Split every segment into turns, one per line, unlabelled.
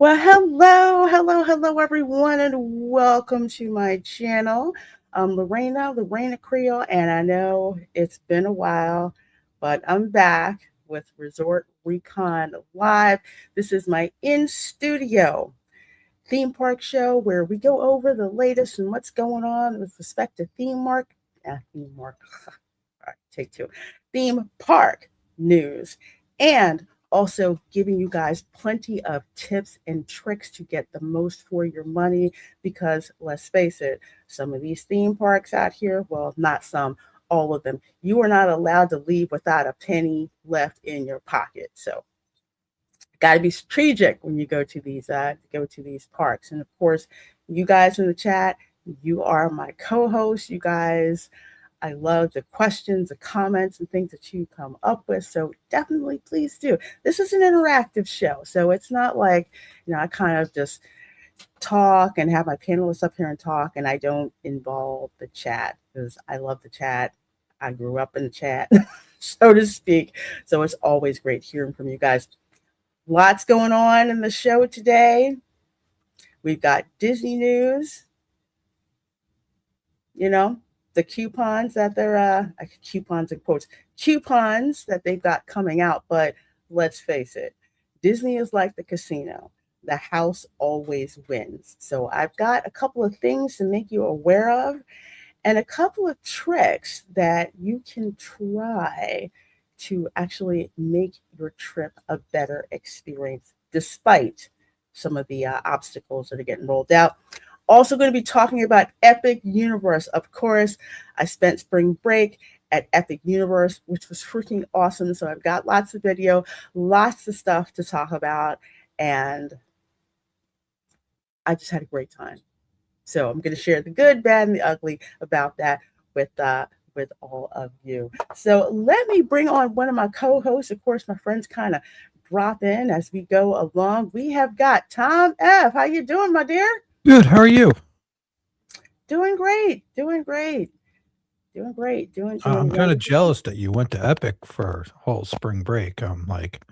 Well, hello, everyone, and welcome to my channel. I'm LaReina Creole, and I know it's been a while, but I'm back with Resort Recon Live. This is my in studio theme park show where we go over the latest and what's going on with respect to theme park, all right, take two, theme park news, and also giving you guys plenty of tips and tricks to get the most for your money. Because let's face it, some of these theme parks out here, well, not some, all of them, you are not allowed to leave without a penny left in your pocket. So got to be strategic when you go to these parks. And of course, you guys in the chat, you are my co-hosts. You guys, I love the questions, the comments, and things that you come up with. So definitely, please do. This is an interactive show, so it's not like I kind of just talk and have my panelists up here and talk, and I don't involve the chat because I love the chat. I grew up in the chat, so to speak. So it's always great hearing from you guys. Lots going on in the show today. We've got Disney news, you know, the coupons that they're coupons and quotes, coupons that they've got coming out. But let's face it, Disney is like the casino. The house always wins. So I've got a couple of things to make you aware of and a couple of tricks that you can try to actually make your trip a better experience despite some of the obstacles that are getting rolled out. Also going to be talking about Epic Universe. Of course, I spent spring break at Epic Universe, which was freaking awesome. So I've got lots of video, lots of stuff to talk about, and I just had a great time. So I'm going to share the good, bad, and the ugly about that with all of you. So let me bring on one of my co-hosts. Of course, my friends kind of drop in as we go along. We have got Tom F. How you doing, my dear?
Good. How are you?
Doing great. Doing
I'm kind of
wonderful.
jealous that you went to Epic for whole spring break. I'm like,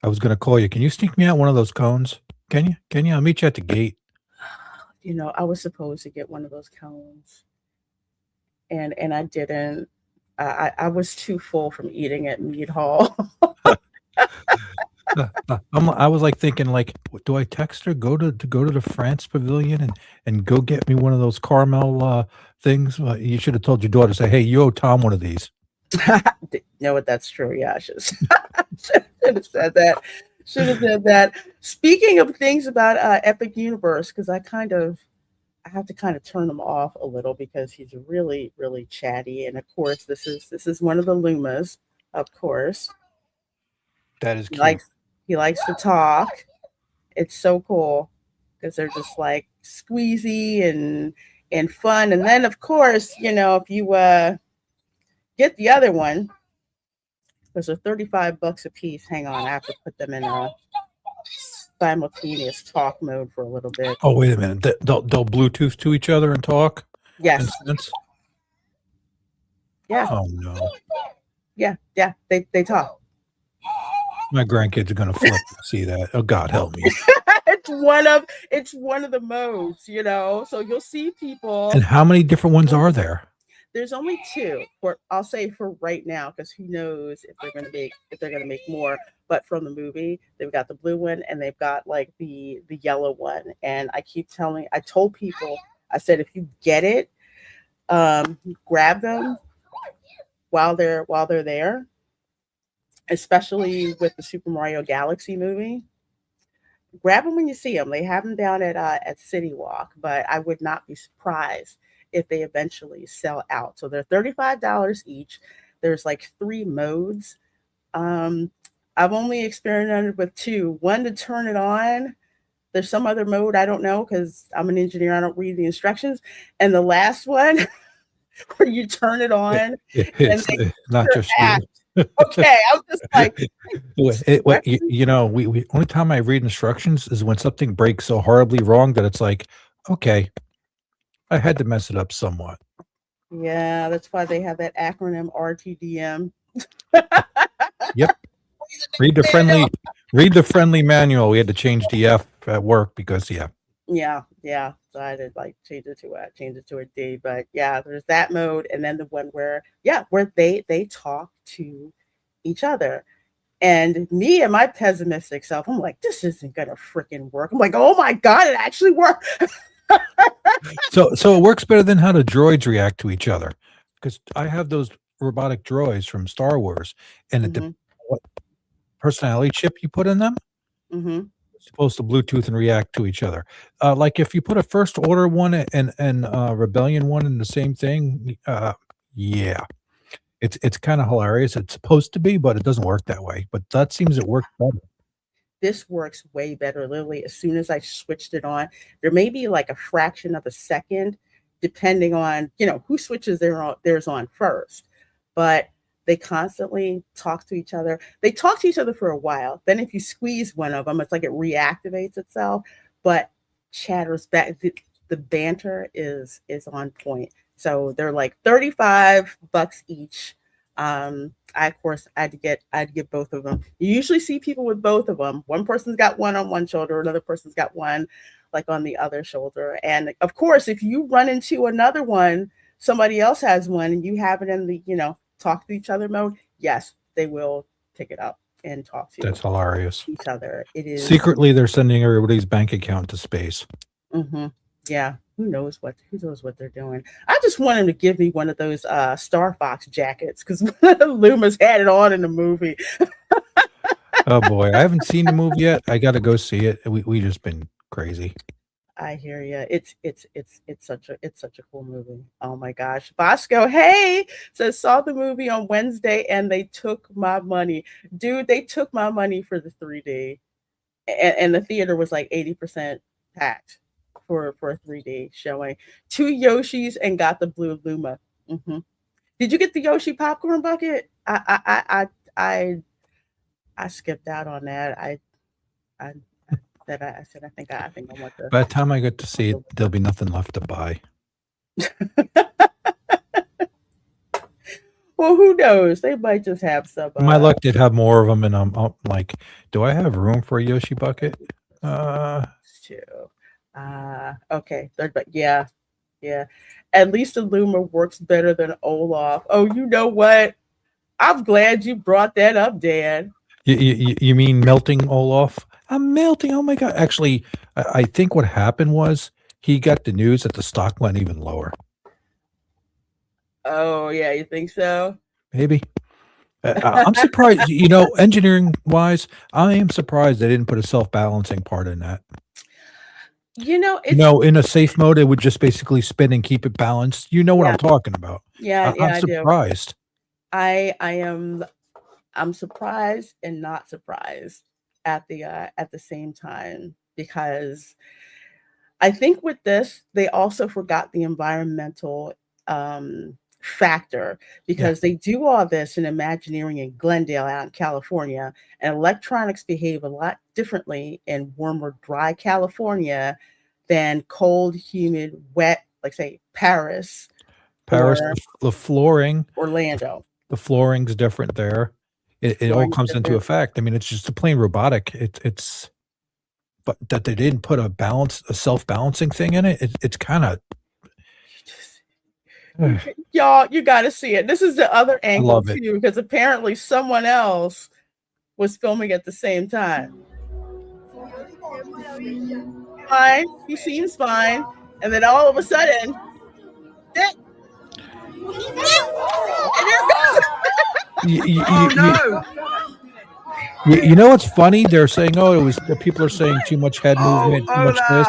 I was gonna call you. Can you sneak me out one of those cones? Can you? Can you? I'll meet you at the gate.
I was supposed to get one of those cones, and I didn't. I was too full from eating at Mead Hall.
I was like thinking, like, do I text her go to the France Pavilion and go get me one of those caramel things? You should have told your daughter, say, hey, you owe Tom one of these.
You know what? That's true. Yeah, I should have said that. Should have said that. Speaking of things about Epic Universe, because I have to kind of turn him off a little because he's really, really chatty. And of course, this is one of the Lumas, of course.
That is
He
cute.
likes to talk. It's so cool because they're just like squeezy and fun. And then of course, if you get the other one, because they're $35 a piece. Hang on, I have to put them in a simultaneous talk mode for a little bit.
Oh, wait a minute. They'll Bluetooth to each other and talk.
Yes.
In a sense?
Yeah.
Oh no.
Yeah. They talk.
My grandkids are gonna flip to see that. Oh God, help me.
it's one of the modes, So you'll see people.
And how many different ones are there?
There's only two. I'll say for right now, because who knows if they're gonna make more. But from the movie, they've got the blue one and they've got like the yellow one. And I told people, I said, if you get it, grab them while they're there, especially with the Super Mario Galaxy movie. Grab them when you see them. They have them down at City Walk, but I would not be surprised if they eventually sell out. So they're $35 each. There's like 3 modes. I've only experimented with 2. One to turn it on. There's some other mode I don't know because I'm an engineer. I don't read the instructions. And the last one where you turn it on
It's not just
act.
you.
Okay, I was just like,
we only time I read instructions is when something breaks so horribly wrong that it's like, okay, I had to mess it up somewhat.
yeah, that's why they have that acronym RTDM.
Yep. Read Read the friendly manual. We had to change the F at work because yeah.
Yeah, yeah. So I did like change it to a D. But yeah, there's that mode, and then the one where where they talk to each other. And me and my pessimistic self, I'm like, this isn't gonna freaking work. I'm like, oh my god, it actually worked.
So it works better than how the droids react to each other. Because I have those robotic droids from Star Wars, and it
Hmm.
what personality chip you put in them,
Hmm.
it's supposed to Bluetooth and react to each other. Like if you put a First Order one and Rebellion one in the same thing, yeah, it's kind of hilarious. It's supposed to be, but it doesn't work that way. But that seems it works better.
This works way better. Literally, as soon as I switched it on, there may be like a fraction of a second, depending on who switches theirs on first. But they constantly talk to each other. They talk to each other for a while. Then, if you squeeze one of them, it's like it reactivates itself, but chatters back. The banter is on point. So they're like $35 each. I of course I had to get both of them. You usually see people with both of them. One person's got one on one shoulder, another person's got one like on the other shoulder. And of course, if you run into another one, somebody else has one, and you have it in the talk to each other mode. Yes, they will pick it up and talk to
That's hilarious.
each other. It is.
Secretly, they're sending everybody's bank account to space.
Mm-hmm. Yeah, who knows what they're doing. I just want him to give me one of those Star Fox jackets because Loomis had it on in the movie.
Oh boy, I haven't seen the movie yet. I got to go see it. We just been crazy.
I hear you. It's such a cool movie. Oh my gosh, Bosco. Hey, says saw the movie on Wednesday and they took my money, dude. They took my money for the 3D, and the theater was like 80% packed for a 3D showing. Two Yoshis and got the blue Luma. Hmm. Did you get the Yoshi popcorn bucket? I I skipped out on that. I I said I think I want the
By the time I get to see it,
silver
there'll be nothing left to buy.
bucket. Well, who knows? They might just have some.
In my luck, they'd have more of them, and I'm like, do I have room for a Yoshi bucket? Uh,
Too. Okay. But yeah, yeah. At least the Luma works better than Olaf. Oh, you know what? I'm glad you brought that up, Dan.
you mean melting Olaf? I'm melting. Oh my god! Actually, I think what happened was he got the news that the stock went even lower.
Oh yeah, you think so?
Maybe. I'm surprised. Engineering wise, I am surprised they didn't put a self balancing part in that.
It's
In a safe mode, it would just basically spin and keep it balanced. You know what I'm
yeah,
talking about. I'm
yeah, I do.
surprised.
I am I'm surprised and not surprised at the same time because I think with this they also forgot the environmental factor
Yeah,
because they do all this in Imagineering in Glendale out in California, and electronics behave a lot differently in warmer, dry California than cold, humid, wet, like say Paris
Paris,
or
the flooring,
Orlando.
the flooring's different there. It all
Flooring's
comes into
different.
effect. I mean, it's just a plain robotic. It's but that they didn't put a self balancing thing in it. It's kind of. I
Y'all, you got to see it. This is the other angle
love it.
too, because apparently someone else was filming at the same time. Fine, he seems fine, and then all of a sudden, that, and there goes.
You, you,
Oh
you, you,
no!
you know what's funny? They're saying, "Oh, it was." The people are saying too much head
Oh,
movement, too
oh
much this.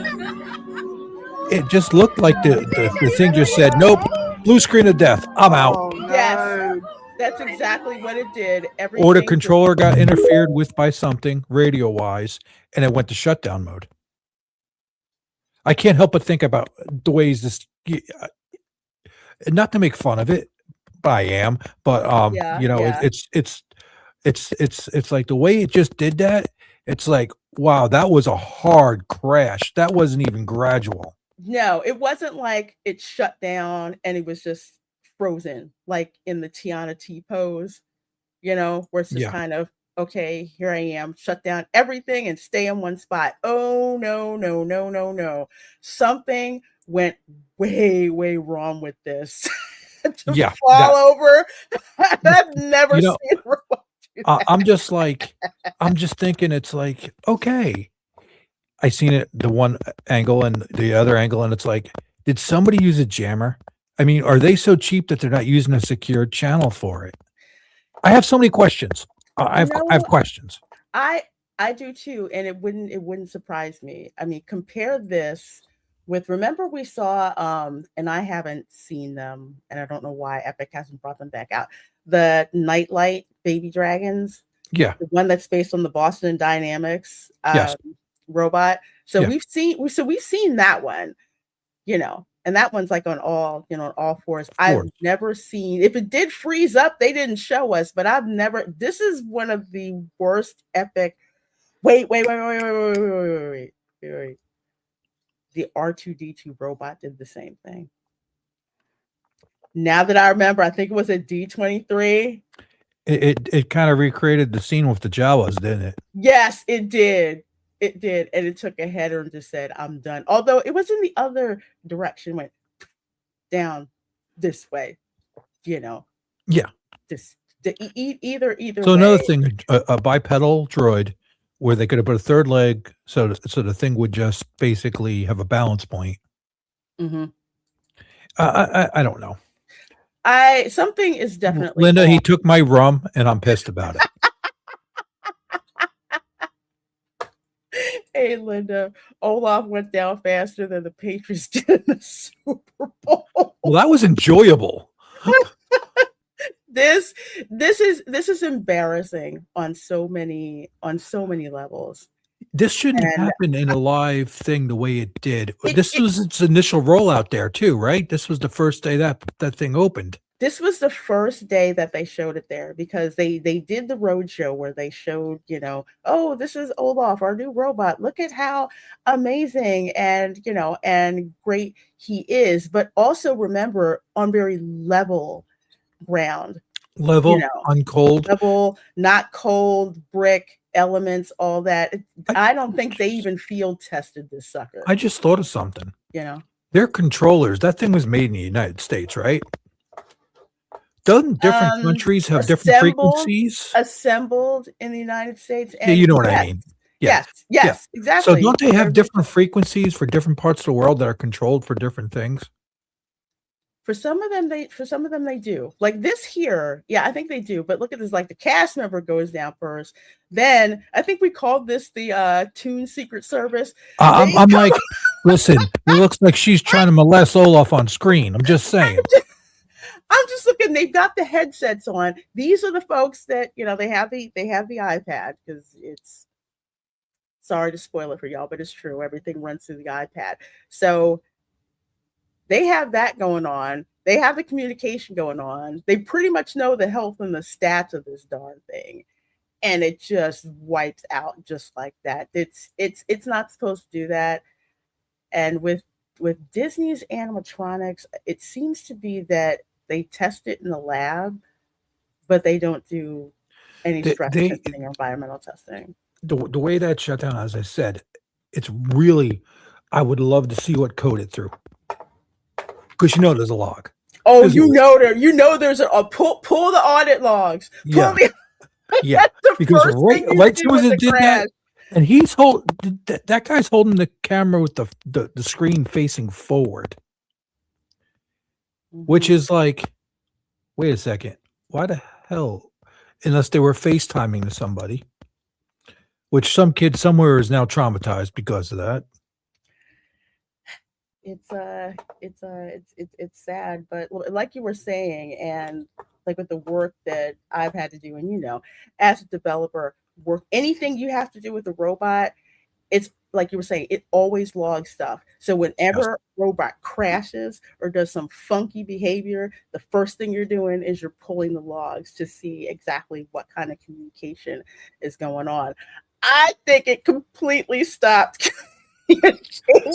no!
It just looked like the thing just said, "Nope, blue screen of death. I'm out."
Oh yes, no! That's exactly what it did.
Or the
Everything just
controller got interfered with by something radio wise, and it went to shutdown mode. I can't help but think about the ways this. Not to make fun of it, but I am. But
yeah, yeah.
it's like the way it just did that. It's like, wow, that was a hard crash. That wasn't even gradual.
No, it wasn't like it shut down and it was just frozen, like in the Tiana T pose, where it's just
Yeah,
kind of Okay, here I am, shut down everything and stay in one spot. Oh, no, no, no, no, no. Something went way, way wrong with this to
Yeah,
fall
that
over. I've never
you know,
seen a robot do that.
I'm just like, I'm just thinking it's like, okay, I seen it the one angle and the other angle, and it's like, did somebody use a jammer? I mean, are they so cheap that they're not using a secure channel for it? I have so many questions.
You
I have
know,
questions.
I I do too, and it wouldn't surprise me. I mean, compare this with, remember we saw and I haven't seen them and I don't know why Epic hasn't brought them back out. The Nightlight baby dragons,
Yeah.
the one that's based on the Boston Dynamics
Yes.
robot. So
Yeah.
we've seen that one, and that one's like on all, on all fours.
Of
I've
course.
never seen, if it did freeze up, they didn't show us, but I've never, this is one of the worst Epic. Wait. The R2D2 robot did the same thing. Now that I remember, I think it was a D23.
It kind of recreated the scene with the Jawas, didn't it?
Yes, it did. It did. And it took a header and just said, I'm done. Although it was in the other direction, went down this way, you know,
Yeah.
this either
So another
way.
thing, a bipedal droid where they could have put a third leg, so the thing would just basically have a balance point.
Hmm.
I don't know.
Something is definitely
Linda,
off.
he took my rum, and I'm pissed about it.
Hey, Linda, Olaf went down faster than the Patriots did in the Super Bowl.
Well, that was enjoyable.
this this is embarrassing on so many levels.
This shouldn't
And
happen in a live thing the way it did.
it,
This
it
was its initial rollout there too, right? This was the first day that thing opened.
this was the first day that they showed it there, because they did the road show where they showed, oh, this is Olaf, our new robot. Look at how amazing and great he is. But also remember, on very level ground, you
Level,
know,
uncold.
level, not cold, brick elements, all that.
I
I don't think they even field tested this sucker,
I just thought of something.
you know.
Their controllers, that thing was made in the United States, right? Doesn't different
Um,
countries have different
assembled
frequencies?
assembled in the United States,
Yeah, you
and
know what I
yes,
mean. Yeah.
yes,
Yeah.
yes,
So
exactly.
don't they have
They're
different frequencies for different parts of the world that are controlled for different things?
For some of them they do. Like this here, yeah, I think they do. But look at this, like the cast member goes down first. Then I think we called this the Toon Secret Service. They
I'm like, listen, it looks like she's trying to molest Olaf on screen. I'm just saying.
I'm just looking. They've got the headsets on. These are the folks that they have the iPad, because it's, sorry to spoil it for y'all, but it's true. Everything runs through the iPad. So they have that going on. They have the communication going on. They pretty much know the health and the stats of this darn thing, and it just wipes out just like that. It's not supposed to do that. And with Disney's animatronics, it seems to be that they test it in the lab, but they don't do any stress
They
testing or environmental testing.
the way that shut down, as I said, it's really, I would love to see what code it through, because there's a log.
Oh,
There's a way.
there's a pull the audit logs. Pull
Yeah,
the
yeah.
That's the
Because
first thing you
right
do
soon as
with
it
the
did
crash.
that, and that guy's holding the camera with the screen facing forward, which
Mhm.
is like, wait a second, why the hell? Unless they were FaceTiming to somebody, which some kid somewhere is now traumatized because of that.
It's sad, but like you were saying, and like with the work that I've had to do, and as a developer, work anything you have to do with the robot, it's like you were saying, it always logs stuff. So
Yes.
whenever a robot crashes or does some funky behavior, the first thing you're doing is you're pulling the logs to see exactly what kind of communication is going on. I think it completely stopped communicating.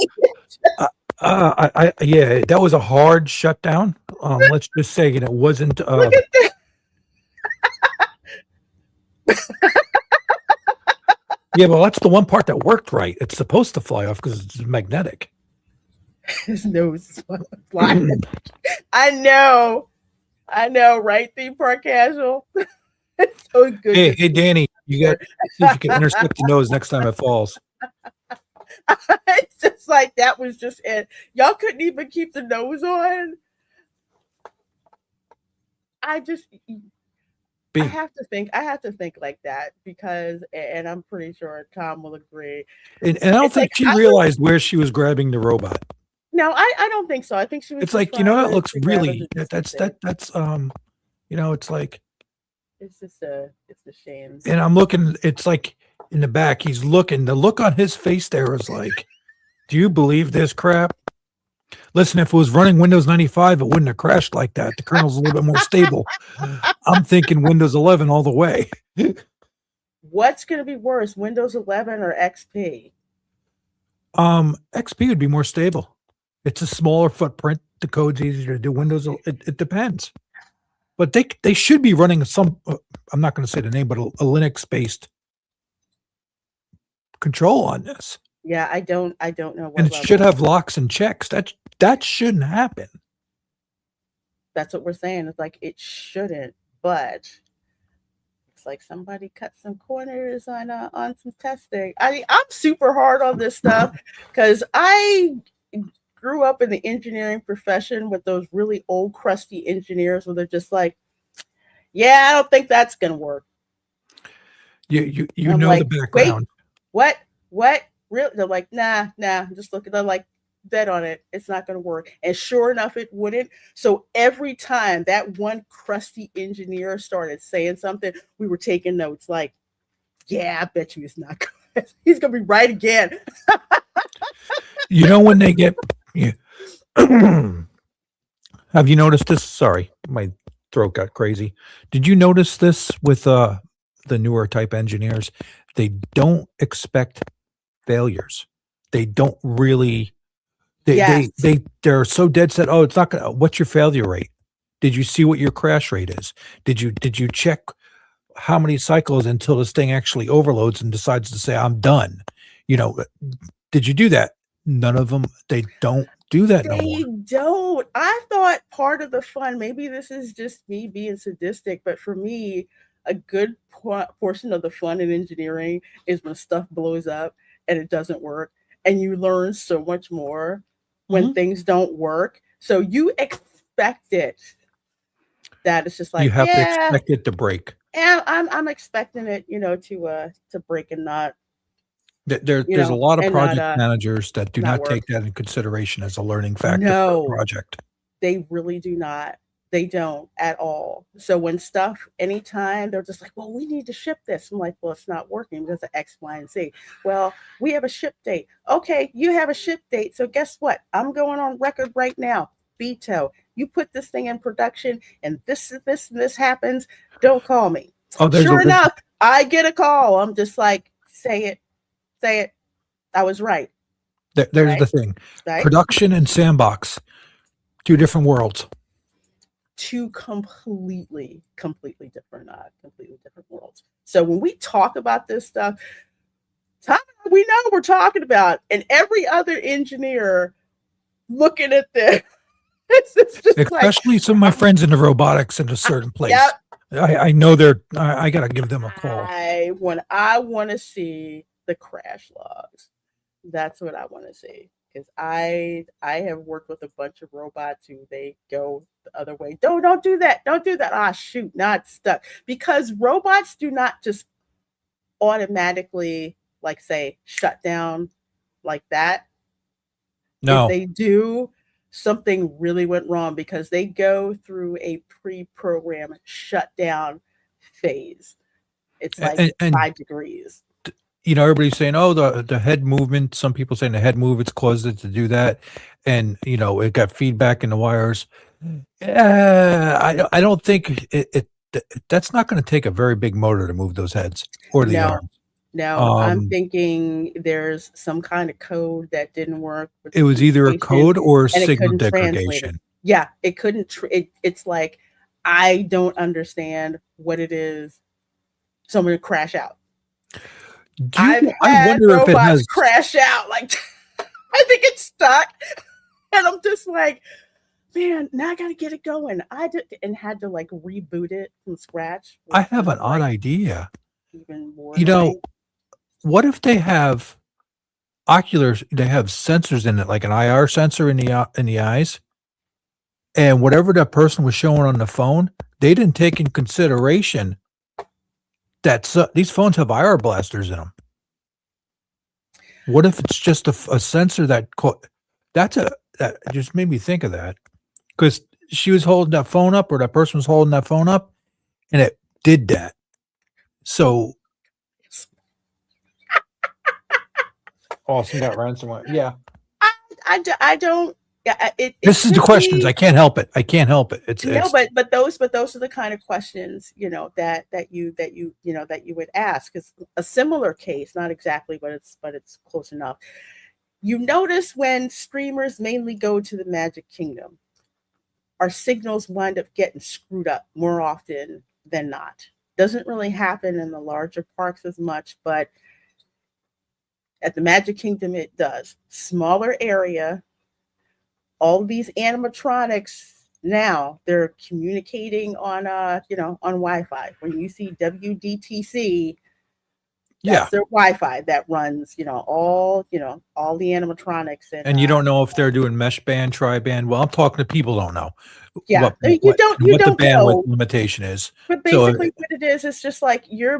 Yeah, that was a hard shutdown. Let's just say, and it wasn't.
Look at this.
Yeah, well, that's the one part that worked right. It's supposed to fly off because it's magnetic.
His nose is flying. I know. I know, right? Theme park casual. It's so good
Hey,
to
hey,
see you
Danny, you got
here.
see if you can intersect the nose next time it falls.
It's just like that was just it. Y'all couldn't even keep the nose on. I just
B.
I have to think like that because and I'm pretty sure Tom will agree.
And I don't
It's like
think she
I was
realized where she was grabbing the robot.
no, I don't think so. I think she was
It's
just
like,
trying
that looks
to grab as a
really
distance thing.
that's it's like,
It's just a shame.
and I'm looking, it's like in the back, he's looking, the look on his face there is like, do you believe this crap? Listen, if it was running Windows 95, it wouldn't have crashed like that. The kernel's a little bit more stable. I'm thinking Windows 11 all the way.
What's going to be worse, Windows 11 or XP?
XP would be more stable. It's a smaller footprint. The code's easier to do. Windows, it depends. But they should be running some. I'm not going to say the name, but a Linux based control on this,
Yeah, I don't know
and
what
it should
level.
have locks and checks. That shouldn't happen.
That's what we're saying. It's like it shouldn't, but it's like somebody cut some corners on some testing. I'm super hard on this stuff because I grew up in the engineering profession with those really old crusty engineers where they're just like, yeah, I don't think that's gonna work.
You
I'm
know the
like, wait,
background.
what? What? Really? They're like, nah, nah. Just look at them like dead on it. It's not going to work. And sure enough, it wouldn't. So every time that one crusty engineer started saying something, we were taking notes. Like, yeah, I bet you it's not good. He's going to be right again.
You know when they get. Yeah. Have you noticed this? Sorry, my throat got crazy. Did you notice this with the newer type engineers? They don't expect failures. They don't really.
Yes,
They're so dead set. Oh, it's not gonna. What's your failure rate? Did you see what your crash rate is? Did you check how many cycles until this thing actually overloads and decides to say I'm done? You know, did you do that? None of them. They don't do that no more.
they don't. I thought part of the fun, maybe this is just me being sadistic, but for me, a good portion of the fun in engineering is when stuff blows up and it doesn't work. And you learn so much more when
Mhm.
things don't work. So you expect it that it's just
You
like,
have to
yeah,
expect it to break.
yeah, I'm expecting it, to break and not,
There's a lot of
and not
project managers that do
not
not
work.
take that in consideration as a learning factor for a
No,
project.
they really do not. They don't at all. So when stuff, anytime they're just like, well, we need to ship this. I'm like, well, it's not working because of X, Y, and Z. Well, we have a ship date. Okay, you have a ship date. So guess what? I'm going on record right now. Veto. You put this thing in production and and this happens. Don't call me.
Oh,
Sure enough, I get a call. I'm just like, say it. I was right.
there's
Right.
the thing.
Right.
Production and sandbox, two different worlds.
Two completely different worlds. So when we talk about this stuff, we know we're talking about, and every other engineer looking at this, it's just like,
Especially some of my friends in the robotics in a certain
yeah,
place. I know I gotta give them a call.
I want to see the crash logs. That's what I want to see because I have worked with a bunch of robots who they go the other way. Don't do that. Don't do that. Ah, shoot, not stuck because robots do not just automatically like say shut down like that. If
No.
they do, something really went wrong because they go through a pre-programmed shutdown phase. It's like
And
5 degrees.
everybody's saying, "Oh, the head movement." Some people saying the head move it's caused it to do that, and it got feedback in the wires. I don't think that's not going to take a very big motor to move those heads or the
No,
arms.
no, I'm
Um,
thinking there's some kind of code that didn't work with the
it was either a
communication
code or
and it
signal
couldn't translate it.
degradation.
Yeah, it couldn't. It's like I don't understand what it is. So I'm gonna crash out.
Do you?
I've
I
had
wonder if it
robots
has.
crash out. Like, I think it's stuck. And I'm just like, man, now I got to get it going. I did and had to like reboot it from scratch,
I
which
have
was
an odd
like
idea.
even more
You know,
annoying.
what if they have oculars? They have sensors in it, like an IR sensor in the eyes, and whatever that person was showing on the phone, they didn't take in consideration that these phones have IR blasters in them. What if it's just a sensor that's that just made me think of that because she was holding that phone up, or that person was holding that phone up, and it did that. So Austin got ransomware. Yeah.
I, I don't. Yeah, it
This is the
could
questions.
be.
I can't help it. I can't help it.
No,
It's
but those are the kind of questions, that you would ask. Because a similar case, not exactly, but it's close enough. You notice when streamers mainly go to the Magic Kingdom, our signals wind up getting screwed up more often than not. Doesn't really happen in the larger parks as much, but at the Magic Kingdom it does. Smaller area, all these animatronics now they're communicating on Wi-Fi. When you see WDTC,
yeah.
that's their Wi-Fi that runs all the animatronics and
And you don't know if they're doing mesh band, tri band. Well, I'm talking to people who don't know
yeah, you don't you
what the
don't
bandwidth
know.
limitation is.
But
So
basically, what it is, it's just like your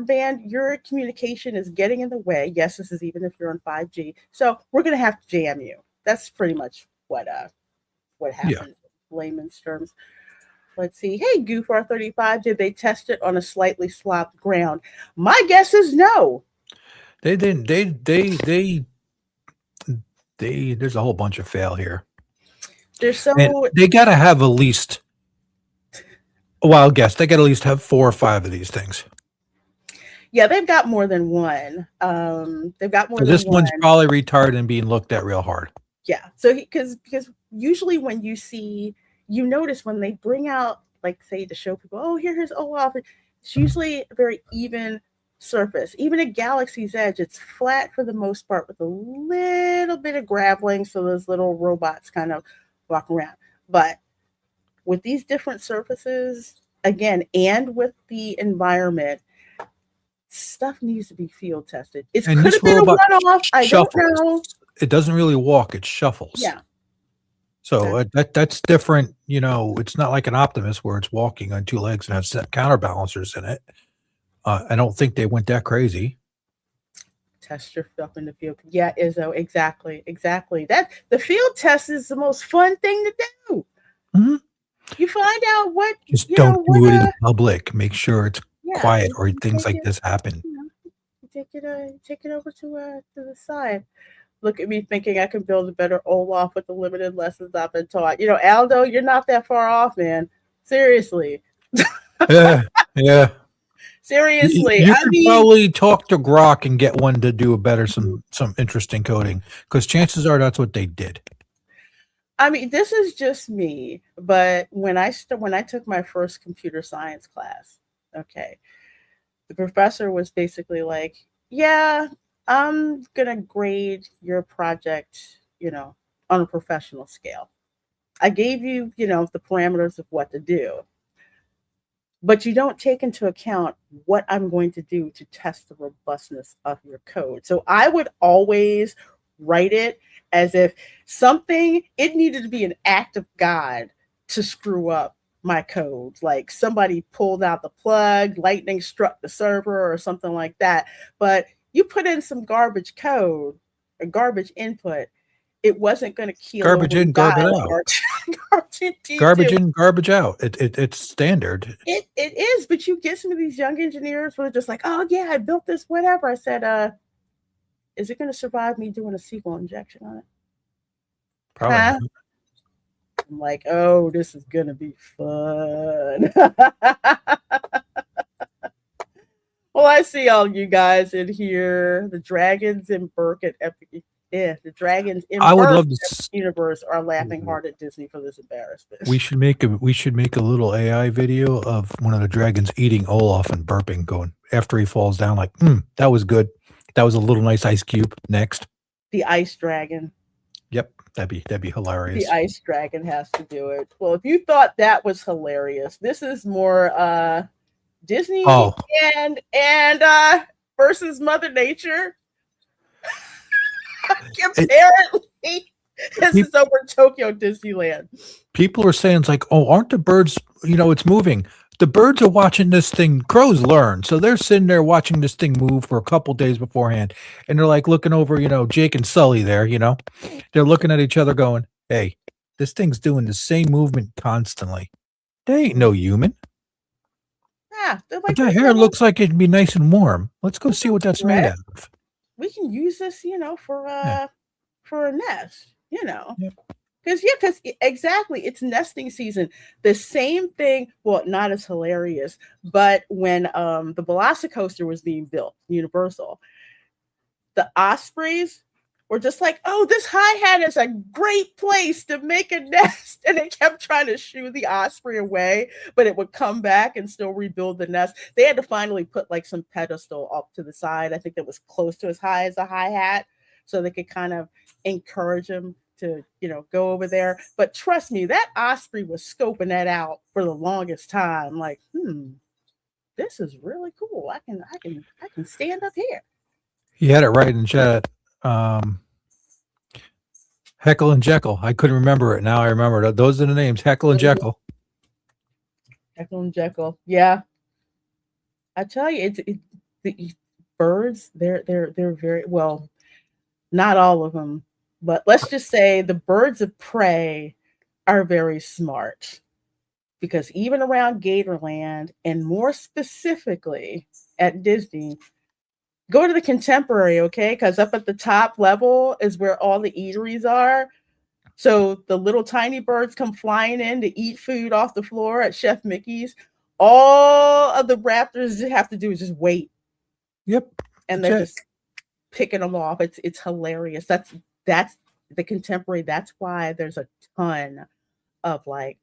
communication is getting in the way. Yes, this is even if you're on 5G. So we're gonna have to jam you. That's pretty much what
yeah,
happened, in layman's terms. Let's see. Hey, Goofar35, did they test it on a slightly slopped ground? My guess is no.
they didn't. There's a whole bunch of fail here,
They're
and
so
they got to have at least a wild guess. They got to at least have 4 or 5 of these things.
yeah, they've got more than one. They've got more
So
than
this
one.
one's probably retarded and being looked at real hard.
Yeah. So because usually when you notice when they bring out, like, say, to show people, oh, here's Olaf, it's usually a very even surface. Even at Galaxy's Edge, it's flat for the most part with a little bit of graveling, so those little robots kind of walk around. But with these different surfaces, again, and with the environment, stuff needs to be field tested. It
And
could
this
have been a
robot
one-off. I don't
shuffles.
know.
It doesn't really walk, it shuffles.
Yeah.
So that's different. It's not like an Optimus where it's walking on 2 legs and has counterbalancers in it. I don't think they went that crazy.
Test your stuff in the field. Yeah, Izzo, exactly, exactly. That the field test is the most fun thing to do.
Mhm.
You find out what
Just
you
don't
know what
do it in public. Make sure it's
yeah,
quiet
you
or
you
things
take
like
it,
this happen.
you take it over to the side. Look at me thinking I can build a better Olaf with the limited lessons I've been taught. Aldo, you're not that far off, man. Seriously.
Yeah, yeah.
Seriously.
You
I
could
mean,
probably talk to Grok and get one to do a better some interesting coding because chances are that's what they did.
this is just me, but when I took my first computer science class, okay, the professor was basically like, "Yeah, I'm gonna grade your project, on a professional scale. I gave you, the parameters of what to do, but you don't take into account what I'm going to do to test the robustness of your code." So I would always write it as if it needed to be an act of God to screw up my code. Like somebody pulled out the plug, lightning struck the server, or something like that. But you put in some garbage code or garbage input, it wasn't going to keel
Garbage
over and
in,
die
garbage
like
out.
garbage in
Garbage
T2.
in, garbage out. It's standard.
It is, but you get some of these young engineers who are just like, oh yeah, I built this, whatever. I said, is it going to survive me doing a SQL injection on it?
Probably
Huh?
not.
I'm like, oh, this is gonna be fun. Well, I see all you guys in here. The dragons in Burke at Epic. Yeah, the dragons in
I would
Burke
love to.
universe are laughing hard at Disney for this embarrassment.
We should make a little AI video of one of the dragons eating Olaf and burping, going after he falls down, like, that was good. That was a little nice ice cube. Next.
The ice dragon.
Yep, that'd be
The
hilarious.
ice dragon has to do it. Well, if you thought that was hilarious, this is more Disney
Oh,
and versus Mother Nature.
it,
Apparently, this
peop
is over Tokyo Disneyland.
people are saying it's like, oh, aren't the birds? You know, it's moving. The birds are watching this thing. Crows learn, so they're sitting there watching this thing move for a couple days beforehand, and they're like looking over, you know, Jake and Sully there. You know, they're looking at each other, going, "Hey, this thing's doing the same movement constantly. They ain't no human,
Yeah, they're
but
like,
that
we
hair
got
looks like it'd be nice and warm. Let's go see what that's made
bread.
out of."
We can use this,
Yeah.
for a nest.
Yep.
Because exactly, it's nesting season. The same thing. Well, not as hilarious, but when the Velocicoaster was being built, Universal, the ospreys were just like, "Oh, this hi hat is a great place to make a nest," and they kept trying to shoo the osprey away, but it would come back and still rebuild the nest. They had to finally put like some pedestal up to the side. I think that was close to as high as a hi hat, so they could kind of encourage him to go over there. But trust me, that osprey was scoping that out for the longest time. Like, this is really cool. I can stand up here.
He had it right in chat. Um, Heckle and Jekyll. I couldn't remember it. Now I remember it. Those are the names. Heckle and
Mhm.
Jekyll.
Jekyll and Jekyll. Yeah, I tell you, the birds. They're very well. Not all of them, but let's just say the birds of prey are very smart because even around Gatorland and more specifically at Disney, go to the Contemporary, okay? Because up at the top level is where all the eateries are. So the little tiny birds come flying in to eat food off the floor at Chef Mickey's. All of the raptors have to do is just wait,
Yep.
and
That's
they're
it.
just picking them off. It's hilarious. That's the Contemporary. That's why there's a ton of like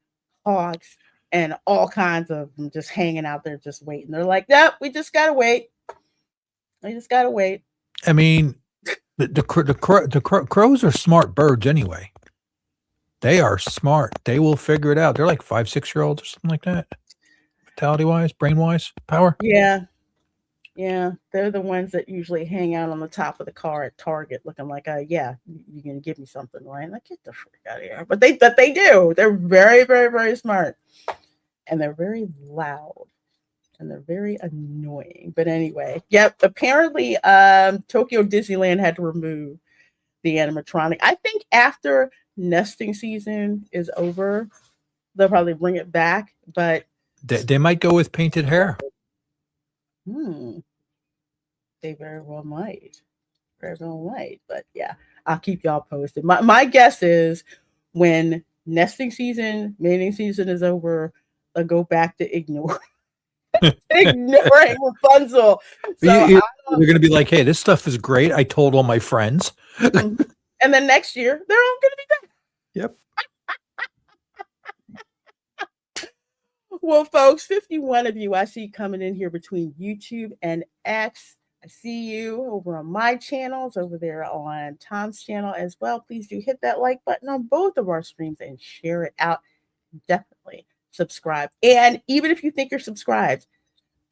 hogs and all kinds of them just hanging out there, just waiting. They're like, "Yep, we just gotta wait. We just gotta wait."
I mean, crows are smart birds anyway. They are smart. They will figure it out. They're like 5, 6 year olds or something like that. Mentality wise, brain wise, power.
Yeah, yeah, they're the ones that usually hang out on the top of the car at Target, looking like, yeah, you're gonna give me something, right?" Like, get the frick out of here. But they do. They're very, very, very smart, and they're very loud, and they're very annoying. But anyway, yep. Apparently, Tokyo Disneyland had to remove the animatronic. I think after nesting season is over, they'll probably bring it back. But
They might go with painted hair.
hmm, they very well might. Very well might. But yeah, I'll keep y'all posted. My guess is when nesting season, mating season is over, they'll go back to ignoring Rapunzel. So
You,
I
they're going to be like, hey, this stuff is great. I told all my friends.
don't. And then next year they're all going to be back.
Yep.
Well, folks, 51 of you I see coming in here between YouTube and X. I see you over on my channels, over there on Tom's channel as well. Please do hit that like button on both of our streams and share it out. Definitely subscribe. And even if you think you're subscribed,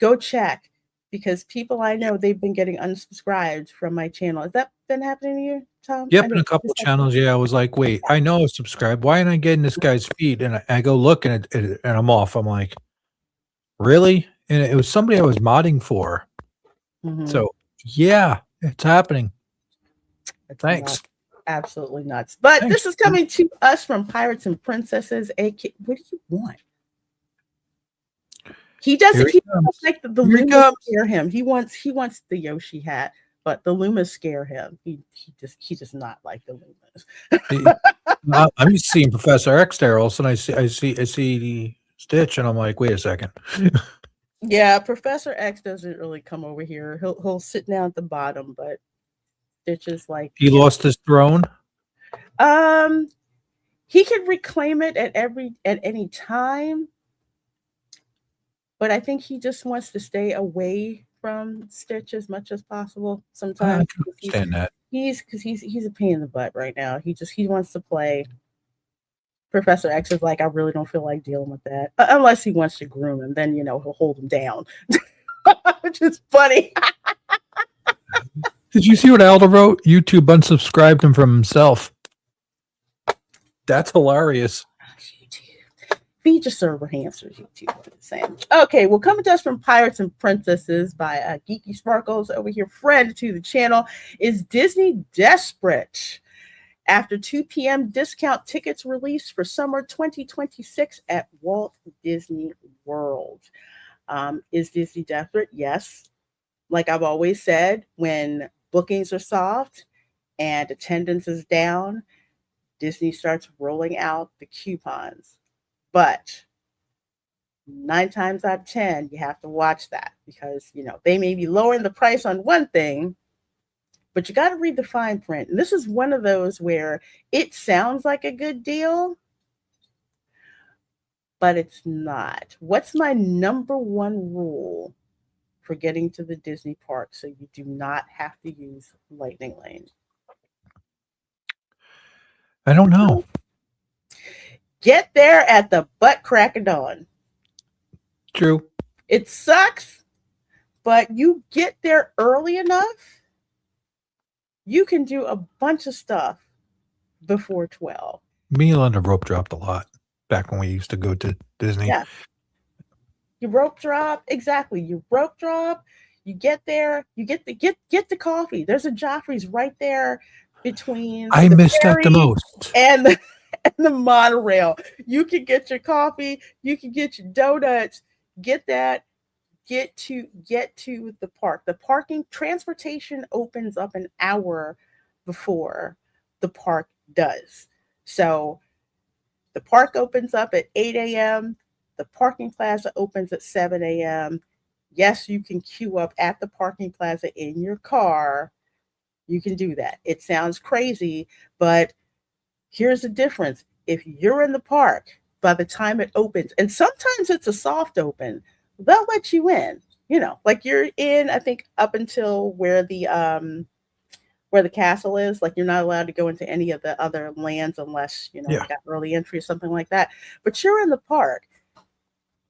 go check, because people I know, they've been getting unsubscribed from my channel. Has that been happening to you, Tom? I
Yep. In
know
a couple
this
of channels. Yeah. I was like, wait, I know I was subscribed. Why ain't I getting this guy's feed? And I go look and I'm off. I'm like, really? And it was somebody I was modding for.
Mhm.
So yeah, it's happening.
It's
Thanks.
nuts. Absolutely nuts. But
Thanks.
this is coming to us from Pirates and Princesses. AK, what do you want? He
Here
doesn't.
he
He
comes.
doesn't like the
Here he
Lumas
comes.
scare him. He wants the Yoshi hat, but the Lumas scare him. He does not like the Lumas.
He- I'm used to seeing Professor X there. All of a sudden, I see the Stitch, and I'm like, wait a second.
Yeah, Professor X doesn't really come over here. He'll sit down at the bottom, but it's just like,
He lost his throne.
um he could reclaim it at any time, but I think he just wants to stay away from Stitch as much as possible
I
sometimes
can
because
understand that.
he's a pain in the butt right now. He wants to play. Professor X is like, I really don't feel like dealing with that. Unless he wants to groom him, then he'll hold him down. Which is funny.
Did you see what Aldo wrote? YouTube unsubscribed him from himself. That's hilarious.
Feed your server hamsters, YouTube. What it's saying. Okay, well, coming to us from Pirates and Princesses by Geeky Sparkles over here, friend to the channel, is Disney desperate after 2 p.m. discount tickets released for summer 2026 at Walt Disney World. Is Disney desperate? Yes. Like I've always said, when bookings are soft and attendance is down, Disney starts rolling out the coupons. But 9 times out of 10, you have to watch that because, they may be lowering the price on one thing, but you got to read the fine print. And this is one of those where it sounds like a good deal, but it's not. What's my number one rule for getting to the Disney park so you do not have to use Lightning Lane?
I don't know.
Get there at the butt crack of dawn.
True.
It sucks, but you get there early enough, you can do a bunch of stuff before 12.
Me and Linda rope dropped a lot back when we used to go to Disney.
Yeah. You rope drop, exactly. You rope drop, you get there, you get the coffee. There's a Joffrey's right there between
I
the
miss that the
ferry
most.
and the monorail. You can get your coffee, you can get your donuts, get that, get to the park. The parking transportation opens up an hour before the park does. So the park opens up at 8 a.m. The parking plaza opens at 7 a.m. Yes, you can queue up at the parking plaza in your car. You can do that. It sounds crazy, but here's the difference. If you're in the park by the time it opens, and sometimes it's a soft open, they'll let you in. Like you're in, I think, up until where the castle is. Like you're not allowed to go into any of the other lands unless you
Yeah.
got early entry or something like that. But you're in the park.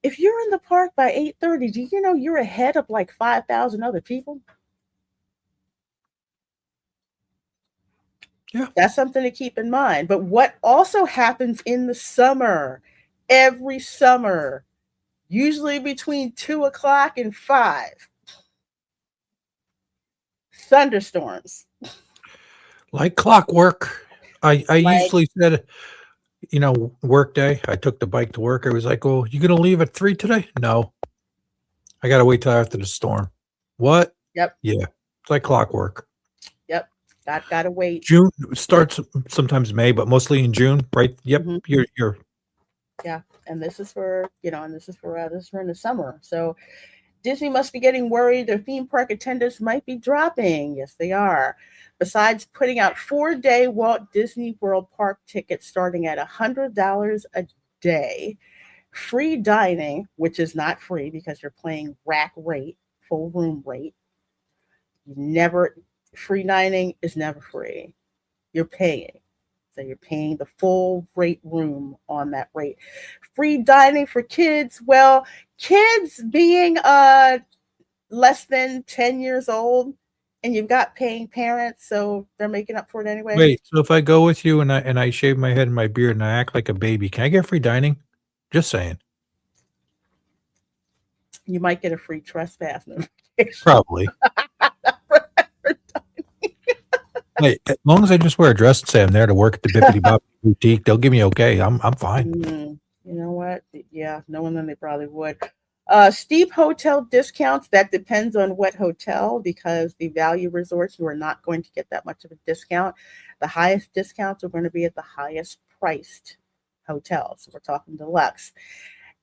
If you're in the park by 8:30, do you know you're ahead of like 5,000 other people?
Yeah.
That's something to keep in mind. But what also happens in the summer, every summer, usually between 2 o'clock and 5, thunderstorms.
Like clockwork. I
Like,
usually said, work day. I took the bike to work. I was like, "Oh, you gonna leave at 3 today?" No. I gotta wait till after the storm. What?
yep,
Yeah. It's like clockwork.
yep, gotta wait.
June starts sometimes May, but mostly in June, right? Yep.
Hmm.
You're
Yeah, and this is for this is for in the summer. So Disney must be getting worried their theme park attendance might be dropping. Yes, they are. Besides putting out 4-day Walt Disney World Park tickets starting at $100 a day, free dining, which is not free because you're paying rack rate, full room rate. Never Free dining is never free. You're paying. So you're paying the full rate room on that rate. Free dining for kids. Well, kids being less than 10 years old and you've got paying parents, so they're making up for it anyway.
wait, so if I go with you and I shave my head and my beard and I act like a baby, can I get free dining? Just saying.
You might get a free trespass notification.
Probably. Hey, as long as I just wear a dress and say I'm there to work at the Bippity Boppity Boutique, they'll give me okay. I'm fine.
You know what? Yeah, knowing them, they probably would. Steep hotel discounts. That depends on what hotel, because the value resorts, you are not going to get that much of a discount. The highest discounts are going to be at the highest priced hotels. We're talking deluxe.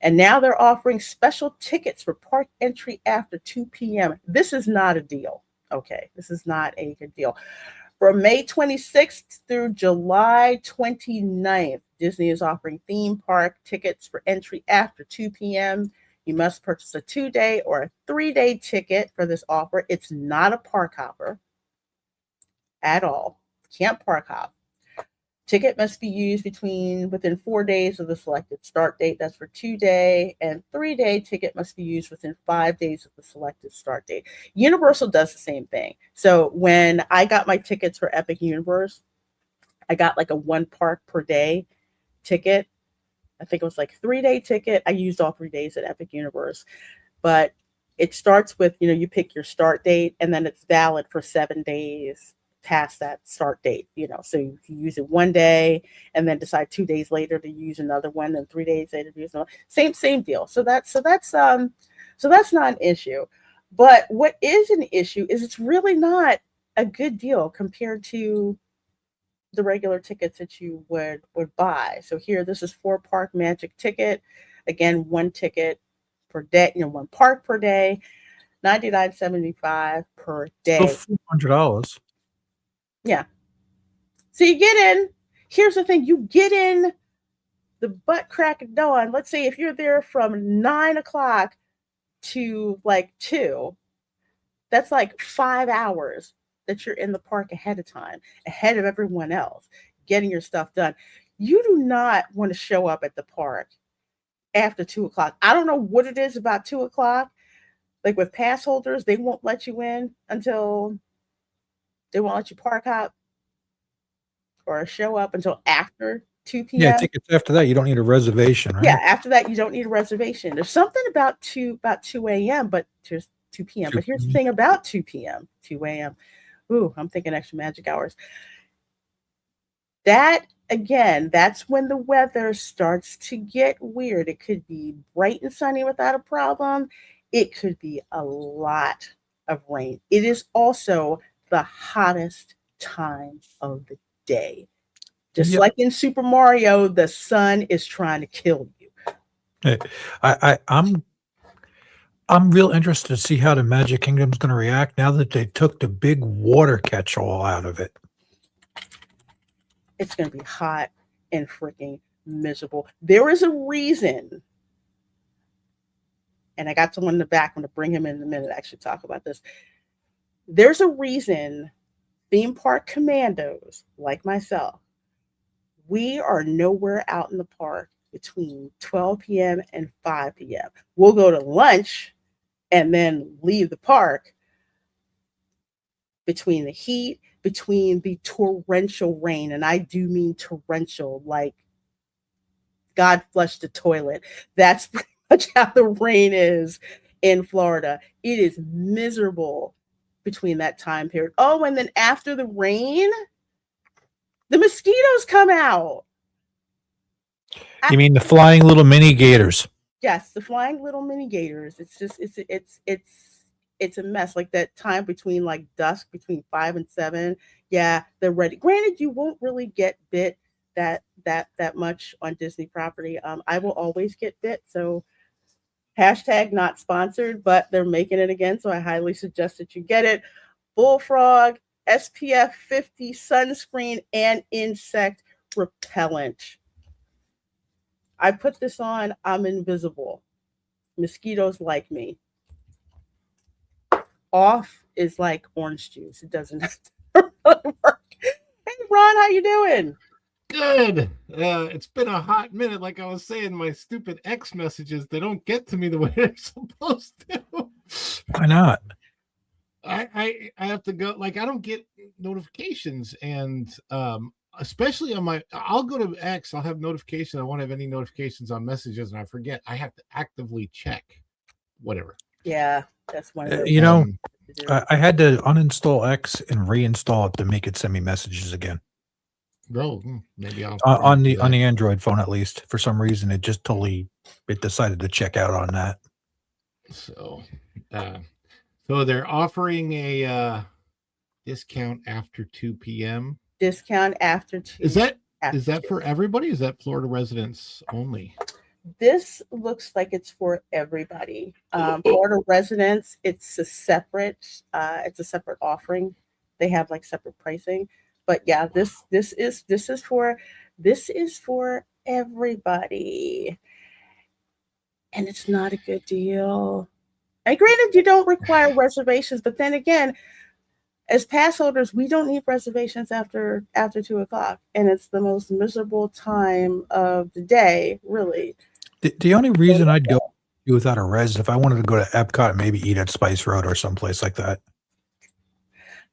And now they're offering special tickets for park entry after 2 p.m. This is not a deal. Okay, this is not a good deal. From May 26th through July 29th, Disney is offering theme park tickets for entry after 2 p.m. You must purchase a 2-day or a 3-day ticket for this offer. It's not a park hopper at all. Can't park hop. Ticket must be used within 4 days of the selected start date. That's for 2-day, and 3-day ticket must be used within 5 days of the selected start date. Universal does the same thing. So when I got my tickets for Epic Universe, I got like a one park per day ticket. I think it was like 3-day ticket. I used all 3 days at Epic Universe, but it starts with, you pick your start date, and then it's valid for 7 days past that start date. So you use it one day and then decide 2 days later to use another one, and 3 days later to use another. Same deal. So that's not an issue. But what is an issue is it's really not a good deal compared to the regular tickets that you would buy. So here, this is 4 park magic ticket. Again, one ticket per day, one park per day, $99.75 per
Still
day.
$400.
Yeah. So you get in. Here's the thing: you get in the butt crack of dawn. Let's say if you're there from 9 o'clock to like 2, that's like 5 hours that you're in the park ahead of time, ahead of everyone else, getting your stuff done. You do not want to show up at the park after 2 o'clock. I don't know what it is about 2 o'clock. Like with pass holders, they won't let you in until they won't let you park hop or show up until after 2
Yeah,
p.m.
tickets after that, you don't need a reservation,
Yeah,
right?
after that you don't need a reservation. There's something about 2 a.m., but there's 2 p.m. But here's the
2
thing about 2 p.m., 2 a.m. Ooh, I'm thinking extra magic hours. That again, that's when the weather starts to get weird. It could be bright and sunny without a problem. It could be a lot of rain. It is also the hottest time of the day. Just
Yep.
like in Super Mario, the sun is trying to kill you.
Eh, I'm real interested to see how the Magic Kingdom's gonna react now that they took the big water catch-all out of it.
It's going to be hot and freaking miserable. There is a reason, and I got someone in the back. I'm going to bring him in a minute to actually talk about this. There's a reason theme park commandos like myself, we are nowhere out in the park between 12 p.m. and 5 p.m. We'll go to lunch and then leave the park between the heat, between the torrential rain. And I do mean torrential, like God flushed the toilet. That's pretty much how the rain is in Florida. It is miserable between that time period. Oh, and then after the rain, the mosquitoes come out.
You mean the flying little mini gators?
Yes, the flying little mini gators. It's just it's a mess. Like that time between like dusk between 5 and 7. Yeah, they're ready. Granted, you won't really get bit that much on Disney property. I will always get bit. So hashtag not sponsored, but they're making it again. So I highly suggest that you get it. Bullfrog, SPF 50 sunscreen, and insect repellent. I put this on, I'm invisible. Mosquitoes like me. Off is like orange juice. It doesn't really work. Hey Ron, how you doing?
Good. It's been a hot minute. Like I was saying, my stupid X messages, they don't get to me the way they're supposed to.
Why not?
I have to go. Like I don't get notifications, and especially on my. I'll go to X. I'll have notifications. I won't have any notifications on messages, and I forget. I have to actively check. Whatever.
Yeah, that's one of those.
You know,
things to do.
I had to uninstall X and reinstall it to make it send me messages again.
No, maybe I'll
On
do
the
that.
Android phone, at least. For some reason, it just totally decided to check out on that.
So, so they're offering a discount after 2 p.m.
Discount after two.
Is that
after
for everybody? Is that Florida residents only?
This looks like it's for everybody. Florida residents, it's a separate offering. They have like separate pricing. But yeah, this is for everybody. and it's not a good deal. And granted, you don't require reservations, but then again, as pass holders, we don't need reservations after 2 o'clock, and it's the most miserable time of the day, really.
The only reason I'd go without a res is if I wanted to go to Epcot and maybe eat at Spice Road or someplace like that.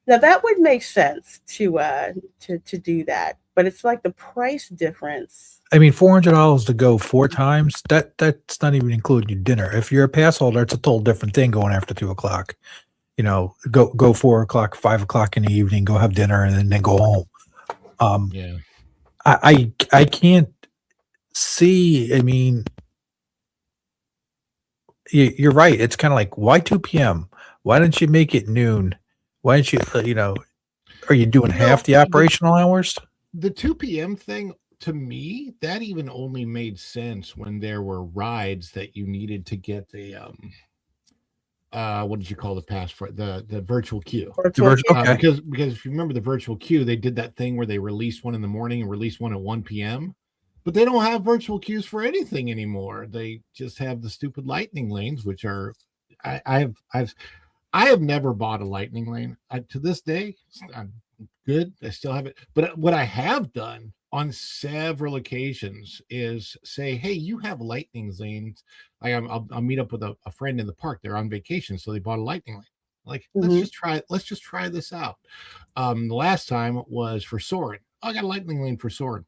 Now that would make sense to do that, but it's like the price difference.
I mean, $400 to go 4 times. That's not even including your dinner. If you're a pass holder, it's a total different thing going after 2 o'clock. You know, go 4 o'clock, 5 o'clock in the evening, go have dinner, and then go home.
Yeah.
I can't see. I mean, you're right. It's kind of like, why 2 p.m.? Why didn't you make it noon? Why didn't you, are you doing half the operational hours?
The 2 p.m. thing, to me, that even only made sense when there were rides that you needed to get the what did you call the pass for the virtual queue?
Okay.
Because if you remember the virtual queue, they did that thing where they released one in the morning and released one at 1 p.m. But they don't have virtual queues for anything anymore. They just have the stupid lightning lanes, which are I have never bought a lightning lane. To this day, I'm good. I still have it. But what I have done on several occasions is say, hey, you have lightning lanes. I'll meet up with a friend in the park. They're on vacation, so they bought a lightning lane. Like, let's just try this out. The last time was for Soren. I got a lightning lane for Soren.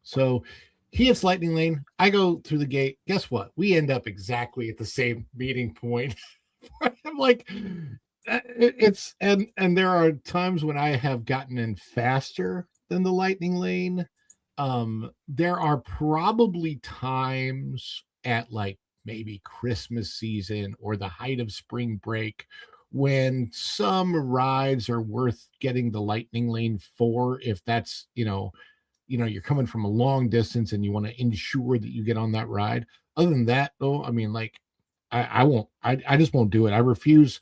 So he hits lightning lane. I go through the gate. Guess what? We end up exactly at the same meeting point. I'm like, it's and there are times when I have gotten in faster than the lightning lane. There are probably times at like maybe Christmas season or the height of spring break when some rides are worth getting the lightning lane for, if that's you're coming from a long distance and you want to ensure that you get on that ride. Other than that, though, I mean, like, I won't. I just won't do it. I refuse,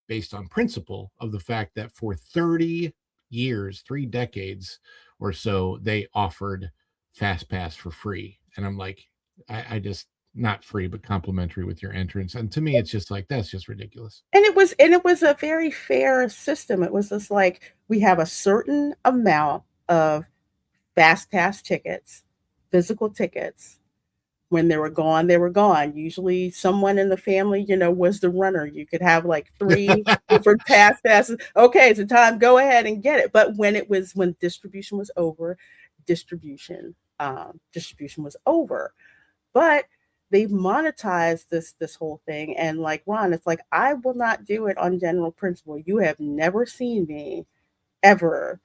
based on principle of the fact that for 30 years, 3 decades or so, they offered Fast Pass for free, and I'm like, I just, not free but complimentary with your entrance. And to me, it's just like, that's just ridiculous.
And it was a very fair system. It was just like, we have a certain amount of Fast Pass tickets, physical tickets. When they were gone, they were gone. Usually someone in the family, was the runner. You could have like 3 different passes. Okay, it's a time, go ahead and get it. But when distribution was over, distribution was over. But they've monetized this whole thing. And like Ron, it's like, I will not do it on general principle. You have never seen me ever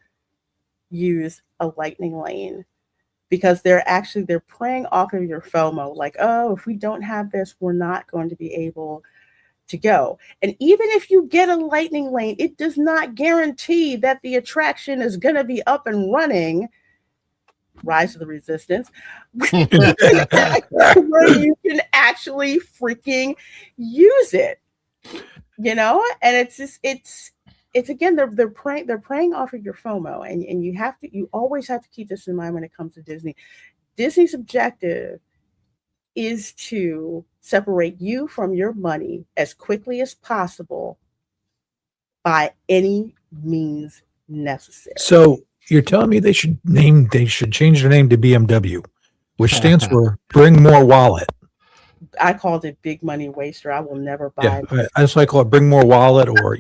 use a lightning lane, because they're preying off of your FOMO. Like, oh, if we don't have this, we're not going to be able to go. And even if you get a lightning lane, it does not guarantee that the attraction is going to be up and running. Rise of the Resistance, where you can actually freaking use it, and it's just, it's again, they're preying off of your FOMO, and you always have to keep this in mind when it comes to Disney. Disney's objective is to separate you from your money as quickly as possible by any means necessary.
So you're telling me they should change their name to BMW, which stands for Bring More Wallet.
I called it Big Money Waster. I will never buy
it. That's why I call it Bring More Wallet, or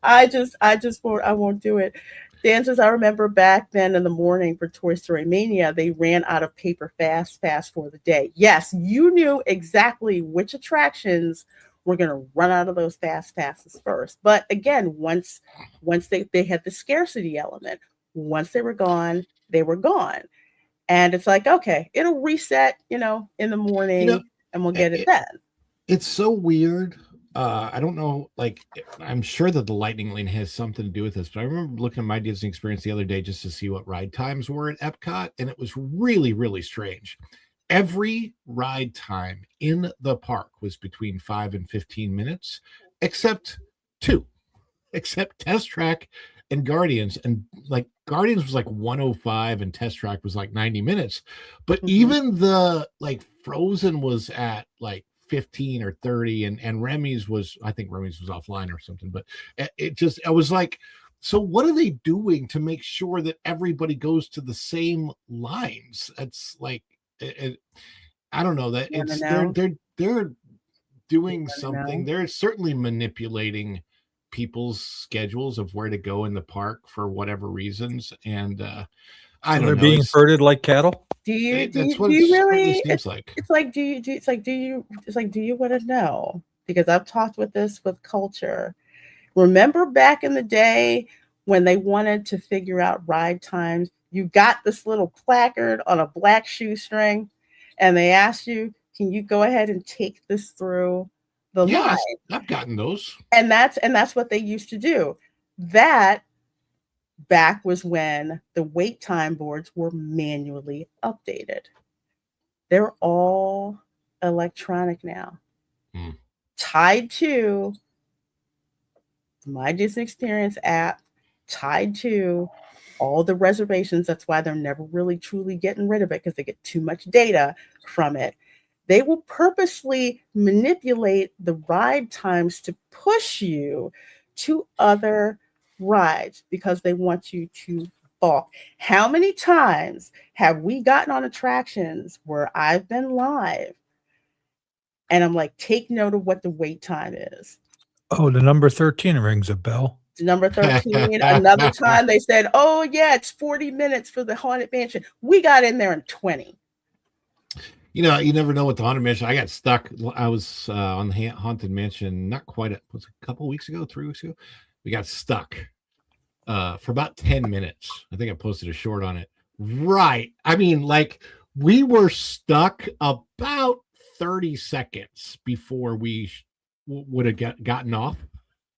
I won't do it. Dances, I remember back then in the morning for Toy Story Mania, they ran out of paper Fast Pass for the day. Yes, you knew exactly which attractions were going to run out of those Fast Passes first. But again, once they had the scarcity element, once they were gone, they were gone. And it's like, okay, it'll reset, in the morning, and we'll get it then.
It's so weird. I don't know, like, I'm sure that the lightning lane has something to do with this, but I remember looking at my Disney experience the other day just to see what ride times were at Epcot, and it was really, really strange. Every ride time in the park was between 5 and 15 minutes, except 2, except Test Track and Guardians. And like Guardians was like 105 and Test Track was like 90 minutes. But even the like Frozen was at like 15 or 30, and Remy's was, I think Remy's was offline or something, but I was like, so what are they doing to make sure that everybody goes to the same lines? It's like I don't know, that
You want to
it's
know?
they're
You
doing
want to
something.
know?
They're certainly manipulating people's schedules of where to go in the park for whatever reasons, and I
So
don't
they're
know.
being herded like cattle.
That's what
Do
it
you
certainly
really?
seems like.
It's like it's like do you want to know? Because I've talked with this with culture. Remember back in the day when they wanted to figure out ride times, you got this little placard on a black shoestring, and they asked you, "Can you go ahead and take this through the line?"
Yes, I've gotten those.
And that's what they used to do. That back was when the wait time boards were manually updated. They're all electronic now,
Hmm.
tied to my Disney Experience app, tied to all the reservations. That's why they're never really truly getting rid of it because they get too much data from it. They will purposely manipulate the ride times to push you to other rides because they want you to balk. How many times have we gotten on attractions where I've been live and I'm like, take note of what the wait time is?
Oh, the number 13 rings a bell.
Number 13. Another time they said, oh, yeah, it's 40 minutes for the Haunted Mansion. We got in there in 20.
You never know what the Haunted Mansion. I got stuck. I was on the Haunted Mansion not quite was a couple weeks ago, 3 weeks ago. We got stuck for about 10 minutes. I think I posted a short on it. Right. I mean, like we were stuck about 30 seconds before we would have gotten off.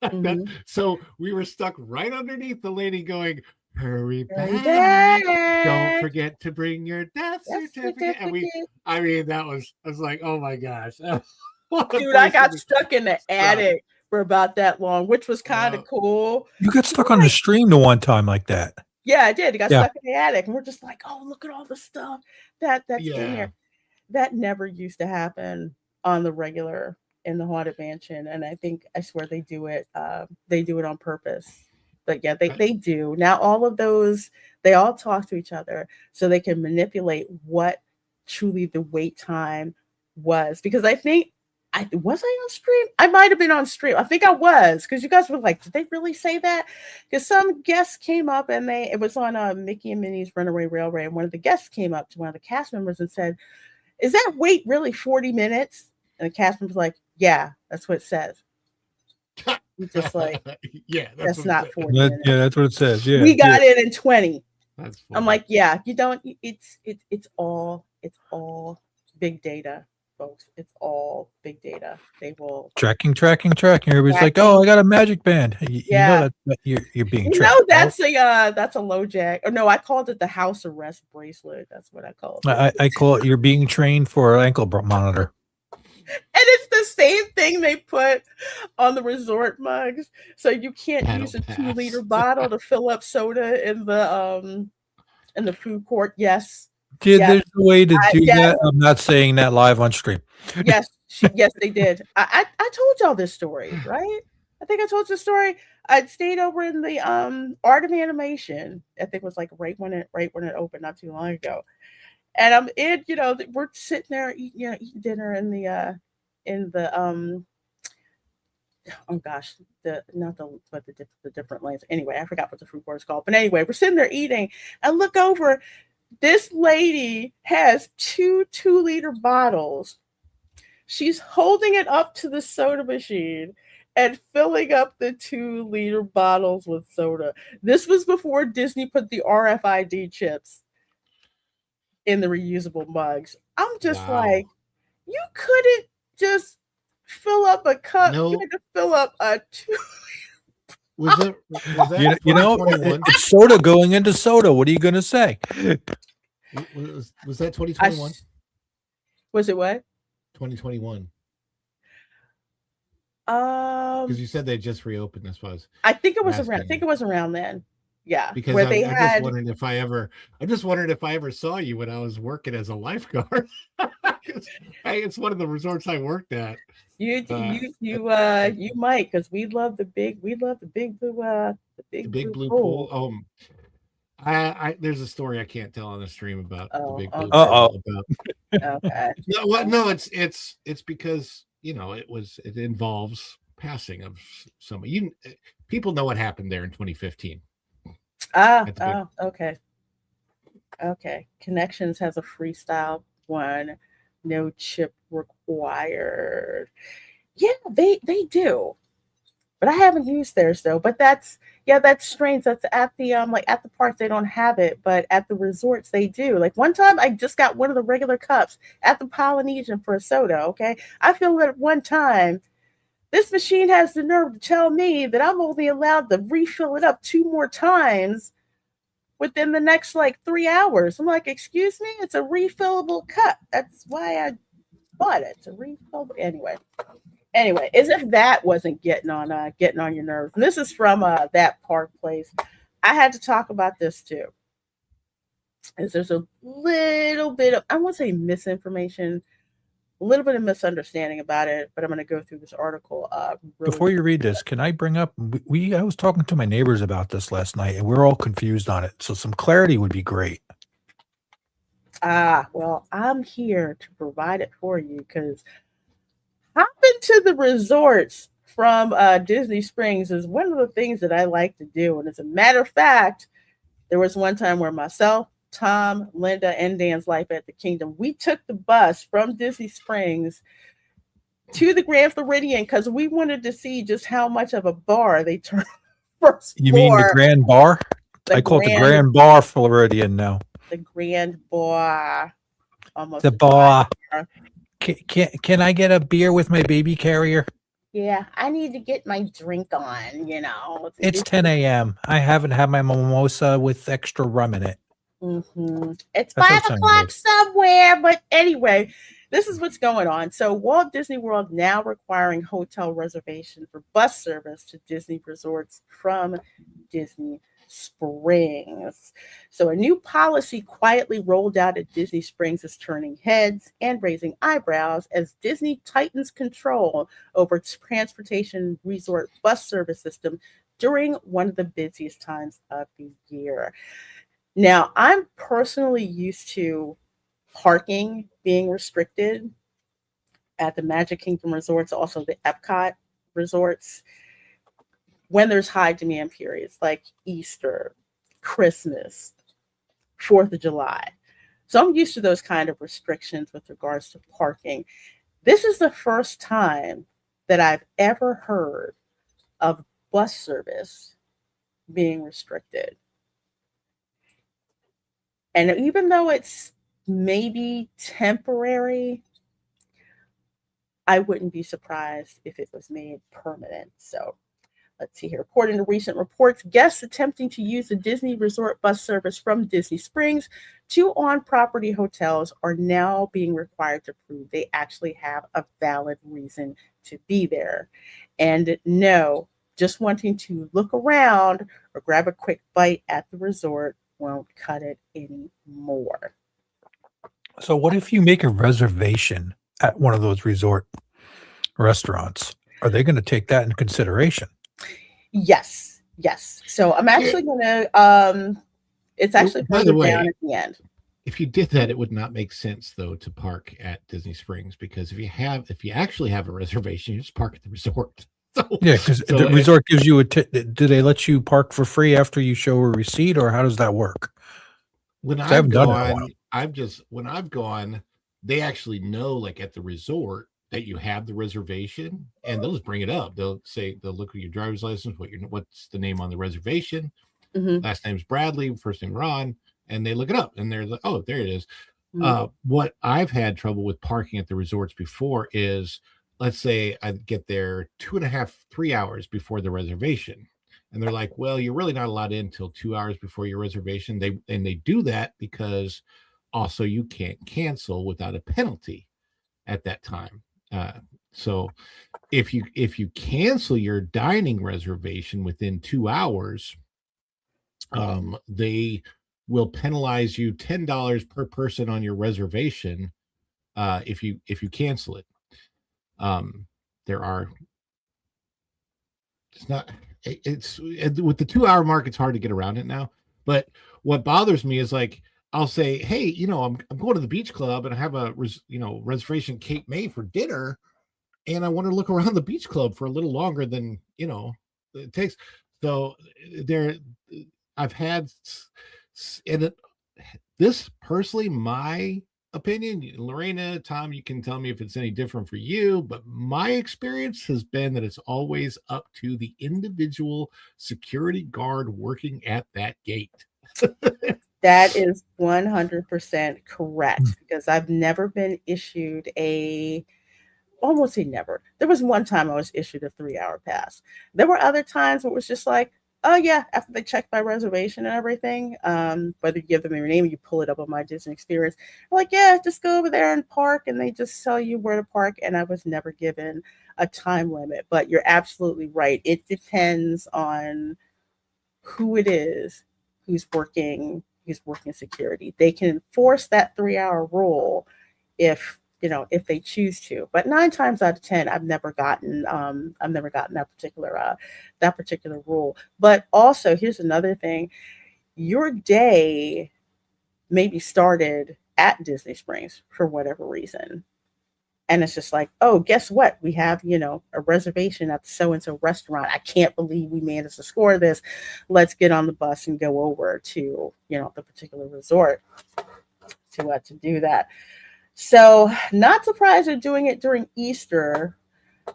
Mm-hmm.
So we were stuck right underneath the lady going, hurry
back.
Don't forget to bring your death certificate. And I was like, oh my gosh.
Dude, I got stuck in the attic for about that long, which was kind of cool.
You got stuck on the stream the one time like that.
Yeah, I did. I got stuck in the attic, and we're just like, oh, look at all the stuff that's in there. That never used to happen on the regular in the Haunted Mansion, and I swear they do it. They do it on purpose. But yeah, they do. Now all of those, they all talk to each other so they can manipulate what truly the wait time was. Because I think I on stream? I might have been on stream. I think I was, because you guys were like, did they really say that? Because some guests came up and it was on Mickey and Minnie's Runaway Railway, and one of the guests came up to one of the cast members and said, is that wait really 40 minutes? And the cast member was like, yeah, that's what it says. Just like,
yeah,
that's not 40 minutes.
Yeah, that's what it says. Yeah,
we got it in 20.
That's funny.
I'm like, yeah, you don't. It's all big data, folks. It's all big data. They will
tracking. Everybody's like, oh, I got a magic band. You know that you're being tracked.
No, that's a low jack. Or no, I called it the house arrest bracelet. That's what I call it.
I call it you're being trained for an ankle monitor.
And it's the same thing they put on the resort mugs. So you can't use a 2-liter bottle to fill up soda in the food court. Yes.
There's a way to do that. I'm not saying that live on stream.
Yes, yes, they did. I told y'all this story, right? I think I told you the story. I stayed over in the Art of Animation. I think it was like right when it opened not too long ago. And I'm in, we're sitting there eating dinner in the oh gosh, the different lanes. Anyway, I forgot what the food court is called. But anyway, we're sitting there eating. I look over. This lady has 2-liter bottles. She's holding it up to the soda machine and filling up the 2-liter bottles with soda. This was before Disney put the RFID chips in the reusable mugs. I'm just like, you couldn't just fill up a cup. You had to fill up a 2.
Was that
it's soda going into soda. What are you going to say?
Was that 2021?
Was it what?
2021. Because you said they just reopened. This was.
I think it was around. I think it was around then. Yeah,
because I'm just wondering if I ever saw you when I was working as a lifeguard. It's one of the resorts I worked at.
You might, because we love the
The
big
big
blue
blue pool.
pool.
I there's a story I can't tell on the stream about the
Oh,
big blue
okay,
Uh-oh.
pool. About
okay.
no, it's because it involves passing of some people know what happened there in 2015 at the big.
Okay, okay. Connections has a freestyle one, no chip required. Yeah, they do. But I haven't used theirs though. But that's strange. That's at the like at the parks they don't have it, but at the resorts they do. Like one time I just got one of the regular cups at the Polynesian for a soda. Okay, I feel that one time this machine has the nerve to tell me that I'm only allowed to refill it up 2 more times within the next like 3 hours. I'm like, excuse me, it's a refillable cup. That's why I bought it. It's a refillable anyway, as if that wasn't getting on your nerves. And this is from that park place. I had to talk about this too. Is there's a little bit of I won't say misinformation, a little bit of misunderstanding about it, but I'm going to go through this article really.
Before you read this, can I bring up I was talking to my neighbors about this last night and we're all confused on it. So some clarity would be great.
Well, I'm here to provide it for you because hopping to the resorts from Disney Springs is one of the things that I like to do. And as a matter of fact, there was one time where myself, Tom, Linda, and Dan's Life at the Kingdom, we took the bus from Disney Springs to the Grand Floridian because we wanted to see just how much of a bar they turned first
You
floor.
mean the Grand Bar? I call it the Grand Bar Floridian now.
The Grand Bar. Almost
the bar. Can I get a beer with my baby carrier?
Yeah, I need to get my drink on,
It's 10 a.m. I haven't had my mimosa with extra rum in it.
Mm-hmm. It's 5 o'clock somewhere, but anyway, this is what's going on. So Walt Disney World now requiring hotel reservation for bus service to Disney resorts from Disney Springs. So a new policy quietly rolled out at Disney Springs is turning heads and raising eyebrows as Disney tightens control over its transportation resort bus service system during one of the busiest times of the year. Now, I'm personally used to parking being restricted at the Magic Kingdom resorts, also the Epcot resorts, when there's high demand periods like Easter, Christmas, 4th of July. So I'm used to those kind of restrictions with regards to parking. This is the first time that I've ever heard of bus service being restricted. And even though it's maybe temporary, I wouldn't be surprised if it was made permanent. So let's see here. According to recent reports, guests attempting to use the Disney Resort bus service from Disney Springs to on-property hotels are now being required to prove they actually have a valid reason to be there. And no, just wanting to look around or grab a quick bite at the resort won't cut it anymore.
So what if you make a reservation at one of those resort restaurants? Are they going to take that in consideration?
Yes. So I'm actually going to, it's actually
by the way,
down at the end.
If you did that, it would not make sense though to park at Disney Springs, because if you actually have a reservation, you just park at the resort. So,
yeah, because the resort gives you do they let you park for free after you show a receipt, or how does that work?
When I've gone, they actually know, like at the resort, that you have the reservation, and they'll just bring it up. They'll look at your driver's license, what's the name on the reservation. Mm-hmm. Last name's Bradley, first name Ron, and they look it up, and they're like, oh, there it is. Mm-hmm. What I've had trouble with parking at the resorts before is, let's say I get there 2.5, 3 hours before the reservation. And they're like, well, you're really not allowed in until 2 hours before your reservation. They do that because also you can't cancel without a penalty at that time. So if you cancel your dining reservation within 2 hours, they will penalize you $10 per person on your reservation if you cancel it. There are it's not it's with the 2 hour mark, it's hard to get around it now. But what bothers me is like I'll say, hey, I'm going to the beach club and I have a reservation Cape May for dinner, and I want to look around the beach club for a little longer than it takes. So there, I've had, and this personally, my opinion, Lorena, Tom, you can tell me if it's any different for you, but my experience has been that it's always up to the individual security guard working at that gate.
That is 100% correct because I've never been issued almost say never. There was one time I was issued a 3-hour pass. There were other times where it was just like, oh yeah, after they check my reservation and everything, whether you give them your name, you pull it up on my Disney Experience. I'm like, yeah, just go over there and park, and they just tell you where to park. And I was never given a time limit. But you're absolutely right. It depends on who it is who's working security. They can enforce that 3-hour rule if they choose to. But 9 times out of 10, I've never gotten that particular rule. But also, here's another thing: your day maybe started at Disney Springs for whatever reason. And it's just like, oh, guess what? We have, a reservation at the so and so restaurant. I can't believe we managed to score this. Let's get on the bus and go over to, the particular resort to do that. So, not surprised they're doing it during Easter,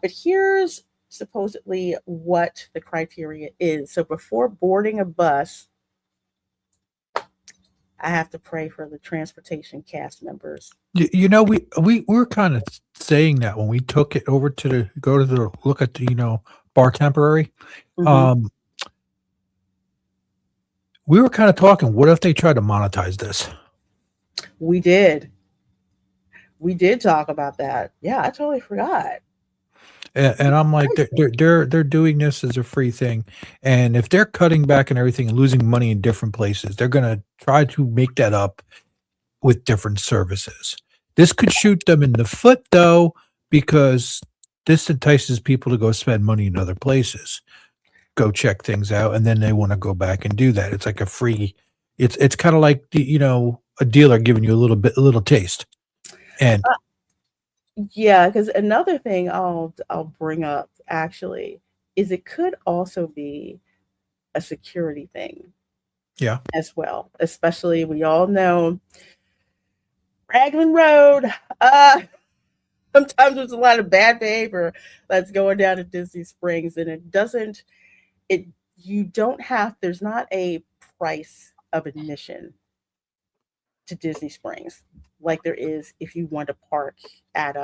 but here's supposedly what the criteria is. So, before boarding a bus, I have to pray for the transportation cast members.
We were kind of saying that when we took it over to look at the bar temporary.
Mhm.
We were kind of talking. What if they try to monetize this?
We did. We did talk about that. Yeah, I totally forgot.
And I'm like, they're doing this as a free thing, and if they're cutting back and everything and losing money in different places, they're gonna try to make that up with different services. This could shoot them in the foot though, because this entices people to go spend money in other places, go check things out, and then they want to go back and do that. It's like a free. It's kind of like a dealer giving you a little taste, and
Yeah, because another thing I'll bring up actually is it could also be a security thing
yeah.
as well. Especially we all know Raglan Road. Uh Sometimes there's a lot of bad behavior that's going down at Disney Springs, and it you don't have there's not a price of admission to Disney Springs like there is if you want to park at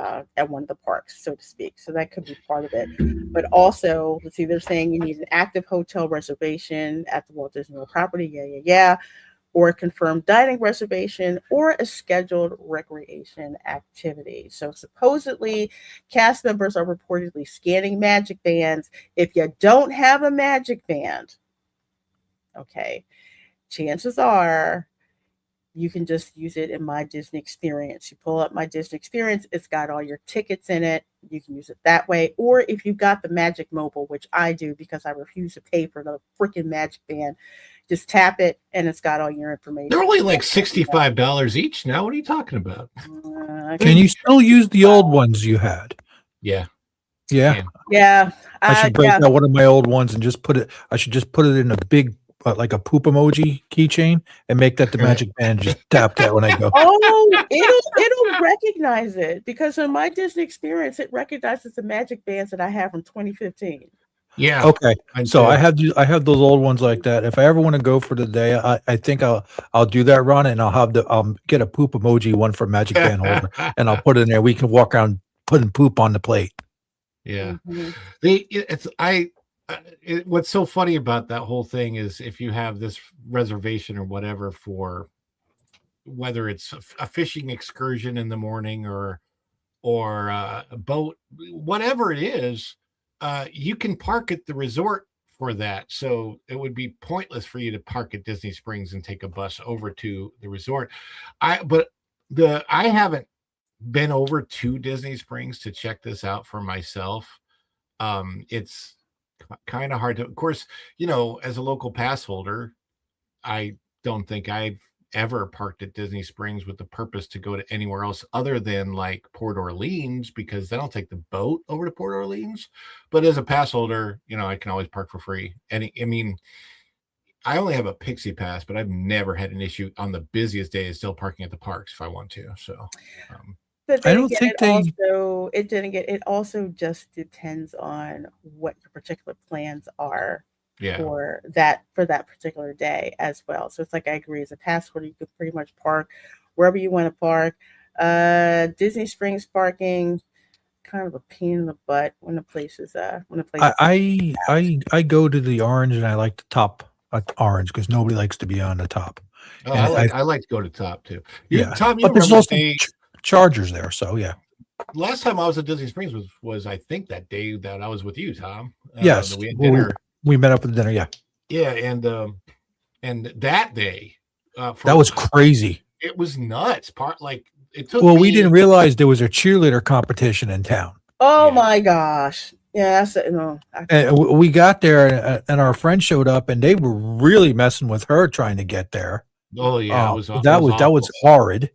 one of the parks, so to speak. So that could be part of it. But also, let's see, they're saying you need an active hotel reservation at the Walt Disney World property, yeah, or a confirmed dining reservation or a scheduled recreation activity. So supposedly, cast members are reportedly scanning magic bands. If you don't have a magic band, okay, chances are you can just use it in My Disney Experience. You pull up My Disney Experience, it's got all your tickets in it. You can use it that way. Or if you've got the Magic Mobile, which I do because I refuse to pay for the freaking Magic Band, just tap it and it's got all your information.
They're only like $65 each now. What are you talking about?
Can you still use the old ones you had?
Yeah.
Yeah.
Yeah.
I should break
Yeah.
out one of my old ones and I should just put it in a big, like a poop emoji keychain and make that the magic band. Just tap that when I go.
Oh, it'll recognize it because in My Disney Experience, it recognizes the magic bands that I have from 2015.
Yeah.
Okay. So I have those old ones like that. If I ever want to go for the day, I think I'll do that run and I'll get a poop emoji one for Magic Band holder and I'll put it in there. We can walk around putting poop on the plate.
Yeah.
Mm-hmm.
What's so funny about that whole thing is if you have this reservation or whatever for whether it's a fishing excursion in the morning or a boat, whatever it is, you can park at the resort for that. So it would be pointless for you to park at Disney Springs and take a bus over to the resort. I haven't been over to Disney Springs to check this out for myself. It's kind of hard to, of course, as a local pass holder, I don't think I've ever parked at Disney Springs with the purpose to go to anywhere else other than like Port Orleans, because then I'll take the boat over to Port Orleans. But as a pass holder, I can always park for free. And I mean, I only have a Pixie Pass, but I've never had an issue on the busiest days still parking at the parks if I want to. So,
But
I
then
don't
again,
think they.
it also just depends on what your particular plans are
yeah.
for that particular day as well. So it's like I agree, as a pass holder, you could pretty much park wherever you want to park. Disney Springs parking, kind of a pain in the butt when the place is
I go to the orange, and I like the top orange because nobody likes to be on the top.
Oh,
And
I like to go to top too.
Yeah,
Tom, you
but there's
remember
also
the day
chargers there, so yeah.
last time I was at Disney Springs was I think that day that I was with you, Tom.
Yes,
That we had
well,
dinner.
we met up at dinner. Yeah,
Yeah, and that day,
that was crazy.
it was nuts. It took
Well,
me.
we didn't realize there was a cheerleader competition in town.
Oh
Yeah.
my gosh. Yeah, no.
And we got there, and our friend showed up, and they were really messing with her trying to get there.
Oh yeah,
that was horrid.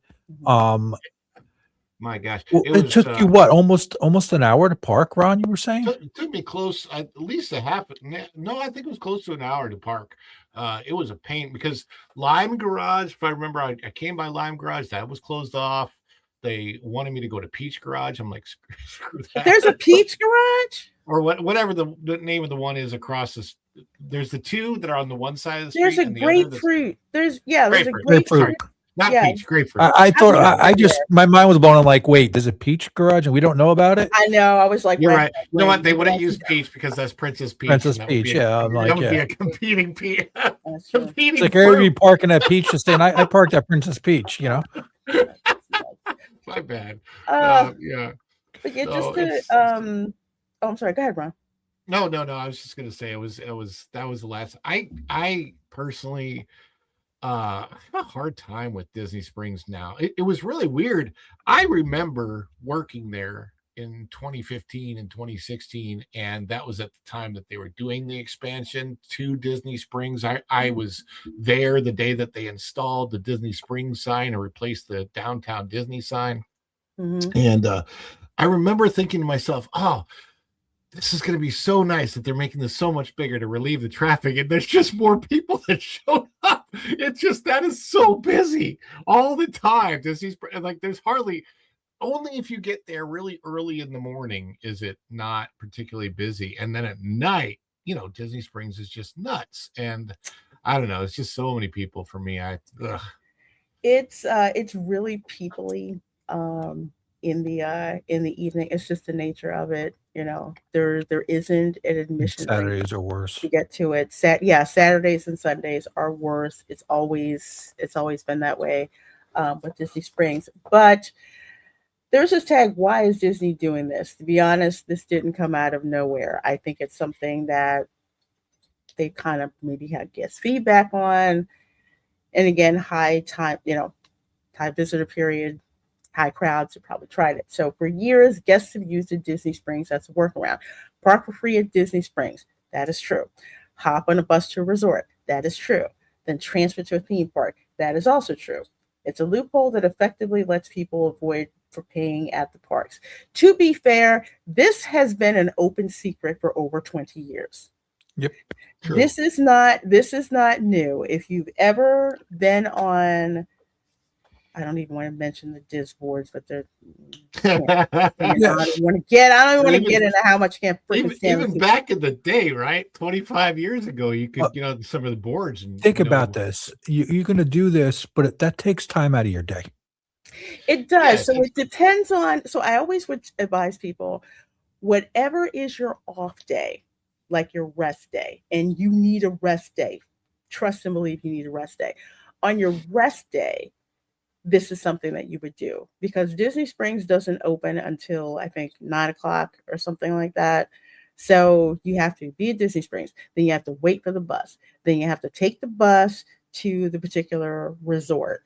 My gosh,
it took you what, almost an hour to park, Ron? You were saying
it took me close, at least a half. No, I think it was close to an hour to park. It was a pain because Lime Garage, if I remember, I came by Lime Garage, that was closed off. They wanted me to go to Peach Garage. I'm like, screw that.
There's a Peach Garage?
Or whatever the name of the one is across this. There's the two that are on the one side of the street.
There's a
and the
grapefruit. There's a
grapefruit.
grapefruit.
Not
Yeah.
peach, grapefruit.
I thought my mind was blown. I'm like, wait, there's a Peach Garage and we don't know about it?
I know. I was like,
you're right. You know what? They wouldn't use Peach because that's Princess Peach.
Princess Peach, yeah. I'm like,
that would be a competing Peach. Competing.
It's like everybody parking at Peach and saying, I parked at Princess Peach,
My bad. Yeah.
But yeah, oh, I'm sorry. Go ahead, Ron.
No. I was just gonna say that was the last. I personally I have a hard time with Disney Springs now. It was really weird. I remember working there in 2015 and 2016, and that was at the time that they were doing the expansion to Disney Springs. I was there the day that they installed the Disney Springs sign and replaced the downtown Disney sign.
Mm-hmm.
And I remember thinking to myself, oh, this is going to be so nice that they're making this so much bigger to relieve the traffic. And there's just more people that showed up. It's just, that is so busy all the time. There's hardly, only if you get there really early in the morning is it not particularly busy. And then at night, Disney Springs is just nuts. And I don't know, it's just so many people for me.
It's really peoply in the evening. It's just the nature of it. There isn't an admission
Saturdays are worse
to get to it. Saturdays and Sundays are worse. It's always been that way with Disney Springs. But there's this tag, why is Disney doing this? To be honest, this didn't come out of nowhere. I think it's something that they kind of maybe had guest feedback on. And again, high visitor period, high crowds have probably tried it. So for years, guests have used the Disney Springs as a workaround. Park for free at Disney Springs. That is true. Hop on a bus to a resort. That is true. Then transfer to a theme park. That is also true. It's a loophole that effectively lets people avoid for paying at the parks. To be fair, this has been an open secret for over 20 years.
Yep.
True.
This is not new. If you've ever been on, I don't even want to mention the Diz boards, but they're. I don't even want to get into how much you can't freaking stand.
Even back in the day, right? 25 years ago, you could get on some of the boards and
think about this. You're going to do this, but that takes time out of your day.
It does. So it depends on. So I always would advise people, whatever is your off day, like your rest day, and you need a rest day. Trust and believe you need a rest day. On your rest day, this is something that you would do, because Disney Springs doesn't open until I think 9:00 or something like that. So you have to be at Disney Springs, then you have to wait for the bus, then you have to take the bus to the particular resort.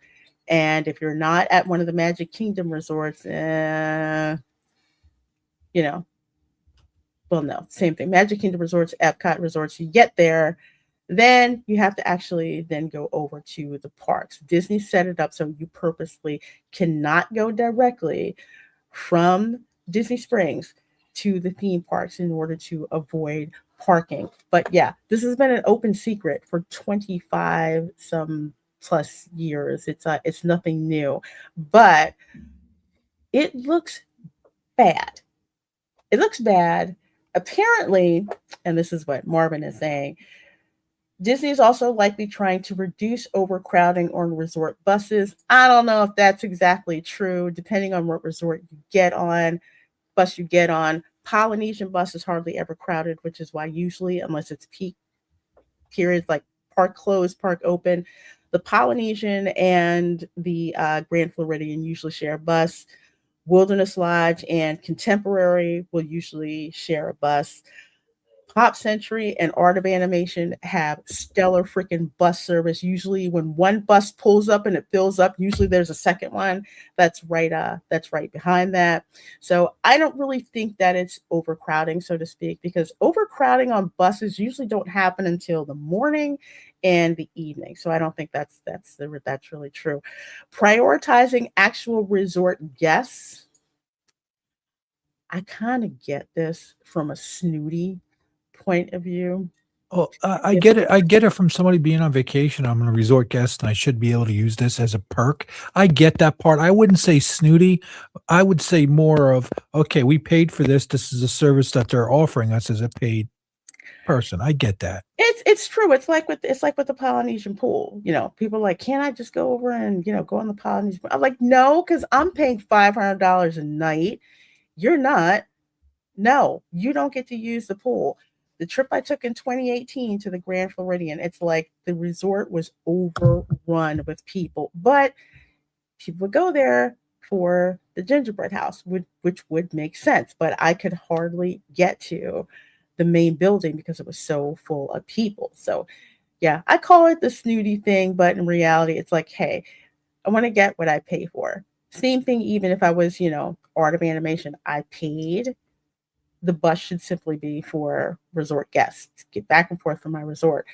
And if you're not at one of the Magic Kingdom resorts, you know, well, no, same thing. Magic Kingdom resorts, Epcot resorts, you get there, then you have to actually then go over to the parks. Disney set it up so you purposely cannot go directly from Disney Springs to the theme parks in order to avoid parking. But yeah, this has been an open secret for 25 some plus years. It's nothing new, but it looks bad. It looks bad. Apparently, and this is what Marvin is saying, Disney is also likely trying to reduce overcrowding on resort buses. I don't know if that's exactly true, depending on what resort you get on, bus you get on. Polynesian bus is hardly ever crowded, which is why usually, unless it's peak periods like park closed, park open, the Polynesian and the Grand Floridian usually share a bus. Wilderness Lodge and Contemporary will usually share a bus. Pop Century and Art of Animation have stellar freaking bus service. Usually, when one bus pulls up and it fills up, usually there's a second one that's right behind that. So I don't really think that it's overcrowding, so to speak, because overcrowding on buses usually don't happen until the morning and the evening. So I don't think that's really true. Prioritizing actual resort guests. I kind of get this from a snooty point of view.
Oh, I
If
get it. I get it from somebody being on vacation. I'm a resort guest and I should be able to use this as a perk. I get that part. I wouldn't say snooty. I would say more of, okay, we paid for this. This is a service that they're offering us as a paid person. I get that.
it's true. It's like with the Polynesian pool. People are like, can't I just go over and go on the Polynesian pool? I'm like, no, because I'm paying $500 a night. You're not. No, you don't get to use the pool. The trip I took in 2018 to the Grand Floridian, it's like the resort was overrun with people, but people would go there for the gingerbread house, which would make sense, but I could hardly get to the main building because it was so full of people. So, yeah, I call it the snooty thing, but in reality, it's like, hey, I want to get what I pay for. Same thing, even if I was, Art of Animation, I paid. The bus should simply be for resort guests to get back and forth from my resort,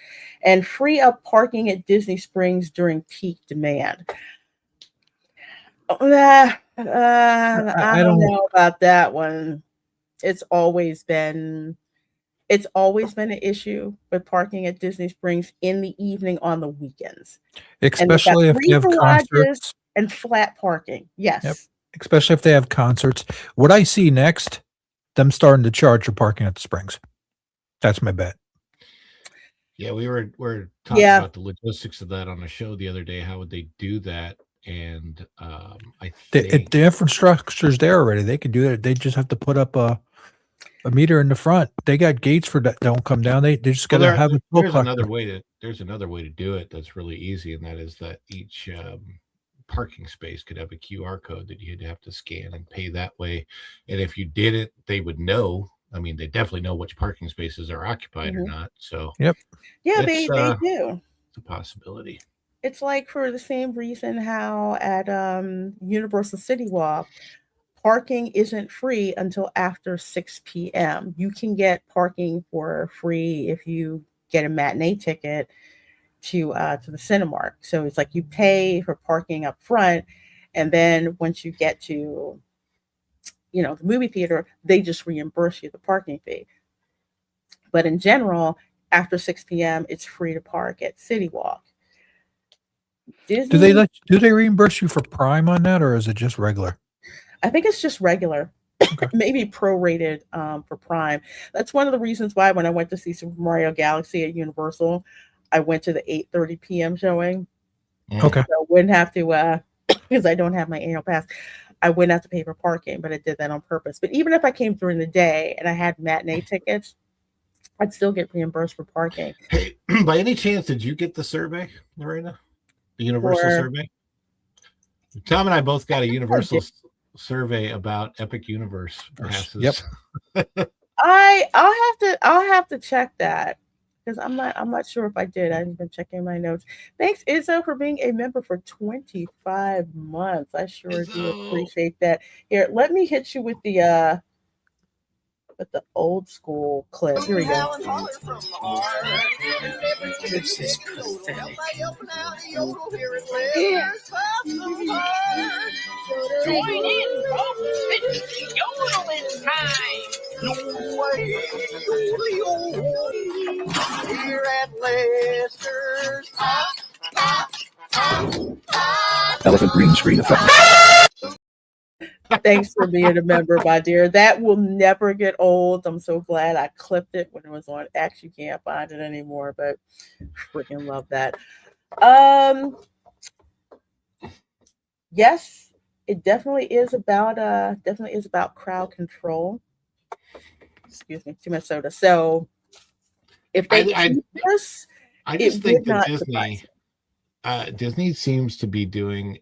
and free up parking at Disney Springs during peak demand. I
I
don't
don't.
know about that one. It's always been it's always been an issue with parking at Disney Springs in the evening on the weekends. And they've got
Especially if they
free
have
garages
concerts.
and flat parking.
Yep.
Yes.
Especially if they have concerts. What I see next, them starting to charge for parking at the Springs. That's my bet.
Yeah, we're talking
Yeah.
about the logistics of that on the show the other day. How would they do that? And I
The
think
infrastructure's there already. They could do it. They just have to put up a meter in the front. They got gates for that. Don't come down. They just got
well,
to have a toll collector.
there's another way to do it that's really easy, and that is that each parking space could have a QR code that you'd have to scan and pay that way. And if you did it, they would know. I mean, they definitely know which parking spaces are occupied or
Mhm.
not. So
Yep.
Yeah,
it's
they do.
it's a possibility.
It's like for the same reason how at Universal City Walk, parking isn't free until after 6 p.m. You can get parking for free if you get a matinee ticket to the Cinemark. So it's like you pay for parking up front, and then once you get to the movie theater, they just reimburse you the parking fee. But in general, after 6 p.m., it's free to park at City Walk. Disney,
Do they reimburse you for Prime on that, or is it just regular?
I think it's just regular.
Okay.
Maybe prorated for Prime. That's one of the reasons why when I went to see Super Mario Galaxy at Universal, I went to the 8:30 p.m. showing.
Okay.
So I wouldn't have to because I don't have my annual pass. I wouldn't have to pay for parking, but I did that on purpose. But even if I came during the day and I had matinee tickets, I'd still get reimbursed for parking.
Hey, by any chance, did you get the survey, LaReina? The Universal
For
survey? Tom and I both got a
I
Universal
did.
survey about Epic Universe passes.
Yep.
I'll have to check that because I'm not sure if I did. I've been checking my notes. Thanks, Izzo, for being a member for 25 months. I sure do
So
appreciate that. Here, let me hit you with the old school clip. Here we go.
This is pathetic.
Join in, folks. It's yodeling time.
Here at Lester's.
Elephant green screen effect.
Thanks for being a member, my dear. That will never get old. I'm so glad I clipped it when it was on X. You can't find it anymore, but freaking love that. Yes, it definitely is about crowd control. Excuse me, too much soda. So if they keep this,
I
it
just think
would
that
not surprise me.
Disney seems to be doing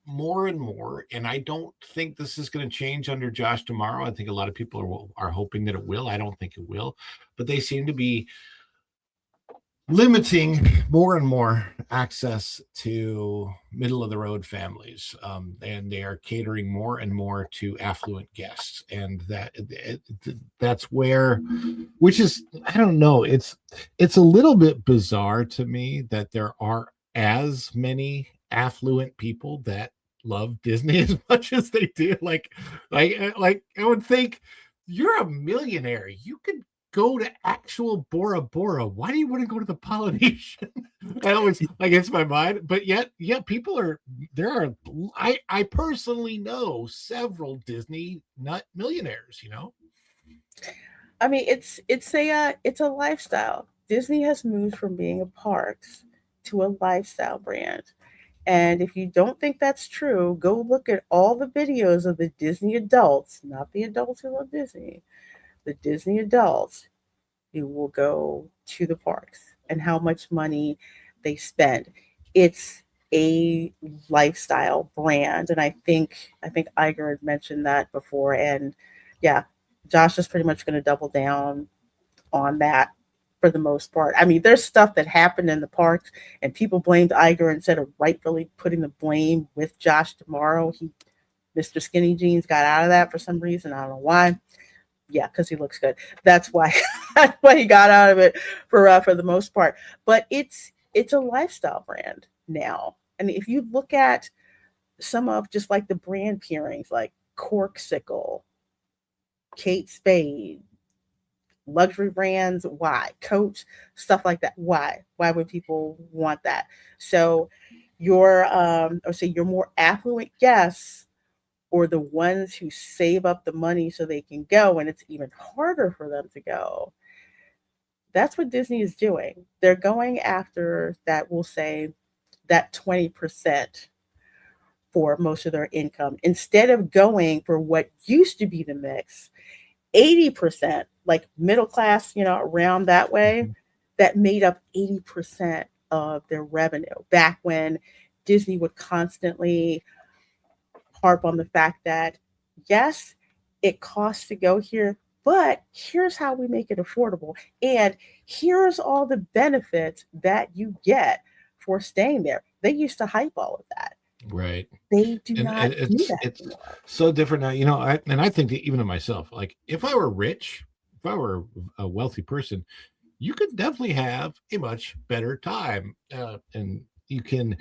more and more, and I don't think this is going to change under Josh tomorrow. I think a lot of people are hoping that it will. I don't think it will, but they seem to be limiting more and more access to middle of the road families, and they are catering more and more to affluent guests, and that's where, which is, I don't know, it's a little bit bizarre to me that there are as many affluent people that love Disney as much as they do. Like I would think, you're a millionaire, you could go to actual Bora Bora. Why do you want to go to the Polynesian? I always, like, it's my mind, but yet, yeah, people are there. I personally know several Disney nut millionaires.
I mean, it's a lifestyle. Disney has moved from being a parks to a lifestyle brand. And if you don't think that's true, go look at all the videos of the Disney adults, not the adults who love Disney, the Disney adults who will go to the parks and how much money they spend. It's a lifestyle brand, and I think Iger had mentioned that before. And yeah, Josh is pretty much going to double down on that for the most part. I mean, there's stuff that happened in the parks, and people blamed Iger instead of rightfully putting the blame with Josh tomorrow. Mr. Skinny Jeans got out of that for some reason. I don't know why. Yeah, because he looks good. That's why. That's why he got out of it for the most part. But it's a lifestyle brand now. And if you look at some of just like the brand pairings, like Corksicle, Kate Spade, luxury brands, why? Coach, stuff like that. Why? Why would people want that? So your more affluent guests, or the ones who save up the money so they can go, and it's even harder for them to go. That's what Disney is doing. They're going after that, we'll say, that 20% for most of their income, instead of going for what used to be the mix, 80%, like middle class, around that way, that made up 80% of their revenue back when Disney would constantly harp on the fact that, yes, it costs to go here, but here's how we make it affordable. And here's all the benefits that you get for staying there. They used to hype all of that.
Right.
They do not do that
It's
anymore.
so different now. I think that even of myself, like, if I were rich, if I were a wealthy person, you could definitely have a much better time. And you can,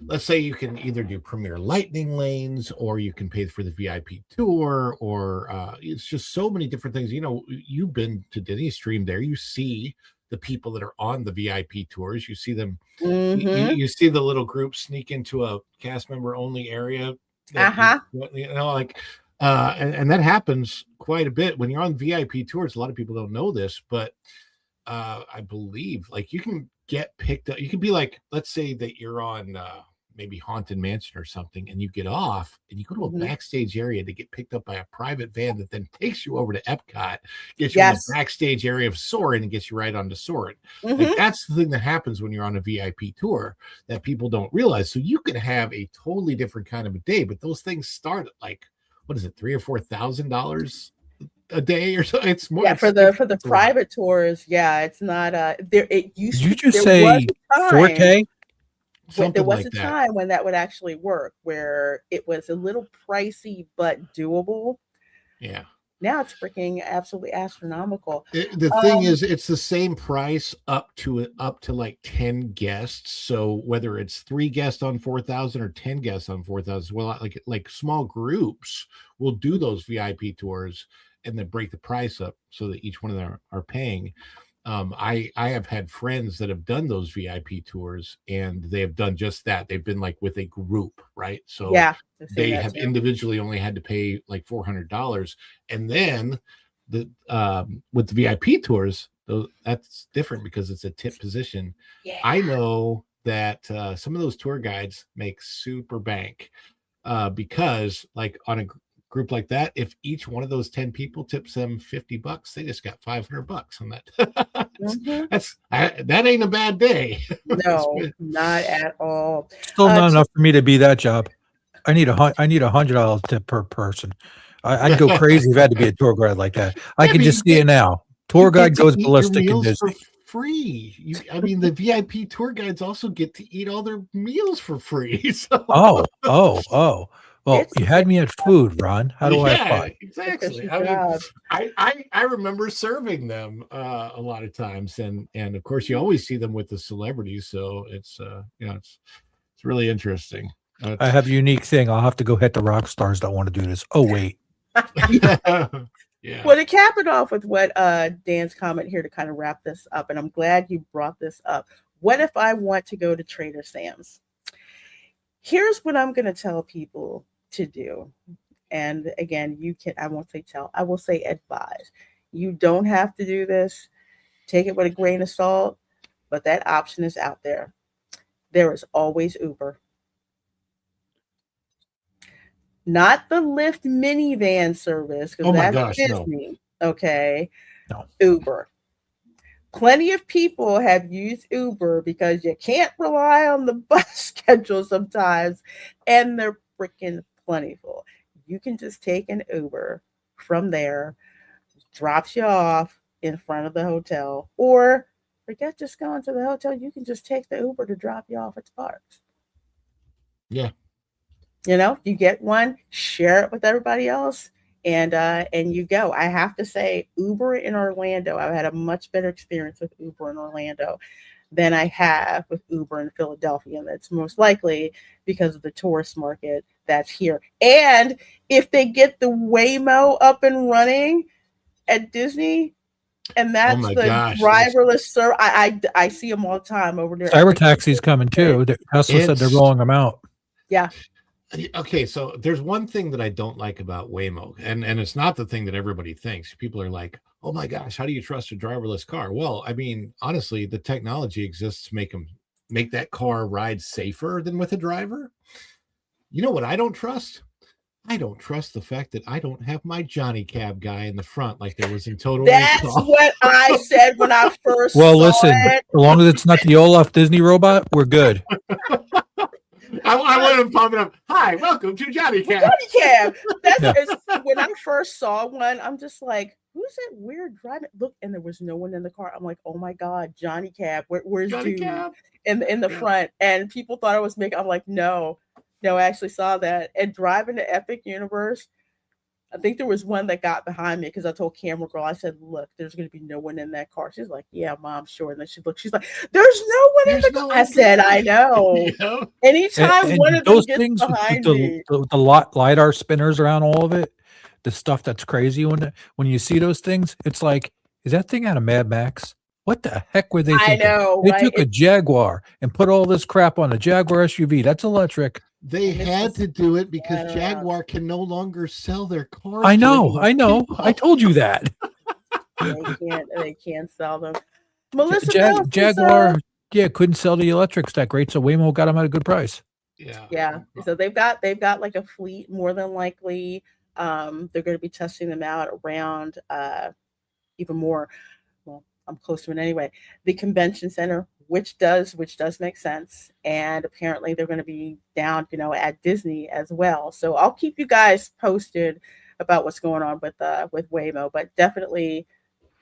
let's say, you can either do Premier Lightning lanes, or you can pay for the VIP tour, or it's just so many different things. You've been to Disney Stream there. You see the people that are on the VIP tours. You see them.
Mm-hmm.
You see the little group sneak into a cast member only area.
Uh-huh.
And that happens quite a bit when you're on VIP tours. A lot of people don't know this, but I believe, like, you can get picked up. You could be like, let's say that you're on maybe Haunted Mansion or something, and you get off and you go to a backstage area to get picked up by a private van that then takes you over to Epcot, gets you in the backstage area of Soarin', and gets you right onto Soarin'. Like, that's the thing that happens when you're on a VIP tour that people don't realize. So you can have a totally different kind of a day, but those things start at, like, what is it, $3,000 or $4,000 a day or so. It's more.
Yeah,
It's,
for the
it's a lot.
private tours, yeah, it's not there. It used
Did you
to.
just
There was
say
a time
4K?
there
Something
was
like
a
that.
time when that would actually work, where it was a little pricey but doable.
Yeah.
Now it's freaking absolutely astronomical.
The thing
Um,
is, it's the same price up to like 10 guests. So whether it's 3 guests on 4,000 or 10 guests on 4,000, well, like small groups will do those VIP tours and then break the price up so that each one of them are paying. I have had friends that have done those VIP tours and they have done just that. They've been like with a group, right? So
yeah, I've seen
they
that
have
too.
individually only had to pay like $400, and then the with the VIP tours, though, that's different because it's a tip position.
Yeah.
I know that some of those tour guides make super bank because like on a group like that, if each one of those 10 people tips them $50, they just got $500 on that.
Mhm.
That ain't a bad day.
No, not at all.
Still not
T-
enough for me to be that job. I need $100 tip per person. I'd go crazy if I had to be a tour guide like that. I
Yeah,
can
but
just see it now.
you
Tour
get
guide
to
goes
eat your
ballistic in
meals for
Disney.
free. I mean, the VIP tour guides also get to eat all their meals for free. So
Oh. Well,
It's
you had me at food, Ron. How do I
yeah,
apply?
exactly.
official
I mean,
job.
I remember serving them a lot of times, and of course you always see them with the celebrities, so it's it's really interesting.
I have a unique thing. I'll have to go hit the rock stars that want to do this. Oh, wait.
Yeah.
Well, to cap it off with what Dan's comment here to kind of wrap this up, and I'm glad you brought this up. What if I want to go to Trader Sam's? Here's what I'm going to tell people to do. And again, I won't say tell, I will say advise. You don't have to do this. Take it with a grain of salt, but that option is out there. There is always Uber. Not the Lyft minivan service, because
Oh my
that's
gosh, no.
Disney. Okay.
No.
Uber. Plenty of people have used Uber because you can't rely on the bus schedule sometimes, and they're freaking plentiful. You can just take an Uber from there, drops you off in front of the hotel, or forget just going to the hotel. You can just take the Uber to drop you off at the parks.
Yeah.
You get one, share it with everybody else, and you go. I have to say, Uber in Orlando, I've had a much better experience with Uber in Orlando than I have with Uber in Philadelphia. And that's most likely because of the tourist market that's here. And if they get the Waymo up and running at Disney, and
Oh
that's
my
the
gosh,
driverless service, I see them all the time over there.
Cyber taxi's coming too. Tesla said they're
It's
rolling them out.
Yeah.
Okay, so there's one thing that I don't like about Waymo, and it's not the thing that everybody thinks. People are like, "Oh my gosh, how do you trust a driverless car?" Well, I mean, honestly, the technology exists to make that car ride safer than with a driver. You know what I don't trust? I don't trust the fact that I don't have my Johnny Cab guy in the front like there was in Total
That's
Recall.
what I said when I first
Well,
saw
listen,
it.
as long as it's not the Olaf Disney robot, we're good.
I want him popping up. Hi, welcome to Johnny Cab.
Johnny Cab.
Yeah.
When I first saw one, I'm just like, who's that weird driving? Look, and there was no one in the car. I'm like, oh my God, Johnny Cab. Where's
Johnny
dude
Cab.
in the
Yeah.
front? And people thought I was making. I'm like, no, I actually saw that. And driving the Epic Universe, I think there was one that got behind me because I told camera girl, I said, look, there's going to be no one in that car. She's like, yeah, Mom, sure. And then she looked, she's like, there's no one in
There's
the
no
car.
one
I said,
there.
I know.
Yeah.
Anytime
And
one of them
those
gets
things with
behind
the,
me,
the LiDAR spinners around all of it, the stuff that's crazy when you see those things, it's like, is that thing out of Mad Max? What the heck were they
I
thinking?
know,
They
right?
took a Jaguar and put all this crap on a Jaguar SUV. That's electric.
They
And it's
had
just
to do it because
flat around.
Jaguar can no longer sell their cars.
I
to
know.
regular
I
people.
told you that.
They can't sell them. Melissa Bell says,
Jaguar, yeah, couldn't sell the electrics that great, so Waymo got them at a good price.
yeah. So they've got like a fleet more than likely. They're going to be testing them out around even more. Well, I'm close to it anyway. The convention center, which does make sense, and apparently they're going to be down, at Disney as well. So I'll keep you guys posted about what's going on with Waymo, but definitely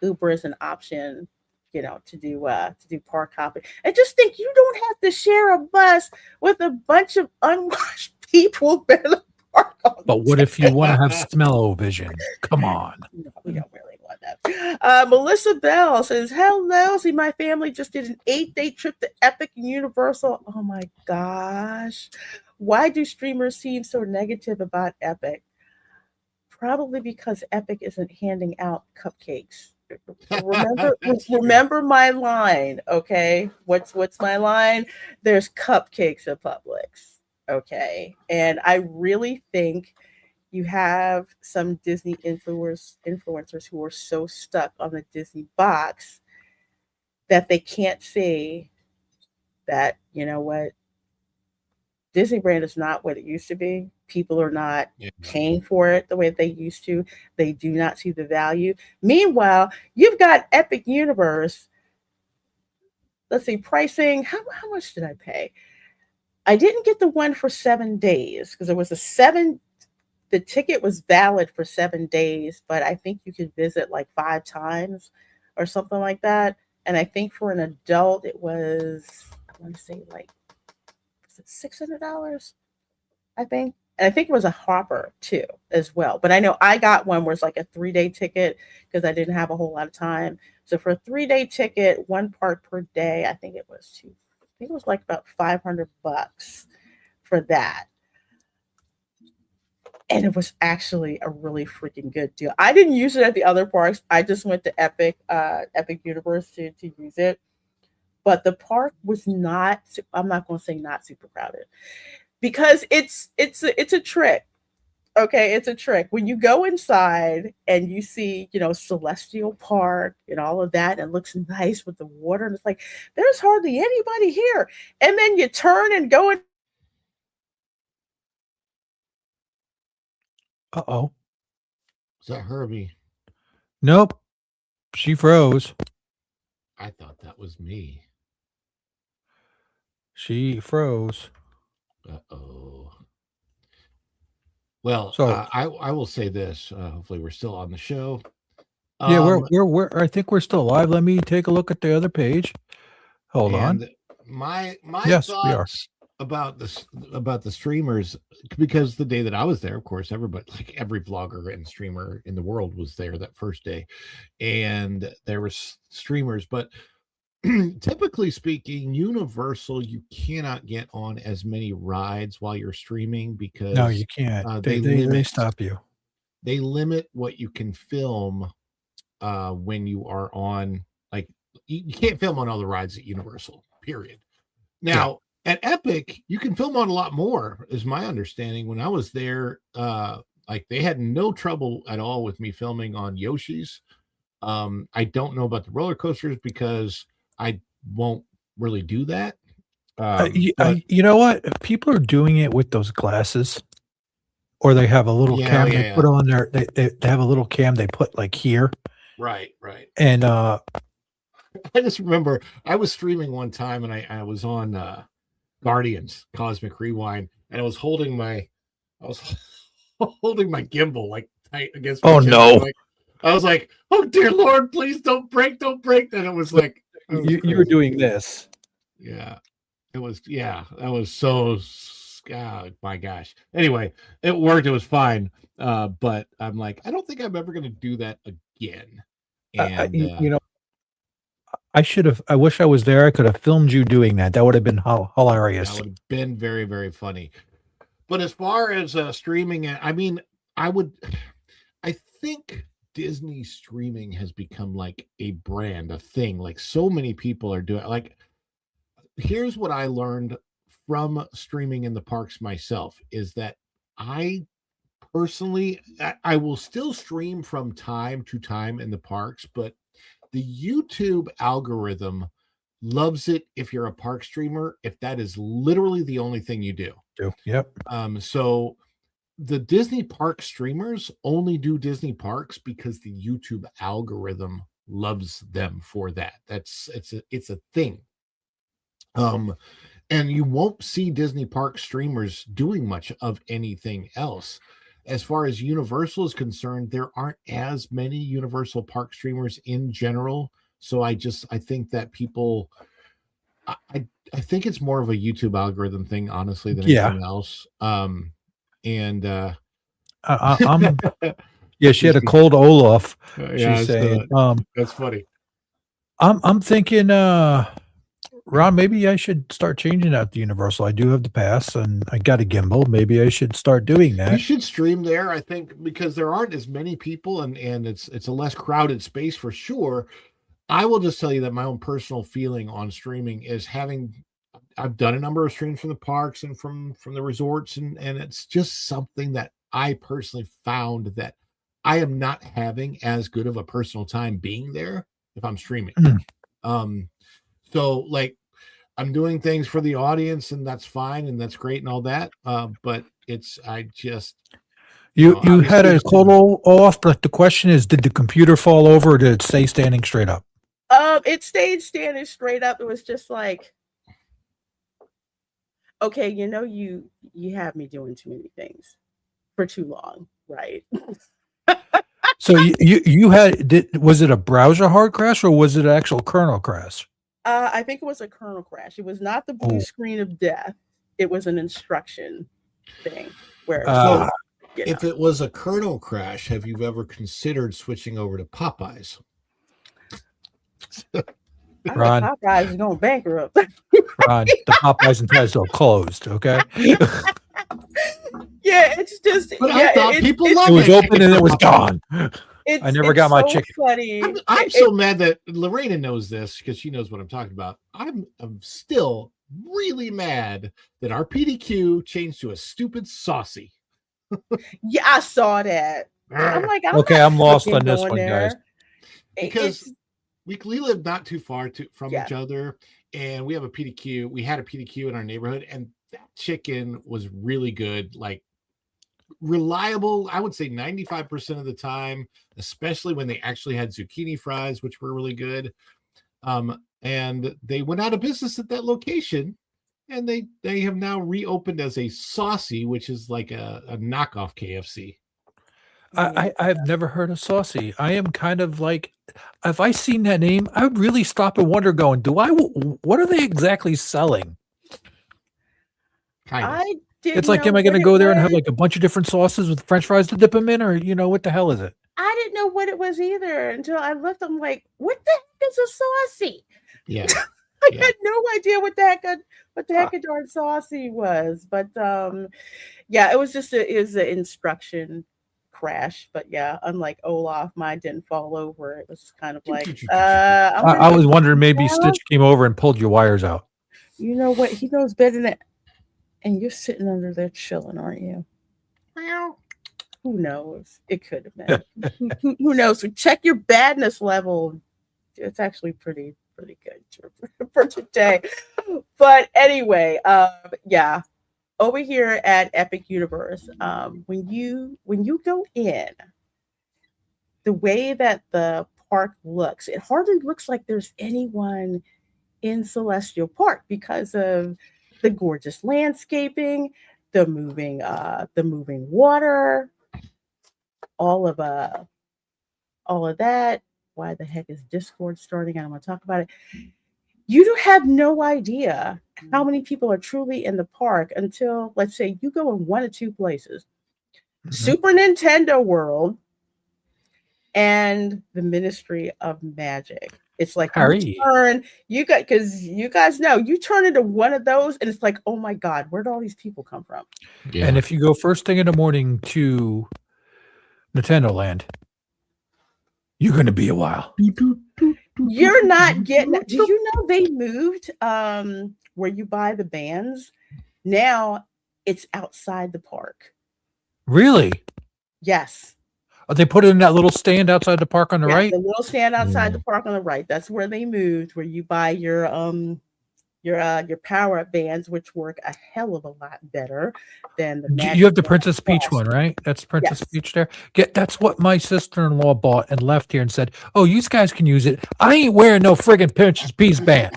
Uber is an option, to do park hopping. And just think, you don't have to share a bus with a bunch of unwashed people in a park all
But what if you want to have smell-o-vision? Come on.
no, we don't really want that. Melissa Bell says, "Hello, see, my family just did an 8-day trip to Epic and Universal. Oh my gosh, why do streamers seem so negative about Epic? Probably because Epic isn't handing out cupcakes. Remember,
That's true.
remember my line, okay? What's my line? There's cupcakes at Publix, okay? And I really think you have some Disney influencers who are so stuck on the Disney box that they can't see that, you know what, Disney brand is not what it used to be. People are not
Yeah.
paying for it the way they used to. They do not see the value. Meanwhile, you've got Epic Universe. Let's see, pricing. How much did I pay? I didn't get the one for 7 days because it was the ticket was valid for 7 days, but I think you could visit like 5 times or something like that. And I think for an adult, it was, I want to say, like, was it $600? I think. And I think it was a Hopper too, as well. But I know I got one where it's like a 3-day ticket because I didn't have a whole lot of time. So for a 3-day ticket, one park per day, I think it was two. I think it was like about $500 for that. And it was actually a really freaking good deal. I didn't use it at the other parks. I just went to Epic Universe to use it. But the park was not. I'm not going to say not super crowded because it's a trick. Okay, it's a trick. When you go inside and you see, Celestial Park and all of that, and it looks nice with the water, and it's like there's hardly anybody here. And then you turn and go in.
Uh-oh.
Is that Herbie?
Nope. She froze.
I thought that was me.
She froze.
Uh-oh. Well,
So
I will say this. Hopefully, we're still on the show.
yeah,
Um,
we're I think we're still live. Let me take a look at the other page. Hold on.
and my
Yes, we are.
thoughts about the streamers, because the day that I was there, of course, everybody, like every vlogger and streamer in the world, was there that first day, and there was streamers, but typically speaking, Universal, you cannot get on as many rides while you're streaming
No,
because
you can't.
they
They
limit
stop you.
what you can film when you are on, like, you can't film on all the rides at Universal, period.
Yeah.
Now at Epic, you can film on a lot more, is my understanding. When I was there, like, they had no trouble at all with me filming on Yoshi's. I don't know about the roller coasters because I won't really do that. But
You know what? People are doing it with those glasses, or they have a little
yeah,
cam
yeah,
they
yeah.
put on there. They have a little cam they put like here,
Right.
and
I just remember I was streaming one time and I was on Guardians Cosmic Rewind, and I was holding my holding my gimbal like tight against my
oh
chest.
no,
I was like, oh dear Lord, please don't break. And it was like, it was
you were
crazy.
doing this.
Yeah, that was so, my gosh. Anyway, it worked. It was fine. But I'm like, I don't think I'm ever going to do that again. And
You know, I wish I was there. I could have filmed you doing that. That would have been
that
hilarious.
would have been very, very funny. But as far as streaming, I mean, I think Disney streaming has become like a brand, a thing. Like, so many people are doing. Like, here's what I learned from streaming in the parks myself is that I personally, I will still stream from time to time in the parks, but the YouTube algorithm loves it if you're a park streamer, if that is literally the only thing you do.
Yep.
So the Disney park streamers only do Disney parks because the YouTube algorithm loves them for that. It's a thing. And you won't see Disney park streamers doing much of anything else. as far as Universal is concerned, there aren't as many Universal Park streamers in general. So I think that people, I think it's more of a YouTube algorithm thing, honestly, than
Yeah.
anything else. And
I'm yeah, she had a cold Olaf.
yeah,
She's saying,
that's funny.
I'm thinking, Ron, maybe I should start changing that to Universal. I do have the pass and I got a gimbal. Maybe I should start doing
You
that.
should stream there, I think, because there aren't as many people and it's a less crowded space for sure. I will just tell you that my own personal feeling on streaming is I've done a number of streams from the parks and from the resorts, and it's just something that I personally found that I am not having as good of a personal time being there if I'm streaming. So like I'm doing things for the audience, and that's fine and that's great and all that. But I just
You had a
obviously-
cold Olaf, but the question is, did the computer fall over or did it stay standing straight up?
It stayed standing straight up. It was just like, okay, you have me doing too many things for too long, right?
So you was it a browser hard crash or was it an actual kernel crash?
I think it was a kernel crash. It was not the blue screen of death. It was an instruction thing where
if it was a kernel crash, have you ever considered switching over to Popeyes?
Ron,
Popeyes is going bankrupt.
Ron, the Popeyes in Tazewell closed. Okay,
yeah, it's just.
But
yeah,
I thought people loved
it was
that
open
chicken
and it
from
was
Popeyes.
gone.
It's,
I never got my
so
chicken.
Funny.
I'm so mad that LaReina knows this because she knows what I'm talking about. I'm still really mad that our PDQ changed to a stupid saucy.
Yeah, I saw that. I'm like,
Okay, I'm lost on this
going
one,
there.
guys.
Because we live not too far from
Yeah.
each other, and we have a PDQ. We had a PDQ in our neighborhood, and that chicken was really good, like reliable. I would say 95% of the time, especially when they actually had zucchini fries, which were really good. And they went out of business at that location, and they have now reopened as a saucy, which is like a knockoff KFC.
I've never heard of saucy. I am kind of like, if I seen that name, I would really stop and wonder, going, what are they exactly selling?
Kind of.
I didn't
It's like,
know
am I going to
what it
go there and have
was.
like a bunch of different sauces with French fries to dip them in, or what the hell is it?
I didn't know what it was either until I looked. I'm like, what the heck is a saucy?
Yeah.
I
Yeah.
had no idea what the heck a darn saucy was. But yeah, it was just an instruction crash. But yeah, unlike Olaf, mine didn't fall over. It was just kind of like
I was wondering maybe Stitch came over and pulled your wires out.
You know what? He knows better than. And you're sitting under there chilling, aren't you? Who knows? It could have been. who knows? So check your badness level. It's actually pretty good for today. But anyway, yeah. Over here at Epic Universe, when you go in, the way that the park looks, it hardly looks like there's anyone in Celestial Park because of the gorgeous landscaping, the moving water, all of that. Why the heck is Discord starting? I don't want to talk about it. You do have no idea how many people are truly in the park until, let's say, you go in one or two places. Super Nintendo World and the Ministry of Magic. It's like you guys know, you turn into one of those and it's like, oh my God, where'd all these people come from?
Yeah.
And if you go first thing in the morning to Nintendo Land, you're going to be a while.
You're not getting. Do you know they moved where you buy the bands? Now it's outside the park.
Really?
Yes.
They put it in that little stand outside the park on the right?
The little stand outside the park on the right. That's where they moved, where you buy your power-up bands, which work a hell of a lot better than the
You have the Princess Peach one, right? That's Princess Peach there. That's what my sister-in-law bought and left here and said, oh, you guys can use it. I ain't wearing no friggin' Princess Peach band.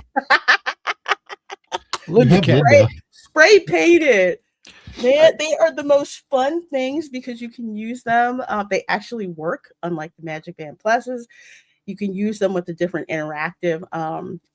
Spray painted. They are the most fun things because you can use them. They actually work, unlike the Magic Band Pluses. You can use them with the different interactive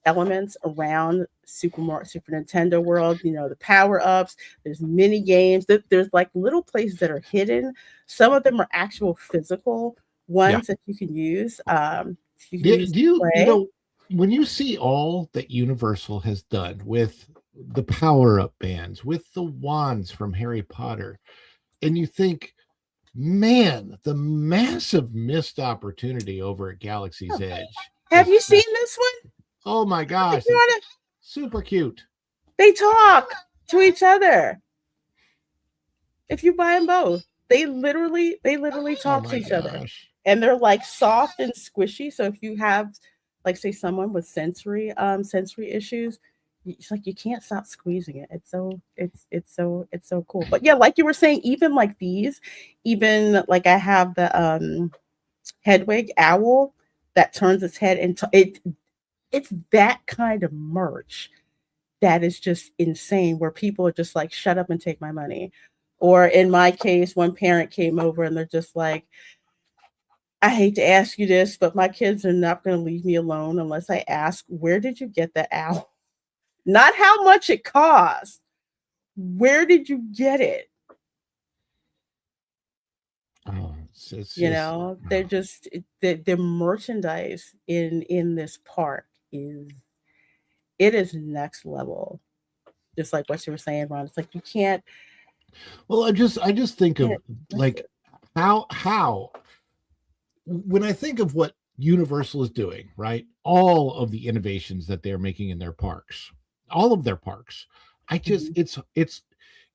elements around Super Nintendo World. You know, the power ups. There's mini games. There's like little places that are hidden. Some of them are actual physical
Yeah.
ones that you can use. You can
Do,
use
do
to
you
play.
know when you see all that Universal has done with the power up bands, with the wands from Harry Potter, and you think, man, the massive missed opportunity over at Galaxy's
Oh,
Edge
have
is
you seen
just,
this one?
oh my
If
gosh,
you
it's
want to,
super cute.
they talk to each other. If you buy them both, they literally
Oh
talk to
my
each other,
gosh.
and they're like soft and squishy. So if you have, like, say, someone with sensory issues, it's like you can't stop squeezing it. It's so cool. But yeah, like you were saying, even like these, even like I have the Hedwig owl that turns its head into it. It's that kind of merch that is just insane, where people are just like, shut up and take my money. Or in my case, one parent came over and they're just like, I hate to ask you this, but my kids are not going to leave me alone unless I ask, where did you get that owl? Not how much it costs. Where did you get it?
Oh, it's
You
just
know, they're just the merchandise in this park is next level. Just like what you were saying, Ron. It's like you
well, I just think of
can't miss
like
it.
how when I think of what Universal is doing, right? All of the innovations that they're making in their parks, all of their parks, I just
Mhm.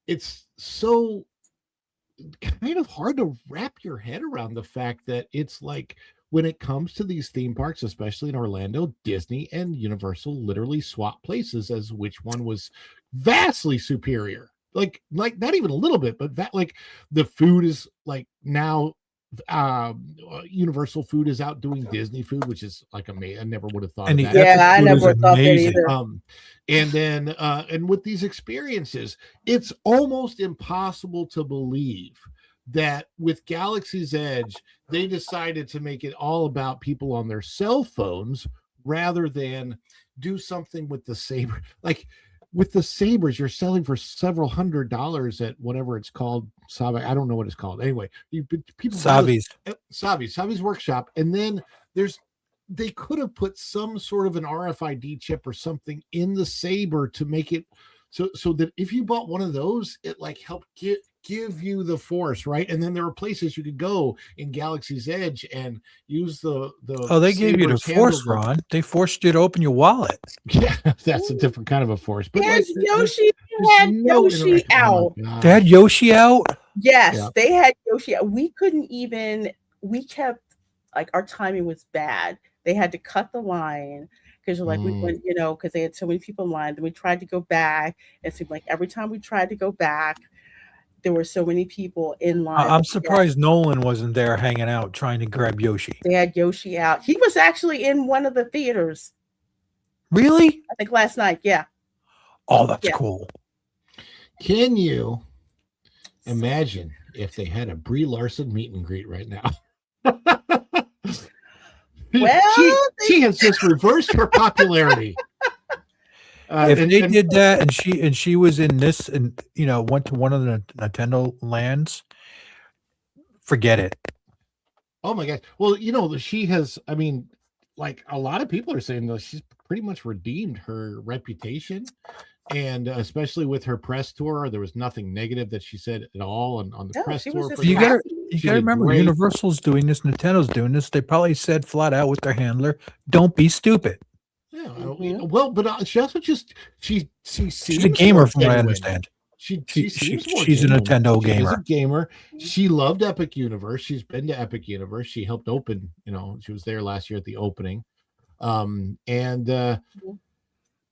it's so kind of hard to wrap your head around the fact that it's like when it comes to these theme parks, especially in Orlando, Disney and Universal literally swap places as which one was vastly superior. Like not even a little bit, but that like the food is like now Universal food is outdoing Disney food, which is like amazing. I never would have thought
And
of
the
that.
Epic
Yeah, I
food is
never thought that
amazing.
either.
And then and with these experiences, it's almost impossible to believe that with Galaxy's Edge, they decided to make it all about people on their cell phones rather than do something with the saber. Like with the sabers, you're selling for several $100s at whatever it's called. Sabe, I don't know what it's called. Anyway, people buy those
Savis.
Savi's workshop, and then there's they could have put some sort of an RFID chip or something in the saber to make it so that if you bought one of those, it like helped give you the force, right? And then there were places you could go in Galaxy's Edge and use the
Oh, they gave you the
saber's handle.
force, Ron. They forced you to open your wallet.
Yeah, that's a different kind of a force. But like
There's Yoshi. They
there's
had
no
Yoshi
interaction. Oh my
out.
They had
gosh.
Yoshi out.
Yeah.
Yes, they had Yoshi out. We couldn't even. We kept, like, our timing was bad. They had to cut the line because like we
Mm.
went, because they had so many people in line. Then we tried to go back. It seemed like every time we tried to go back, there were so many people in line.
I'm
Yeah,
surprised Nolan wasn't there hanging out trying to grab Yoshi.
they had Yoshi out. He was actually in one of the theaters.
Really?
I think last night. Yeah,
Oh, that's
yeah.
cool.
Can you
So,
imagine if they had a Brie Larson meet and greet right now? she
well,
she has just reversed her popularity.
If they
And
did that and she was in this and went to one of the Nintendo lands, forget it.
oh my gosh, well, she has. I mean, like a lot of people are saying though, she's pretty much redeemed her reputation, and especially with her press tour, there was nothing negative that she said at all on the
no,
press
she was
tour for
just
You
this.
gotta
happy.
you
She
gotta
did
remember,
great.
Universal's doing this, Nintendo's doing this. They probably said flat out with their handler, "Don't be stupid."
Yeah,
Mhm.
well, but she also just she
She's a
seems
gamer,
more
from what I
genuine.
understand.
She seems more
She's a
genuine.
Nintendo
She is a
gamer.
gamer. She loved Epic Universe. She's been to Epic Universe. She helped open. She was there last year at the opening. And
Mhm.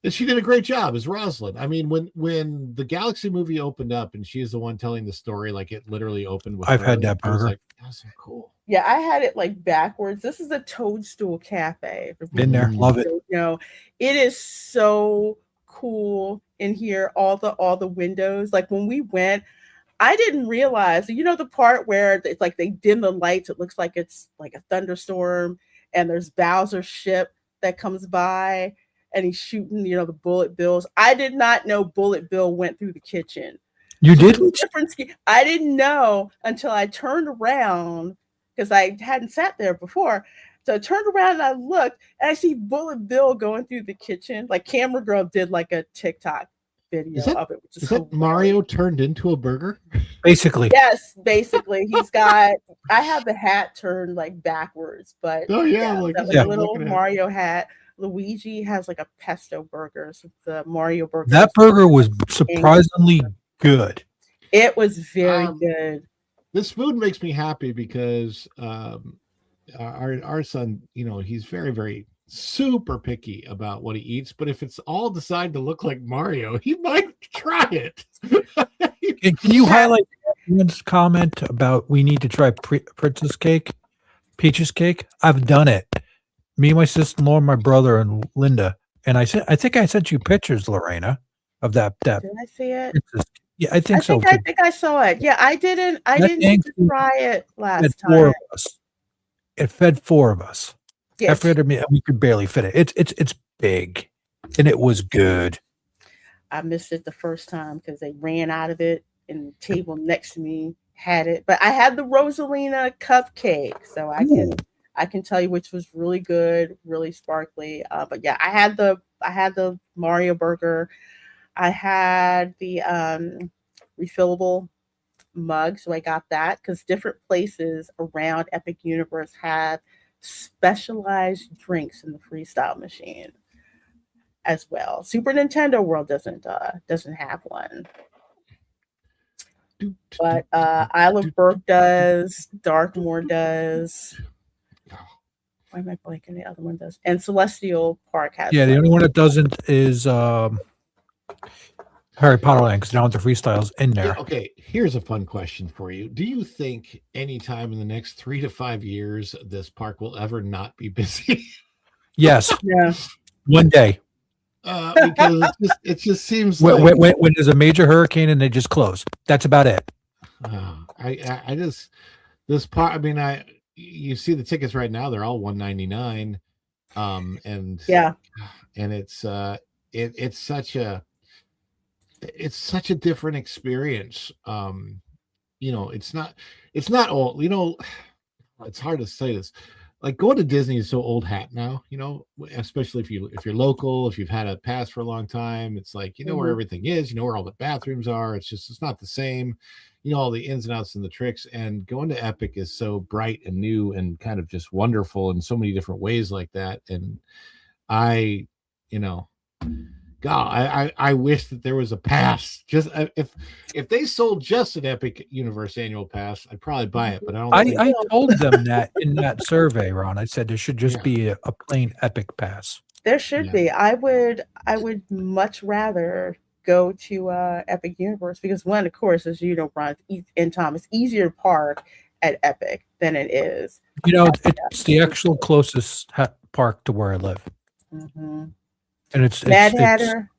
she did a great job as Rosalind. I mean, when the Galaxy movie opened up and she is the one telling the story, like it literally opened with
I've
her.
had that
I was
burger.
like, that's so cool.
Yeah, I had it like backwards. This is a Toadstool Cafe for
Been
people
there,
Mm.
love
who
it.
don't know. It is so cool in here. All the windows. Like when we went, I didn't realize, the part where it's like they dim the lights, it looks like it's like a thunderstorm, and there's Bowser's ship that comes by, and he's shooting, the bullet bills. I did not know Bullet Bill went through the kitchen.
You
So
didn't?
I didn't know until I turned around because I hadn't sat there before. So I turned around and I looked and I see Bullet Bill going through the kitchen. Like Camera Girl did like a TikTok video of it, which
is that Mario turned into a burger?
Basically.
Yes, basically. I have the hat turned like backwards, but
Oh yeah,
a little Mario hat. Luigi has like a pesto burger. So the Mario burger.
That burger was surprisingly good.
It was very good.
This food makes me happy because our son, he's very, very super picky about what he eats. But if it's all designed to look like Mario, he might try it.
Can you highlight everyone's comment about we need to try Princess Cake, Peaches Cake? I've done it. Me, my sister-in-law, my brother, and Linda. And I think I sent you pictures, LaReina, of that.
Did I see it?
Princess. Yeah, I think so.
I think I saw it. Yeah, I didn't get to try it last time.
4 of us. It fed 4 of us.
Yes.
We could barely fit it. It's big, and it was good.
I missed it the first time because they ran out of it, and the table next to me had it. But I had the Rosalina cupcake, so I can tell you which was really good, really sparkly. But yeah, I had the Mario burger. I had the refillable mug, so I got that because different places around Epic Universe have specialized drinks in the freestyle machine as well. Super Nintendo World doesn't have one, but Isle of Berk does, Darkmoor does. Why am I blanking? The other one does, and Celestial Park has.
Yeah, the only one that doesn't is Harry Potter Land, because now the freestyles in there.
Yeah, okay, here's a fun question for you. Do you think anytime in the next 3 to 5 years this park will ever not be busy?
Yes.
Yeah.
One day.
Because it just seems
when,
like
when there's a major hurricane and they just close. That's about it.
I just this part. I mean, you see the tickets right now; they're all $199. And
yeah,
and it's such a different experience. It's not all. It's hard to say this. Like going to Disney is so old hat now, especially if you're local, if you've had a pass for a long time, it's like, where everything is, where all the bathrooms are. It's not the same, all the ins and outs and the tricks. And going to Epic is so bright and new and kind of just wonderful in so many different ways like that. And God, I wish that there was a pass. Just if they sold just an Epic Universe annual pass, I'd probably buy it. But
I told them that in that survey, Ron. I said there should just be a plain Epic pass.
There should be. I would much rather go to Epic Universe because one, of course, as you know, Ron and Tom, it's easier to park at Epic than it is.
It's the actual closest park to where I live.
Mm-hmm.
And it's
Mad Hatter.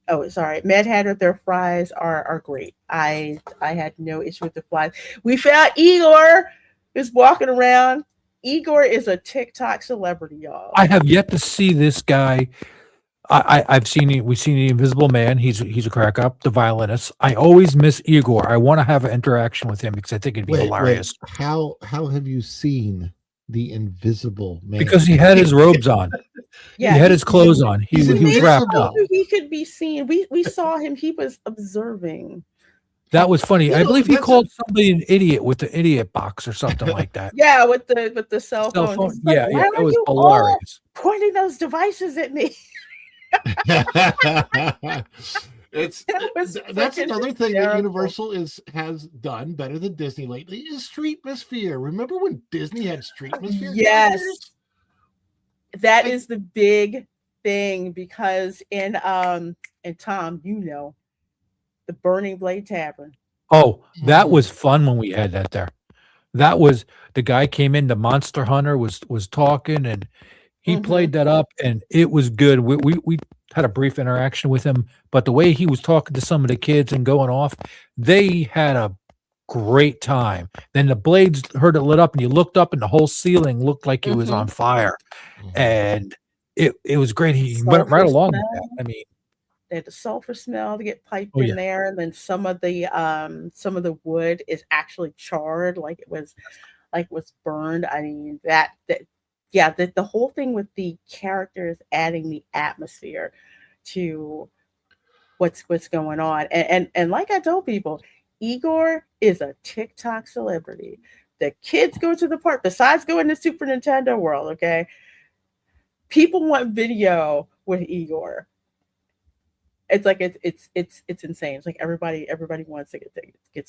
Oh, sorry. Mad Hatter, their fries are great. I had no issue with the fries. We found Igor is walking around. Igor is a TikTok celebrity, y'all.
I have yet to see this guy. I've seen it. We've seen the Invisible Man. He's a crack up, the violinist. I always miss Igor. I want to have an interaction with him because I think it'd be hilarious.
How have you seen the Invisible Man?
Because he had his robes on.
Yeah,
he had his clothes on. He was wrapped up.
He could be seen. We saw him. He was observing.
That was funny. I believe he called somebody an idiot with the idiot box or something like that.
Yeah, with the cell phone.
Yeah, it was hilarious.
Pointing those devices at me.
That's another thing that Universal has done better than Disney lately is Streetmosphere. Remember when Disney had Streetmosphere?
Yes. That is the big thing because in Tom, the Burning Blade Tavern.
Oh, that was fun when we had that there. That was the guy came in, the Monster Hunter was talking and he played that up and it was good. had a brief interaction with him, but the way he was talking to some of the kids and going off, they had a great time. Then the blades heard it lit up, and you looked up, and the whole ceiling looked like it was
Mm-hmm.
on fire,
Mhm.
and it was great. He went
Sulfur
right along with
smell.
that. I mean,
They had the sulfur smell to get piped
oh
in
yeah,
there, and then some of the wood is actually charred, like it was burned. I mean that yeah, the whole thing with the characters adding the atmosphere to what's going on. And like I told people, Igor is a TikTok celebrity. The kids go to the park, besides going to Super Nintendo World, okay? People want video with Igor. It's like it's insane. It's like everybody wants to get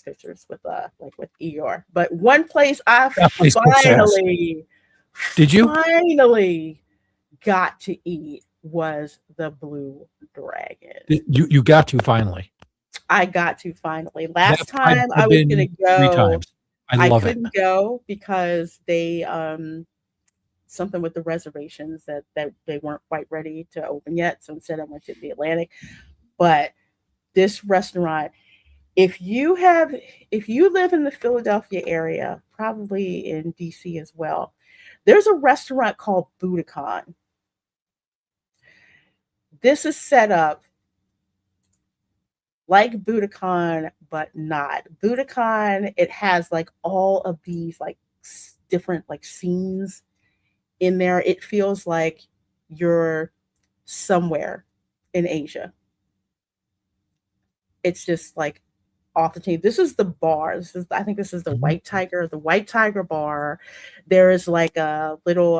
pictures with like with Igor. But one place I
that place kicks ass. Did you?
finally got to eat was the Blue Dragon.
You got to finally.
I got to finally.
That
Last
I've
time I was gonna
been 3
go,
times. I
I
love it.
couldn't go because they something with the reservations that they weren't quite ready to open yet. So instead I went to the Atlantic. But this restaurant, if you live in the Philadelphia area, probably in DC as well, there's a restaurant called Budokan. This is set up like Budokan, but not. Budokan, it has like all of these like different like scenes in there. It feels like you're somewhere in Asia. It's just like off the chain. This is the bar. I think this is the
Mhm.
The White Tiger bar. There is like a little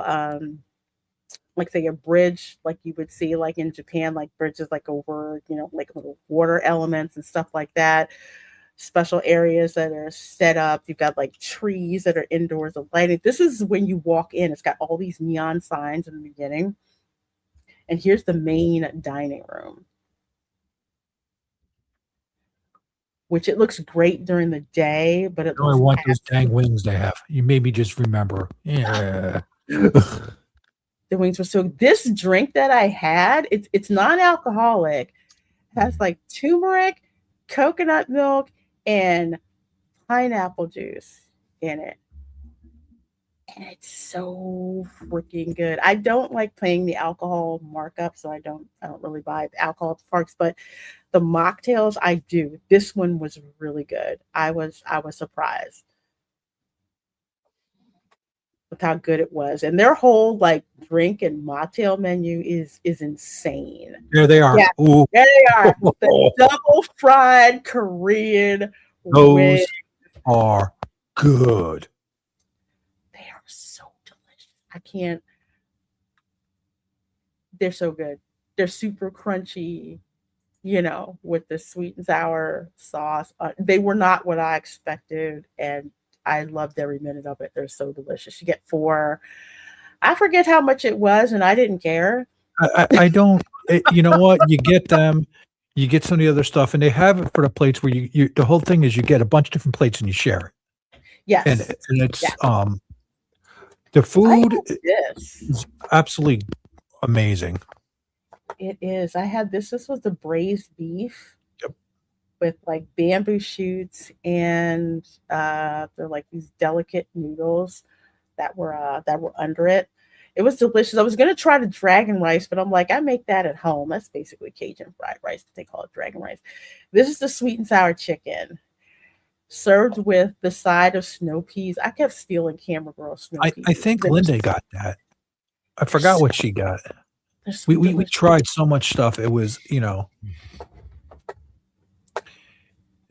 like say a bridge like you would see like in Japan, like bridges like over, like little water elements and stuff like that. Special areas that are set up. You've got like trees that are indoors of lighting. This is when you walk in. It's got all these neon signs in the beginning. And here's the main dining room, which it looks great during the day, but it
Now I
looks
want those dang
absolutely
wings they have. You made me just remember. Yeah.
the wings were so. This drink that I had, it's non-alcoholic. It has like turmeric, coconut milk, and pineapple juice in it. And it's so freaking good. I don't like paying the alcohol markup, so I don't really buy the alcohol at the parks, but the mocktails I do. This one was really good. I was surprised with how good it was. And their whole like drink and mocktail menu is insane.
There they are.
Yeah,
Ooh,
there they are. The double fried Korean wings.
those are good.
They are so delicious. I can't. They're so good. They're super crunchy, with the sweet and sour sauce. They were not what I expected, and I loved every minute of it. They're so delicious. You get four. I forget how much it was, and I didn't care.
I don't. You know what? You get them. You get some of the other stuff, and they have it for the plates where you. The whole thing is you get a bunch of different plates and you share it, and
Yes,
it's
yeah.
the
I
food
had this.
is absolutely amazing.
It is. I had this. This was the braised beef
Yep.
with like bamboo shoots, and they're like these delicate noodles that were under it. It was delicious. I was gonna try the dragon rice, but I'm like, I make that at home. That's basically Cajun fried rice, but they call it dragon rice. This is the sweet and sour chicken served with the side of snow peas. I kept stealing Camera Girl snow
I
peas.
think
They're,
Linda got that. I
they're
forgot
so,
what she got.
they're so
We
delicious.
tried so much stuff. It was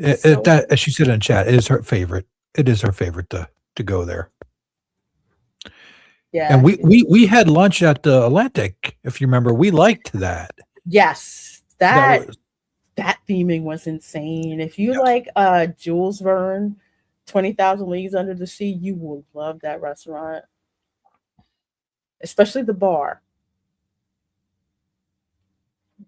So
that as she said in chat, it is her favorite. It is her favorite to go there.
yeah,
And we had lunch at the Atlantic, if you remember. We liked that.
yes,
That
that
was
that theming was insane. If you
yes.
like Jules Verne, 20,000 Leagues Under the Sea, you will love that restaurant, especially the bar.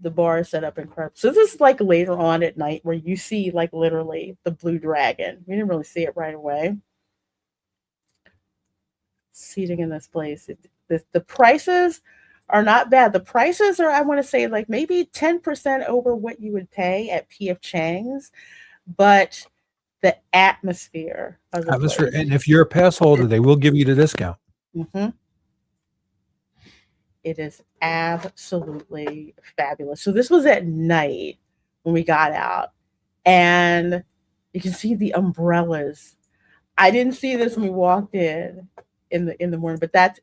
The bar is set up incredible. So this is like later on at night where you see like literally the blue dragon. We didn't really see it right away. Seating in this place, the prices are not bad. The prices are, I want to say, like maybe 10% over what you would pay at P.F. Chang's, but the atmosphere of the
Atmosphere,
place.
and if you're a pass holder, they will give you the discount.
Mhm. It is absolutely fabulous. So this was at night when we got out, and you can see the umbrellas. I didn't see this when we walked in the morning, but that's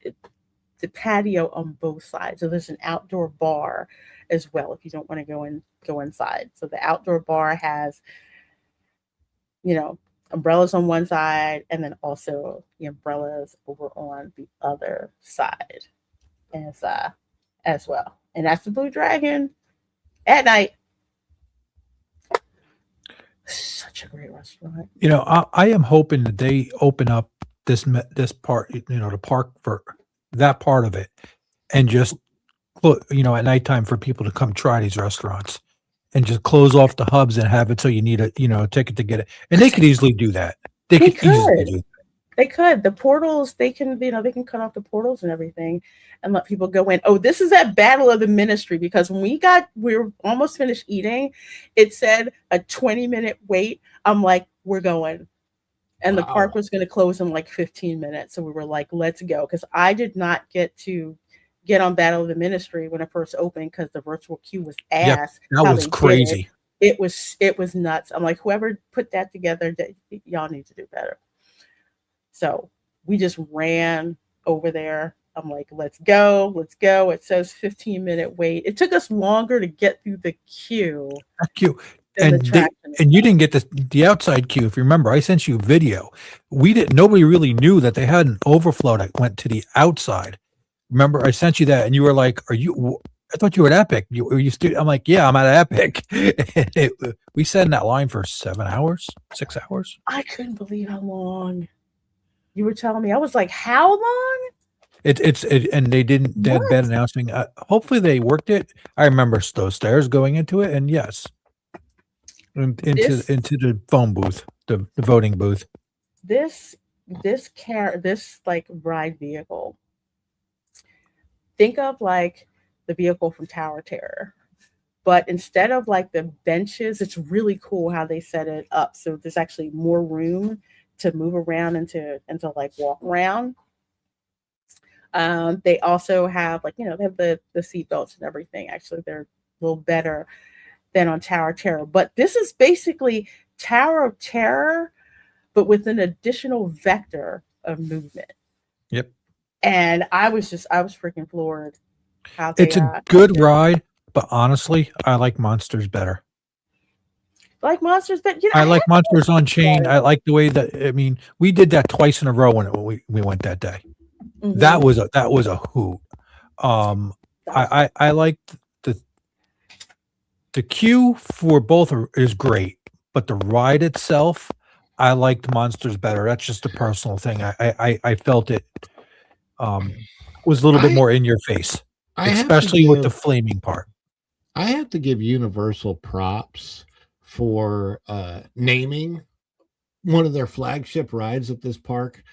the patio on both sides. So there's an outdoor bar as well if you don't want to go inside. So the outdoor bar has, you know, umbrellas on one side and then also the umbrellas over on the other side as as well. And that's the Blue Dragon at night. Such a great restaurant.
You know, I am hoping that they open up this part, the park for that part of it, and just at nighttime for people to come try these restaurants, and just close off the hubs and have it so you need a ticket to get it, and they could easily do that. They
They
could easily
could.
do.
They could. The portals, they can cut off the portals and everything and let people go in. Oh, this is that battle of the ministry because when we were almost finished eating, it said a 20-minute wait. I'm like, we're going. And the park
Wow.
was going to close in like 15 minutes. So we were like, let's go. Because I did not get on Battle of the Ministry when it first opened because the virtual queue was
Yep,
ass.
that
How
was
they did it.
crazy.
It was nuts. I'm like, whoever put that together, y'all need to do better. So we just ran over there. I'm like, let's go, let's go. It says 15-minute wait. It took us longer to get through the queue
Queue.
than the
And
attraction
you
itself.
didn't get the outside queue. If you remember, I sent you video. Nobody really knew that they had an overflow that went to the outside. Remember, I sent you that, and you were like, I thought you were at Epic. Are you still?" I'm like, "Yeah, I'm at Epic." We sat in that line for 7 hours, 6 hours.
I couldn't believe how long you were telling me. I was like, how long?
And they had bad
What?
announcing. Hopefully they worked it. I remember those stairs going into it, and yes, into
This
the phone booth, the voting booth.
this this like ride vehicle. Think of like the vehicle from Tower Terror. But instead of like the benches, it's really cool how they set it up. So there's actually more room to move around and to like walk around. They also have like they have the seat belts and everything. Actually, they're a little better than on Tower of Terror. But this is basically Tower of Terror, but with an additional vector of movement.
Yep.
And I was freaking floored how they
It's a
how they
good
did it.
ride, but honestly, I like Monsters better.
Like monsters, but
I
I
like
haven't
Monsters Unchained. I
better.
like the way that we did that twice in a row when we went that day.
Hmm.
That was a hoot. Um,
That was fun.
I like the queue for both is great, but the ride itself, I liked Monsters better. That's just a personal thing. I felt it was a little bit
I
more in your face,
I have to
especially with the
give
flaming part.
Universal props for naming one of their flagship rides at this park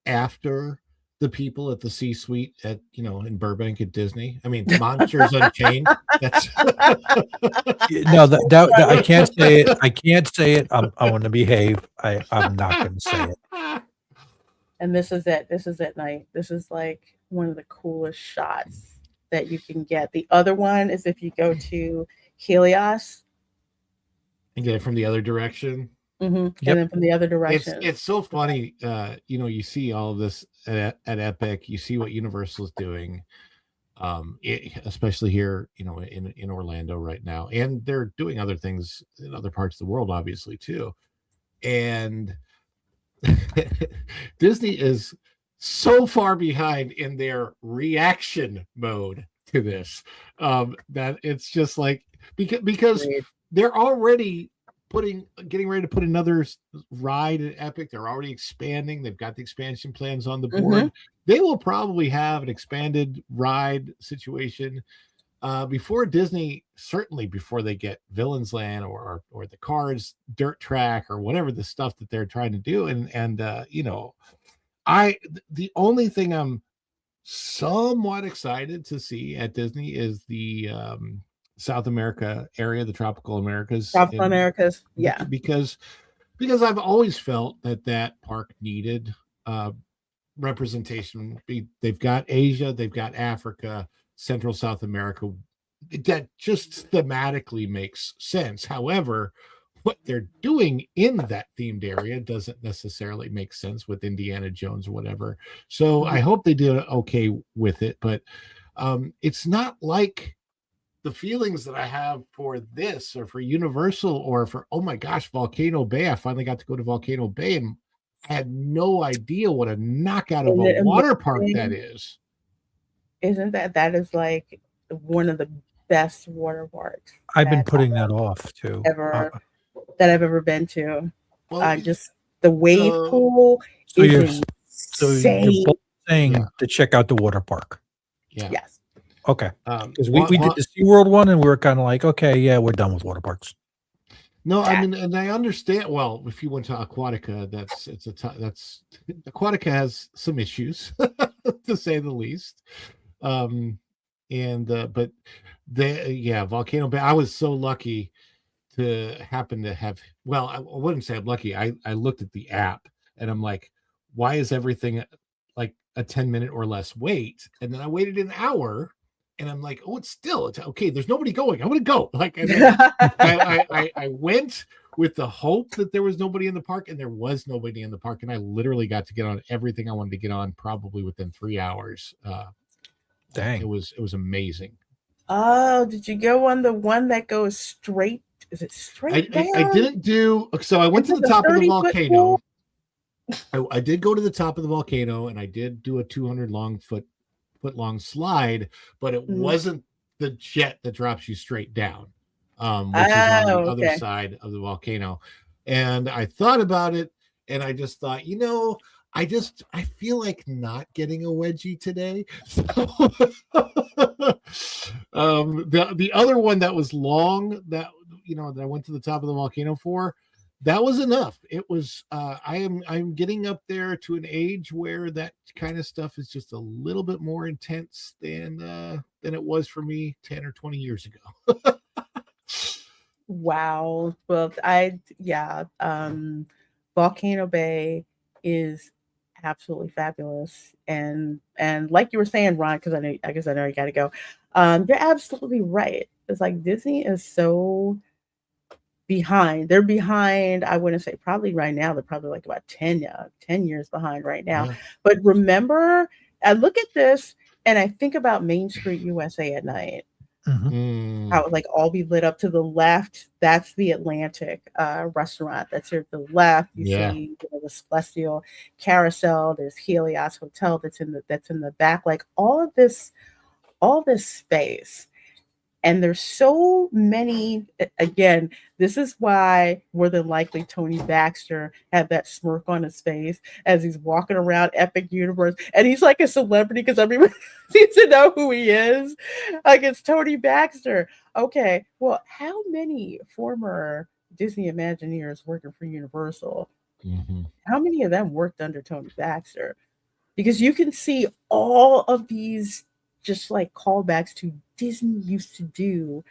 after the people at the C-suite at in Burbank at Disney. I mean, Monsters Unchained. That's
No, that I can't say it. I can't say it. I want to behave. I'm not going to say it.
And this is it. This is at night. This is like one of the coolest shots that you can get. The other one is if you go to Helios,
and get it from the other direction.
and
Yep.
then from the other
It's
direction.
it's so funny. You see all of this at Epic. You see what Universal's doing, especially here, in Orlando right now, and they're doing other things in other parts of the world, obviously too. And Disney is so far behind in their reaction mode to this that it's just like because
Agreed.
they're already getting ready to put another ride at Epic. They're already expanding. They've got the expansion plans on the board. They will probably have an expanded ride situation before Disney, certainly before they get Villains Land or the Cars Dirt Track or whatever the stuff that they're trying to do. And the only thing I'm somewhat excited to see at Disney is the South America area, the tropical Americas,
Tropical Americas. Yeah.
because I've always felt that park needed uh, representation. They've got Asia, they've got Africa, Central South America. That just thematically makes sense. However, what they're doing in that themed area doesn't necessarily make sense with Indiana Jones or whatever. So I hope they did okay with it, but it's not like the feelings that I have for this or for Universal or for, oh my gosh, Volcano Bay. I finally got to go to Volcano Bay and I had no idea what a knockout of
Isn't
a
it
water park that
amazing?
is.
Isn't that is like one of the best water parks
I've been
that
putting that off too.
I've ever been to.
Well,
Just the wave
so
pool
So
is
you're
insane.
both saying
Yeah.
to check out the water park.
yeah.
Yes.
Okay. Because
Wa-
we
wa-
did the SeaWorld one and we were kind of like, okay, yeah, we're done with water parks.
No, I
Yeah.
mean, and I understand. Well, if you went to Aquatica, that's Aquatica has some issues, to say the least. But Volcano Bay. I was so lucky to happen to have. Well, I wouldn't say I'm lucky. I looked at the app and I'm like, why is everything like a 10-minute or less wait? And then I waited an hour. And I'm like, oh, it's okay. There's nobody going. I'm gonna go. Like, and then I went with the hope that there was nobody in the park, and there was nobody in the park. And I literally got to get on everything I wanted to get on, probably within 3 hours.
Dang.
It was amazing.
Oh, did you go on the one that goes straight? Is it straight down?
I didn't do. So I went to the top of the volcano. I did go to the top of the volcano, and I did do a 200 foot long slide, but it wasn't the jet that drops you straight down, which is on the other side of the volcano. And I thought about it, and I just thought, I feel like not getting a wedgie today. So, the other one that was long that I went to the top of the volcano for, that was enough. It was I'm getting up there to an age where that kind of stuff is just a little bit more intense than it was for me 10 or 20 years ago.
Wow. Well, Volcano Bay is absolutely fabulous. And like you were saying, Ron, because I guess I know you gotta go. You're absolutely right. It's like Disney is so behind. They're behind, I wouldn't say probably right now, they're probably like about 10 years behind right now.
Yeah.
But remember, I look at this and I think about Main Street USA at night. How it would like all be lit up. To the left, that's the Atlantic restaurant. That's here to the left. You see the Celestial Carousel. There's Helios Hotel that's in the back. Like all this space. And there's so many, again, this is why more than likely Tony Baxter had that smirk on his face as he's walking around Epic Universe. And he's like a celebrity because everyone seems to know who he is. Like, it's Tony Baxter. Okay, well, how many former Disney Imagineers working for Universal, how many of them worked under Tony Baxter? Because you can see all of these just like callbacks to Disney used to do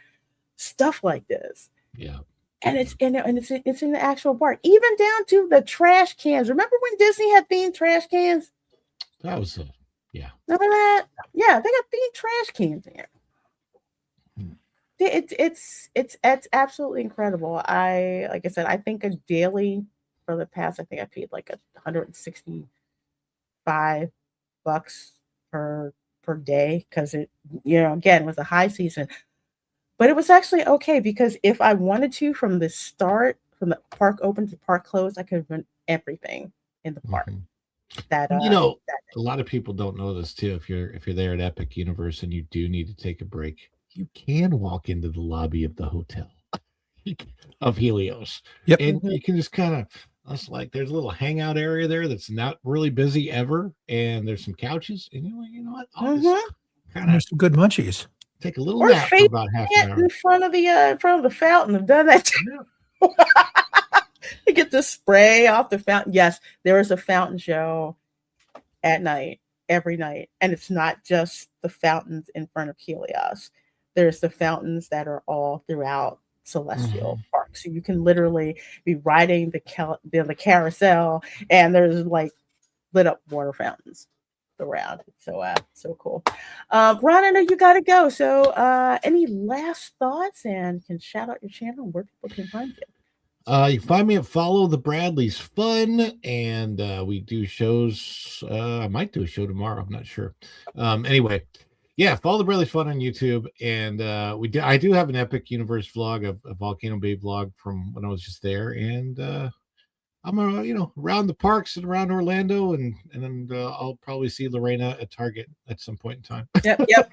stuff like this.
Yeah.
And it's in the actual park, even down to the trash cans. Remember when Disney had themed trash cans?
That was yeah.
Remember that? Yeah, they got themed trash cans there. It's absolutely incredible. Like I said, I think a daily for the past, I think I paid like $165 per day because it, again, was a high season. But it was actually okay because if I wanted to, from the start, from the park open to park closed, I could run everything in the park. That
a lot of people don't know this too. If you're there at Epic Universe and you do need to take a break, you can walk into the lobby of the hotel of Helios.
Yep.
And you can just kind of, it's like there's a little hangout area there that's not really busy ever, and there's some couches, and you know what?
There's some good munchies.
Take a little nap for about half an hour
in front of the fountain. I've done that. You get the spray off the fountain. Yes, there is a fountain show at night every night. And it's not just the fountains in front of Helios. There's the fountains that are all throughout Celestial
Mhm.
Park. So you can literally be riding the carousel, and there's like lit up water fountains around. So cool. Ron, I know you got to go. So any last thoughts, and can shout out your channel and where people can find you?
You can find me at Follow the Bradleys Fun, and we do shows. I might do a show tomorrow. I'm not sure. Anyway, yeah, Follow the Bradleys Fun on YouTube, and I do have an Epic Universe vlog, a Volcano Bay vlog from when I was just there, and I'm around the parks and around Orlando, and then I'll probably see LaReina at Target at some point in time.
Yep.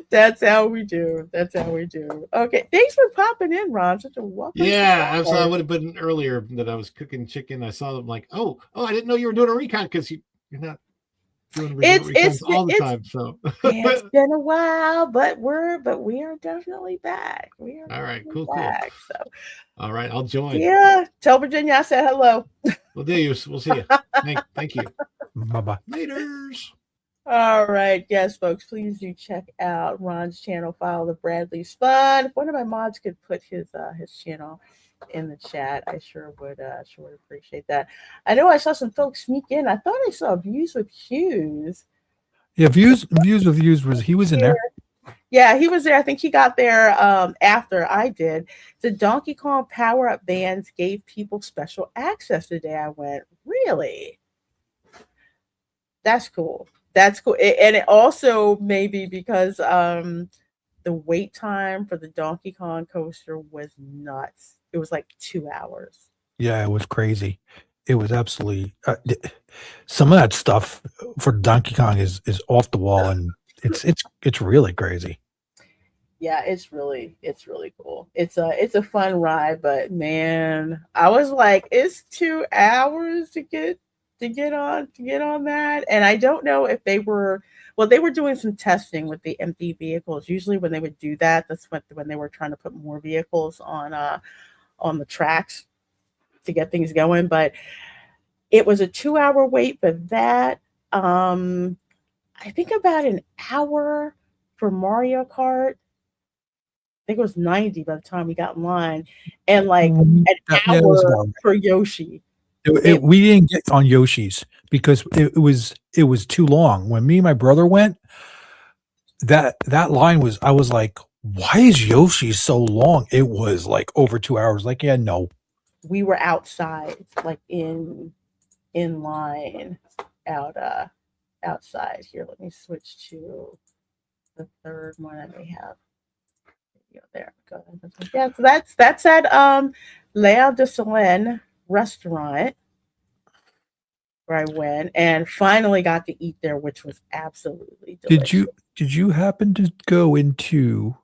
That's how we do. That's how we do. Okay. Thanks for popping in, Ron. Such a welcome.
Yeah, I would have been earlier that I was cooking chicken. I saw them like, oh, I didn't know you were doing a recon because you're not doing recons all the time. So
it's been a while, but we are definitely back. We are
all right, cool.
So
all right, I'll join.
Yeah, tell Virginia I said hello.
We'll do you. We'll see you. Thank you.
Bye-bye.
Laters.
All right, yes, folks, please do check out Ron's channel. Follow the Bradley's Fun. If one of my mods could put his channel in the chat, I sure would appreciate that. I know I saw some folks sneak in. I thought I saw Views with Hughes.
Yeah, views with Hughes was in there.
Yeah, he was there. I think he got there after I did. The Donkey Kong power-up bands gave people special access today. I went, really? That's cool. That's cool. And it also maybe because the wait time for the Donkey Kong coaster was nuts. It was like 2 hours.
Yeah, it was crazy. It was absolutely some of that stuff for Donkey Kong is off the wall, and it's really crazy.
Yeah, it's really cool. It's a fun ride, but man, I was like, it's 2 hours to get on that. And I don't know if they were doing some testing with the empty vehicles. Usually when they would do that, that's when they were trying to put more vehicles on the tracks to get things going. But it was a 2 hour wait for that. I think about an hour for Mario Kart. I think it was 90 by the time we got in line, and like an hour for Yoshi.
We didn't get on Yoshi's because it was too long. When me and my brother went, that line was, I was like, why is Yoshi so long? It was like over 2 hours. Like, yeah, no.
We were outside, like in line outside. Here, let me switch to the third one I may have. There, go ahead. Yeah, so that's at Léa de Solène restaurant where I went and finally got to eat there, which was absolutely delicious.
Did you happen to go into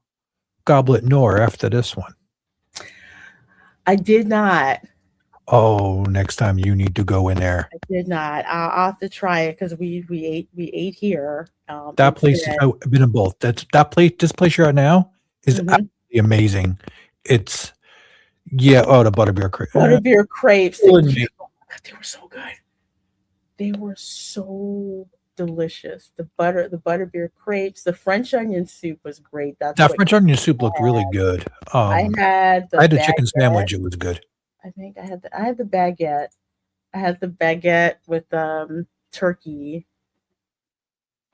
Goblet Noir after this one?
I did not.
Oh, next time you need to go in there.
I did not. I'll have to try it because we ate here.
That place, I've been in both. This place you're at now is absolutely amazing. It's the butterbeer crepes.
Butterbeer crepes. They were so good. They were so delicious. The butterbeer crepes. The French onion soup was great. That
French onion soup looked really good.
I had
the chicken sandwich. It was good.
I think I had the baguette. I had the baguette with turkey,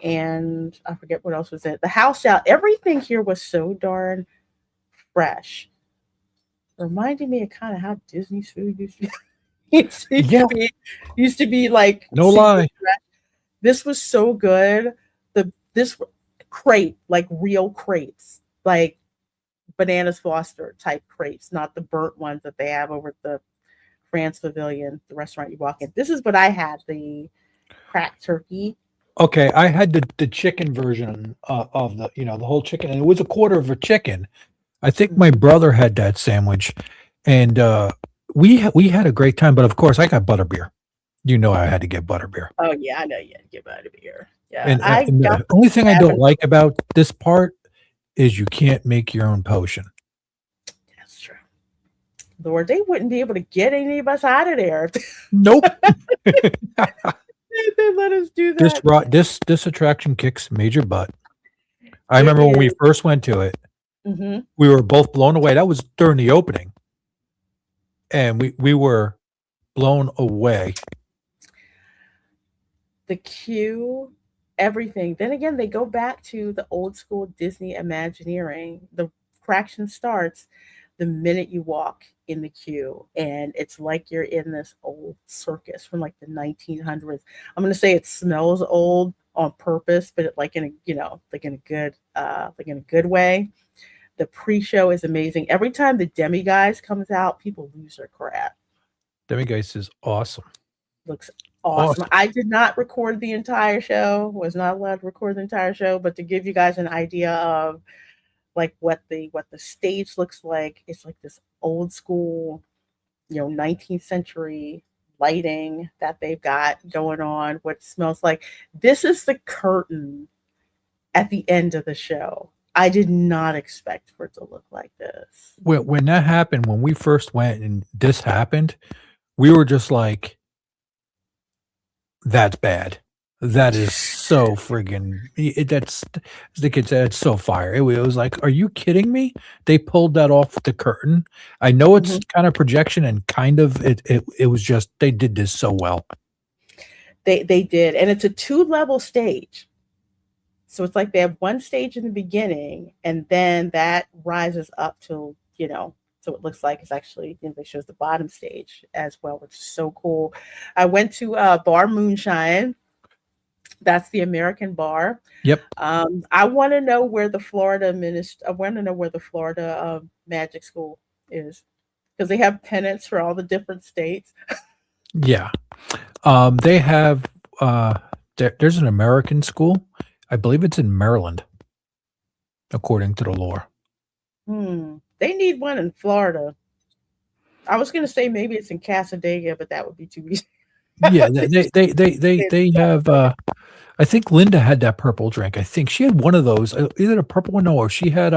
and I forget what else was in it. The house out. Everything here was so darn fresh. Reminding me of kind of how Disney's food used to be like.
No lie.
Fresh. This was so good. This crepe, like real crepes, like Bananas Foster type crepes, not the burnt ones that they have over at the France Pavilion, the restaurant you walk in. This is what I had, the cracked turkey.
Okay, I had the chicken version of the whole chicken, and it was a quarter of a chicken. I think my brother had that sandwich, and we had a great time. But of course, I got butterbeer. I had to get butterbeer.
Oh yeah, I know you had to get butterbeer. Yeah,
and the only thing I don't like about this part is you can't make your own potion.
Lord, they wouldn't be able to get any of us out of there if
Nope.
they let us do that.
This attraction kicks major butt. I
It
remember when we
is.
first went to it,
Hmm.
we were both blown away. That was during the opening, and we were blown away.
The queue, everything. Then again, they go back to the old school Disney Imagineering. The fraction starts the minute you walk in the queue, and it's like you're in this old circus from like the 1900s. I'm going to say it smells old on purpose, but like in a like in a good like in a good way. The pre-show is amazing. Every time the demiguise comes out, people lose their crap.
Demigeist is awesome.
Looks awesome.
Awesome.
I did not record the entire show, was not allowed to record the entire show, but to give you guys an idea of like what the stage looks like, it's like this old school, 19th century lighting that they've got going on, what smells like. This is the curtain at the end of the show. I did not expect for it to look like this.
When that happened, when we first went and this happened, we were just like, "That's bad. That is so friggin' that's," as the kids said, "It's so fire." It was like, "Are you kidding me?" They pulled that off the curtain. I know it's
Mhm.
kind of projection and kind of it was just they did this so well.
They did, and it's a two-level stage. So it's like they have one stage in the beginning, and then that rises up to, so it looks like it's actually, they shows the bottom stage as well, which is so cool. I went to Bar Moonshine. That's the American bar.
Yep.
I want to know where the Florida I want to know where the Florida Magic School is, because they have pennants for all the different states.
Yeah. They have there's an American school. I believe it's in Maryland, according to the lore.
They need one in Florida. I was going to say maybe it's in Casadega, but that would be too easy.
Yeah, they have I think Linda had that purple drink. I think she had one of those, either the purple one or she had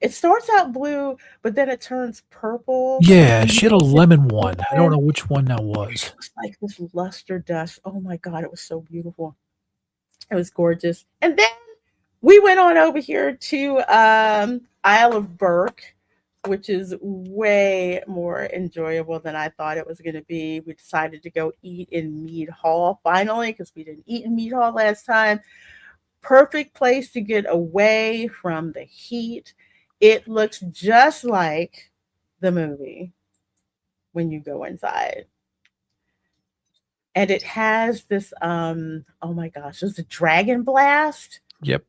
It starts out blue, but then it turns purple.
yeah,
And
she had a
then
lemon one. I don't
it
know which one that was.
looks like this luster dust. Oh my God, it was so beautiful. It was gorgeous. And then we went on over here to Isle of Burke, which is way more enjoyable than I thought it was going to be. We decided to go eat in Mead Hall finally, because we didn't eat in Mead Hall last time. Perfect place to get away from the heat. It looks just like the movie when you go inside. And it has this oh my gosh, there's a dragon blast.
Yep.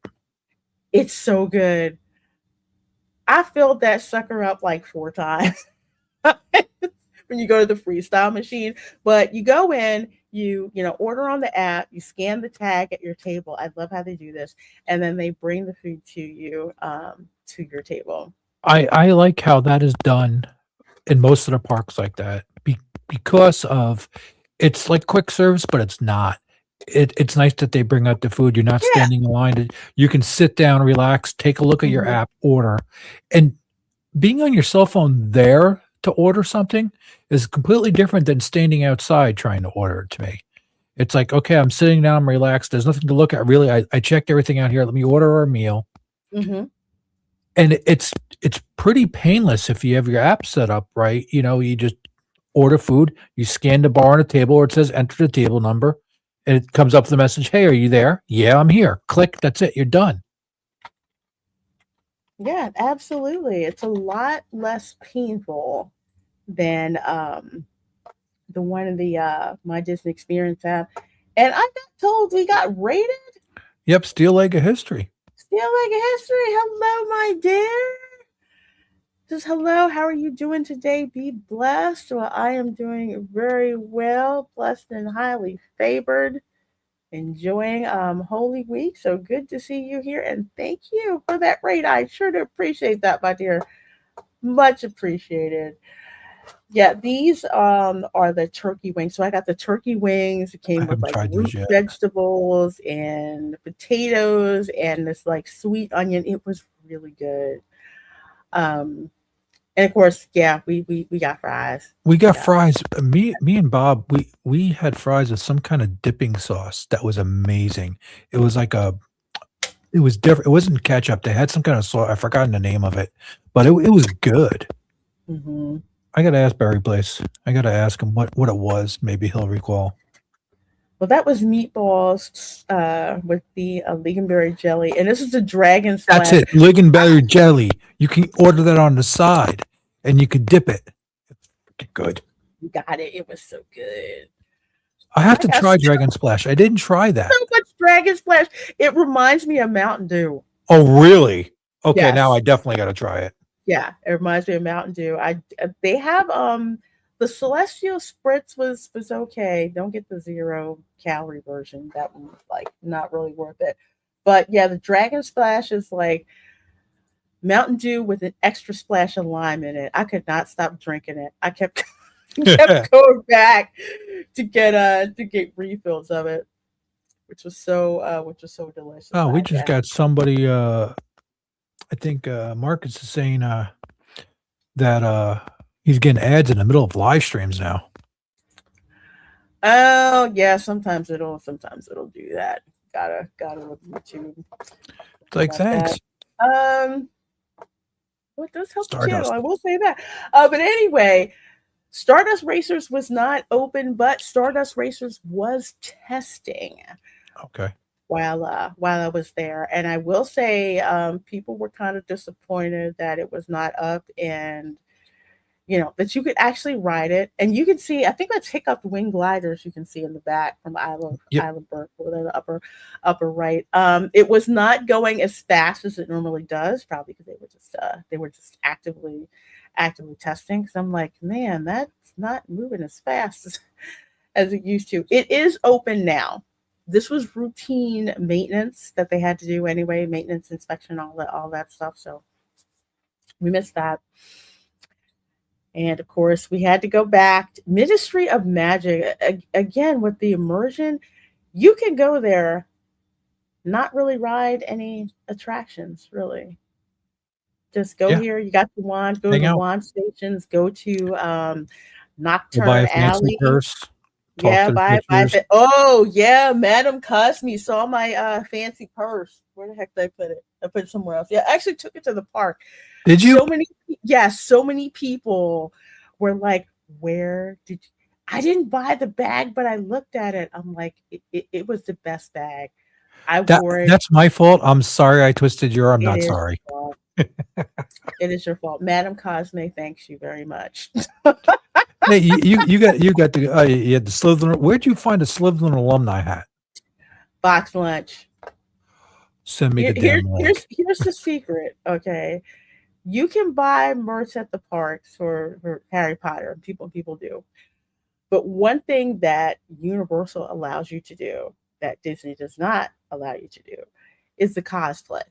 It's so good. I filled that sucker up like 4 times when you go to the freestyle machine. But you go in, order on the app, you scan the tag at your table. I love how they do this, and then they bring the food to you to your table.
I like how that is done in most of the parks like that because of it's like quick service, but it's not. It's nice that they bring out the food. You're not
Yeah.
standing in line. You can sit down, relax, take a look at your
Mhm.
app, order, and being on your cell phone there to order something is completely different than standing outside trying to order it to me. It's like, okay, I'm sitting down, I'm relaxed. There's nothing to look at really. I checked everything out here. Let me order our meal.
Mhm.
And it's pretty painless if you have your app set up right. You just order food, you scan the bar on the table, or it says enter the table number, and it comes up with the message, "Hey, are you there?" "Yeah, I'm here." Click, that's it, you're done.
Yeah, absolutely. It's a lot less painful than the one in the My Disney Experience app. And I got told we got rated.
Yep, steel leg of history.
Still like a history. Hello, my dear. Just hello. How are you doing today? Be blessed. Well, I am doing very well, blessed and highly favored. Enjoying Holy Week. So good to see you here, and thank you for that rate. I sure do appreciate that, my dear. Much appreciated. Yeah, these are the turkey wings. So I got the turkey wings. It
I
came with
haven't
like
tried
root
those yet.
vegetables and potatoes and this like sweet onion. It was really good. Um, And of course, yeah, we got fries.
We got
Yeah.
fries. Me and Bob, we had fries with some kind of dipping sauce that was amazing. It was like it was different. It wasn't ketchup. They had some kind of sauce. I've forgotten the name of it, but it was good.
Hmm.
I gotta ask Barry Place. I gotta ask him what it was. Maybe he'll recall.
Well, that was meatballs with the lingonberry jelly, and this is the dragon
That's
splash.
it. Lingonberry jelly. You can order that on the side, and you can dip it. It's freaking good.
You got it. It was so good.
I have
I
to
got
try Dragon Splash. I didn't try that.
so much dragon splash. It reminds me of Mountain Dew.
Oh, really? Okay, now I
Yes.
definitely got to try it.
Yeah, it reminds me of Mountain Dew. They have the Celestial Spritz was okay. Don't get the 0 calorie version. That one was like not really worth it. But yeah, the Dragon Splash is like Mountain Dew with an extra splash of lime in it. I could not stop drinking it. I kept kept going back to get refills of it, which was so delicious.
Oh, we
I,
just
yeah.
got somebody. I think Marcus is saying that he's getting ads in the middle of live streams now.
Oh yeah, sometimes it'll do that. Gotta look YouTube.
It's like,
About
thanks.
that. Well, it does help the channel.
Stardust.
I will say that. But anyway, Stardust Racers was not open, but Stardust Racers was testing
Okay.
while I was there, and I will say people were kind of disappointed that it was not up and that you could actually ride it, and you can see. I think that's Hiccup wing gliders. You can see in the back from
Yep.
Island Berg, or the upper right. It was not going as fast as it normally does, probably because they were just actively testing. Because I'm like, man, that's not moving as fast as it used to. It is open now. This was routine maintenance that they had to do anyway, maintenance inspection, all that stuff. So we missed that. And of course, we had to go back. Ministry of Magic, again, with the immersion, you can go there, not really ride any attractions, really. Just go
Yeah.
here. You got the wand, go to
Hang
the
out.
wand stations, go to
We'll buy
Nocturne
a fancy
Alley.
purse. Talk
Yeah,
to the
buy.
sisters.
Oh, yeah, Madam Cosme saw my fancy purse. Where the heck did I put it? I put it somewhere else. Yeah, I actually took it to the park.
Did you?
So many people were like, "Where did you?" I didn't buy the bag, but I looked at it. I'm like, it was the best bag. I wore it.
That's my fault. I'm sorry I twisted your arm.
It
Not
is
sorry.
your fault. It is your fault. Madam Cosme thanks you very much.
Hey, you got the you had the Slytherin. Where'd you find a Slytherin alumni hat?
Box lunch.
Send me the damn link.
Here's the secret, okay? You can buy merch at the parks for Harry Potter. People do. But one thing that Universal allows you to do that Disney does not allow you to do is the cosplay.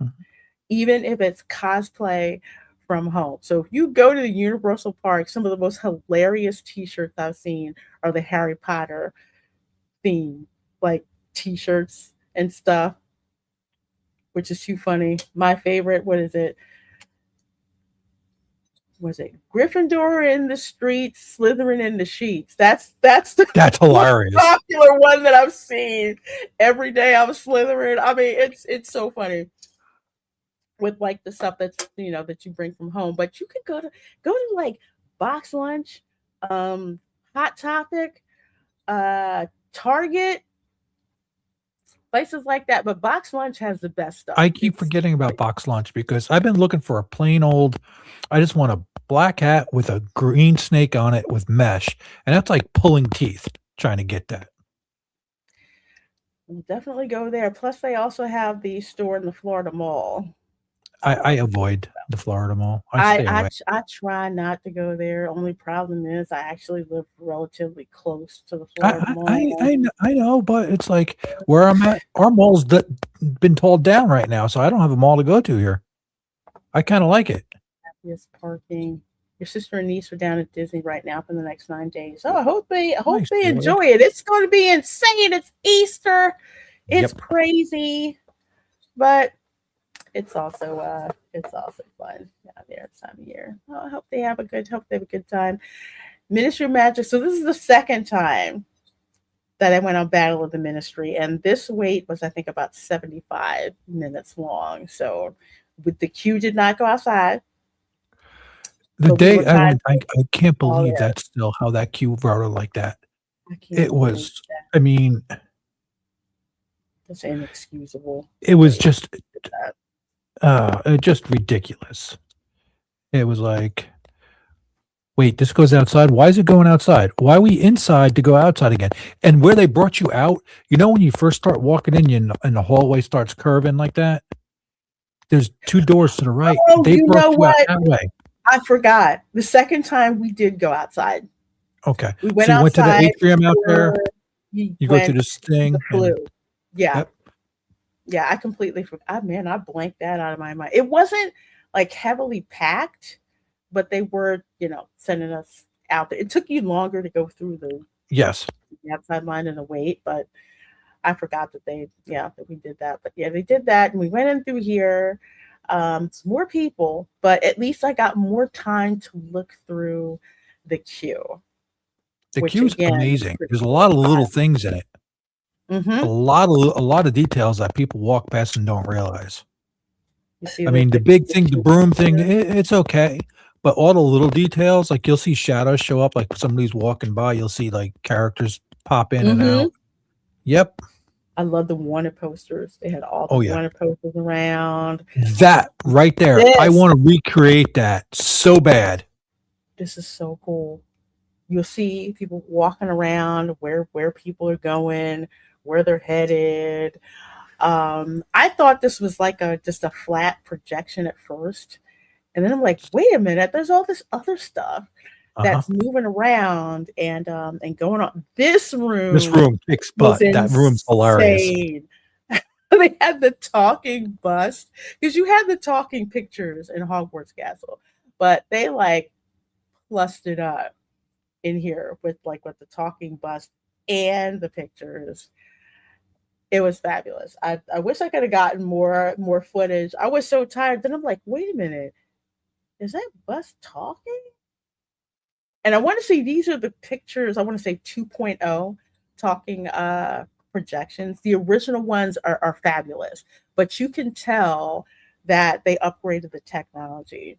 Mm-hmm.
Even if it's cosplay from home. So if you go to the Universal Park, some of the most hilarious t-shirts I've seen are the Harry Potter theme, like t-shirts and stuff, which is too funny. My favorite, what is it? Was it Gryffindor in the streets, Slytherin in the sheets? That's
That's hilarious.
most popular one that I've seen. Every day I'm Slytherin. I mean, it's so funny with like the stuff that's that you bring from home. But you could go to like Box Lunch, Hot Topic, Target, places like that. But Box Lunch has the best stuff.
I keep forgetting about Box Lunch because I've been looking for a plain old. I just want a black hat with a green snake on it with mesh, and that's like pulling teeth trying to get that.
We'll definitely go there. Plus, they also have the store in the Florida Mall.
I avoid the Florida Mall. I stay away.
I try not to go there. Only problem is I actually live relatively close to the Florida Mall.
I know, but it's like where I'm at. Our mall's been torn down right now, so I don't have a mall to go to here. I kind of like it.
Happiest parking. Your sister and niece are down at Disney right now for the next 9 days. Oh, I hope they enjoy it. It's going to be insane. It's Easter. It's crazy, but it's also It's also fun down there this time of year. Oh, I hope they have a good time. Ministry of Magic. So this is the second time that I went on Battle of the Ministry, and this wait was I think about 75 minutes long. So with the queue did not go outside,
The
but we
day
were
I
kind
went, I can't
of all
believe
there.
that's still how that queue routed like that.
I
It
can't believe
was,
that.
I mean,
It's inexcusable.
it was
Wait,
just,
that.
just ridiculous. It was like, wait, this goes outside. Why is it going outside? Why are we inside to go outside again? And where they brought you out, when you first start walking in, and the hallway starts curving like that. There's 2 doors to the right.
Oh,
They
you
brought
know
you out
what?
that way.
I forgot. The second time we did go outside.
Okay.
We went
So you went to the
outside
atrium out there.
before we
You go to
went
this
to the
thing, and
flu. Yeah.
yep.
Yeah, I completely forgot. Man, I blanked that out of my mind. It wasn't like heavily packed, but they were, sending us out there. It took you longer to go through
Yes.
the outside line and the wait, but I forgot that we did that. But yeah, they did that, and we went in through here. It's more people, but at least I got more time to look through the queue,
The
which
queue's
again was
amazing.
pretty
There's a lot of little
fun.
things in it.
Mm-hmm.
A lot of details that people walk past and don't realize.
You see
I mean, the big thing, the
queue
broom thing,
picture?
it's okay. But all the little details, like you'll see shadows show up, like somebody's walking by, you'll see like characters pop in and
Mm-hmm.
out. Yep.
I love the wanted posters. They had all the
Oh yeah.
wanted posters around.
That right there. I
This
want to recreate that so bad.
this is so cool. You'll see people walking around where people are going, where they're headed. I thought this was like just a flat projection at first. And then I'm like, wait a minute, there's all this other stuff
Uh-huh.
that's moving around and going on. This
This
room
room kicks
was
butt. That room's hilarious.
insane. They had the talking bust because you had the talking pictures in Hogwarts Castle, but they like plussed it up in here with the talking bust and the pictures. It was fabulous. I wish I could have gotten more footage. I was so tired. Then I'm like, wait a minute, is that bust talking? And I want to say these are the pictures. I want to say 2.0 talking projections. The original ones are fabulous, but you can tell that they upgraded the technology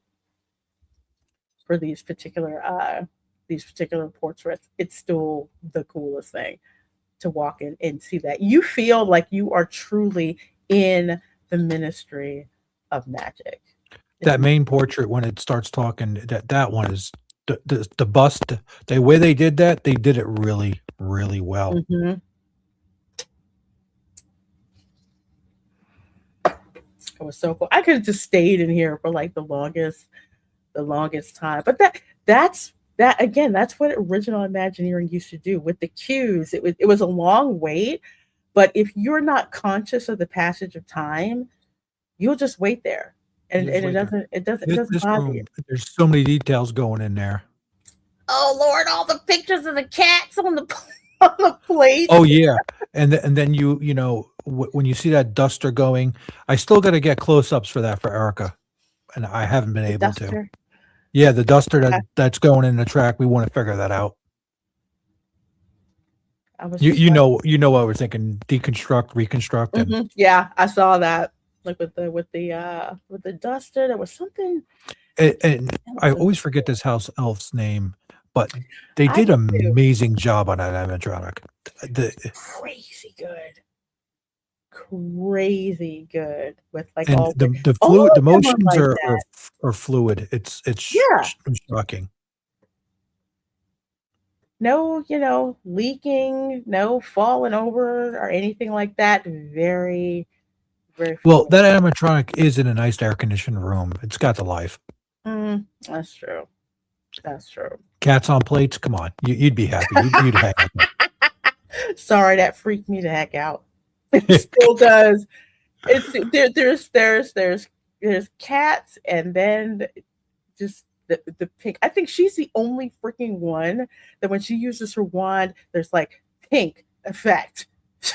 for these particular portraits. It's still the coolest thing to walk in and see that. You feel like you are truly in the Ministry of Magic.
That main portrait, when it starts talking, that one is the bust. The way they did that, they did it really, really well.
Mm-hmm. It was so cool. I could have just stayed in here for like the longest time. But that again, that's what original Imagineering used to do with the queues. It was a long wait, but if you're not conscious of the passage of time, you'll just wait there. And,
You just
and it
wait there.
doesn't it doesn't it doesn't
This
bother you.
room, there's so many details going in there.
Oh Lord, all the pictures of the cats on the on the plate.
Oh yeah, and then when you see that duster going, I still got to get close-ups for that for Erica, and I haven't been
The
able to.
duster.
Yeah, the duster
Okay.
that's going in the track. We want to figure that out.
I was
You
just
you
like,
know what we're thinking: deconstruct, reconstruct, and
mhm. Yeah, I saw that. Like with the duster, there was something
and I
else in
always forget this house elf's name, but they
I
did
do
an
too.
amazing job on that animatronic.
Crazy good. Crazy good with like
And
all
the
all
fluid, the
of them are
motions
like
are
that.
are fluid. It's
Yeah.
shocking.
No, leaking, no falling over or anything like that. Very, very
Well,
fluid.
that animatronic is in a nice air conditioned room. It's got the life.
That's true. That's true.
Cats on plates. Come on, you'd be happy. You'd hang.
Sorry, that freaked me the heck out. It still does. It's there's cats, and then just the pink. I think she's the only freaking one that when she uses her wand, there's like pink effect.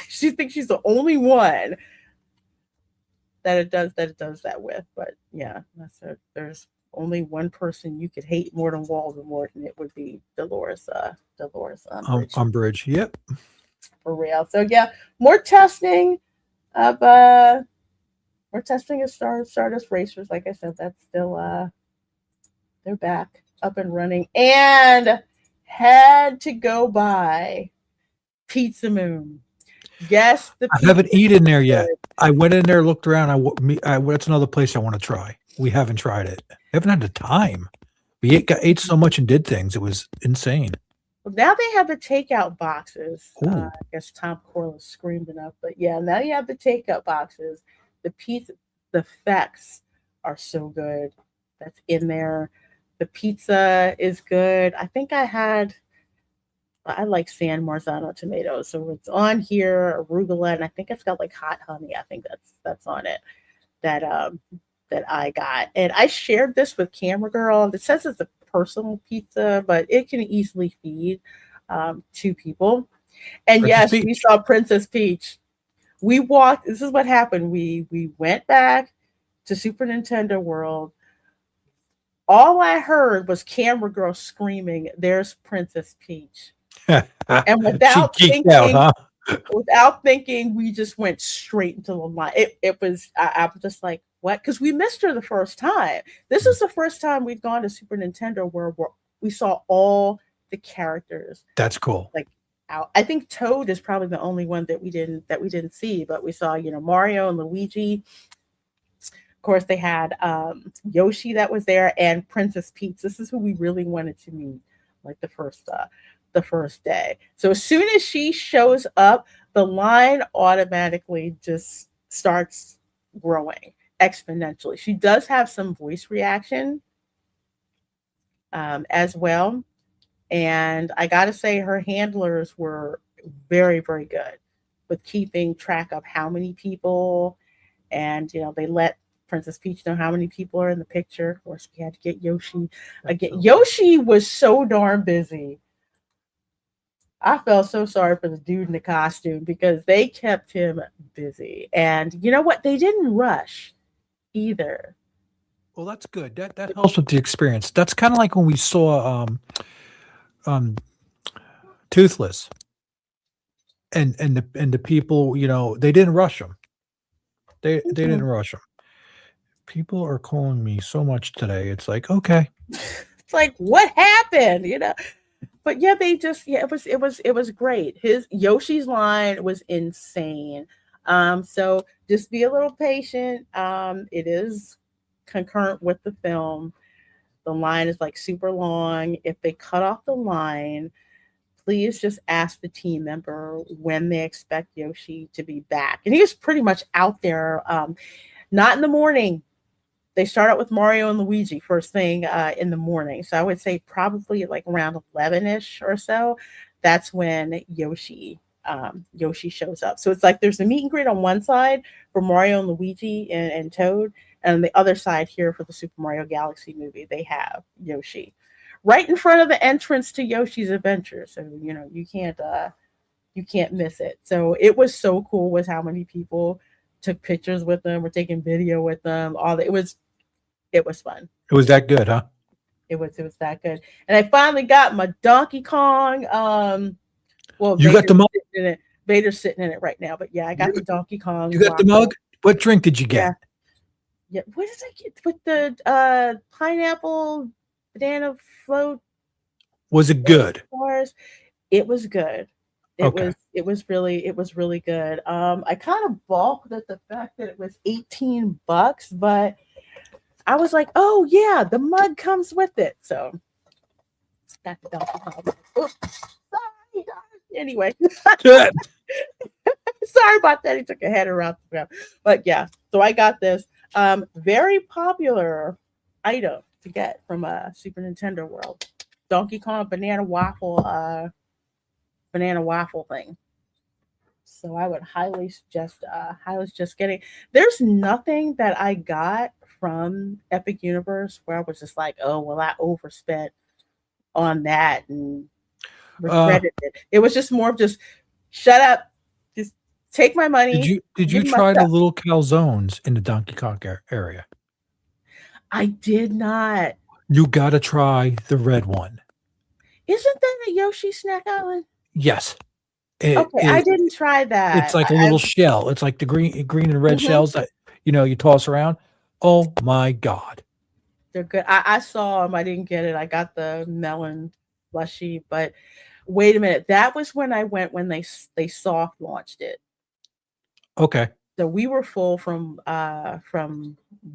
She thinks she's the only one. that it does that with. But yeah, that's it. There's only one person you could hate more than Voldemort, and it would be Dolores Umbridge
Umbridge. Yep.
for real. So yeah, more testing of more testing of Stardust Racers. Like I said, that's still they're back up and running, and had to go by Pizza Moon. Yes, the
I
pizza
haven't eaten there yet.
good.
I went in there, looked around. That's another place I want to try. We haven't tried it. Haven't had the time. We ate so much and did things. It was insane.
Well, now they have the takeout boxes. I
Ooh.
guess Tom Corliss screamed enough, but yeah, now you have the takeout boxes. The pizza, the effects are so good. That's in there. The pizza is good. I like San Marzano tomatoes, so it's on here. Arugula, and I think it's got like hot honey. I think that's on it. That that I got, and I shared this with Camera Girl. It says it's a personal pizza, but it can easily feed two people. And
Princess
yes, we
Peach.
saw Princess Peach. We walked. This is what happened. We went back to Super Nintendo World. All I heard was Camera Girl screaming, "There's Princess Peach!" And
She geeked out, huh?
without thinking, we just went straight into the line. It was I was just like, what? Because we missed her the first time. This is the first time we've gone to Super Nintendo where we saw all the characters
That's cool.
like out. I think Toad is probably the only one that we didn't see, but we saw Mario and Luigi. Of course, they had Yoshi that was there and Princess Peach. This is who we really wanted to meet, like the first day. So as soon as she shows up, the line automatically just starts growing exponentially. She does have some voice reaction as well. And I got to say, her handlers were very, very good with keeping track of how many people, and they let Princess Peach know how many people are in the picture. Of course, we had to get Yoshi again.
So
Yoshi was so darn busy. I felt so sorry for the dude in the costume because they kept him busy. And you know what? They didn't rush either.
Well, that's good. That helps with the experience. That's kind of like when we saw um Toothless and the people, they didn't rush them. They didn't rush them. People are calling me so much today. It's like, okay.
It's like, what happened? But yeah, it was great. His Yoshi's line was insane. So just be a little patient. It is concurrent with the film. The line is like super long. If they cut off the line, please just ask the team member when they expect Yoshi to be back. And he was pretty much out there, not in the morning. They start out with Mario and Luigi first thing in the morning. So I would say probably like around 11ish or so. That's when Yoshi shows up. So it's like there's a meet and greet on one side for Mario and Luigi and Toad, and on the other side here for the Super Mario Galaxy movie, they have Yoshi right in front of the entrance to Yoshi's Adventure. So you can't miss it. So it was so cool with how many people took pictures with them, were taking video with them. It was fun.
It was that good, huh?
It was that good. And I finally got my Donkey Kong. Well,
You got the mug?
sitting in it. Vader's sitting in it right now. But yeah, I got the Donkey Kong.
You got the
waffle.
mug? What drink did you get?
Yeah. Yeah. What did I get with the pineapple banana float
Was it good?
bars? It was good. It
Okay.
was really good. I kind of balked at the fact that it was $18, but I was like, oh yeah, the mug comes with it. So got the Donkey Kong. Oops, sorry, anyway,
Good.
sorry about that. He took a head around the ground. But yeah, so I got this very popular item to get from Super Nintendo World. Donkey Kong banana waffle thing. So I would highly suggest getting. There's nothing that I got from Epic Universe where I was just like, oh well, I overspent on that and
Uh,
regretted it. It was just more of just shut up, just Take my money.
Did you
Give me my
try the
stuff.
little calzones in the Donkey Kong area?
I did not.
You gotta try the red one.
Isn't that a Yoshi Snack Island?
Yes.
Okay, I didn't try
It's
that.
like a little shell. It's like the green and red
Mhm.
shells that you toss around. Oh my god.
They're good. I saw them. I didn't get it. I got the melon slushy, but wait a minute. That was when I went when they soft launched it.
Okay.
So we were full from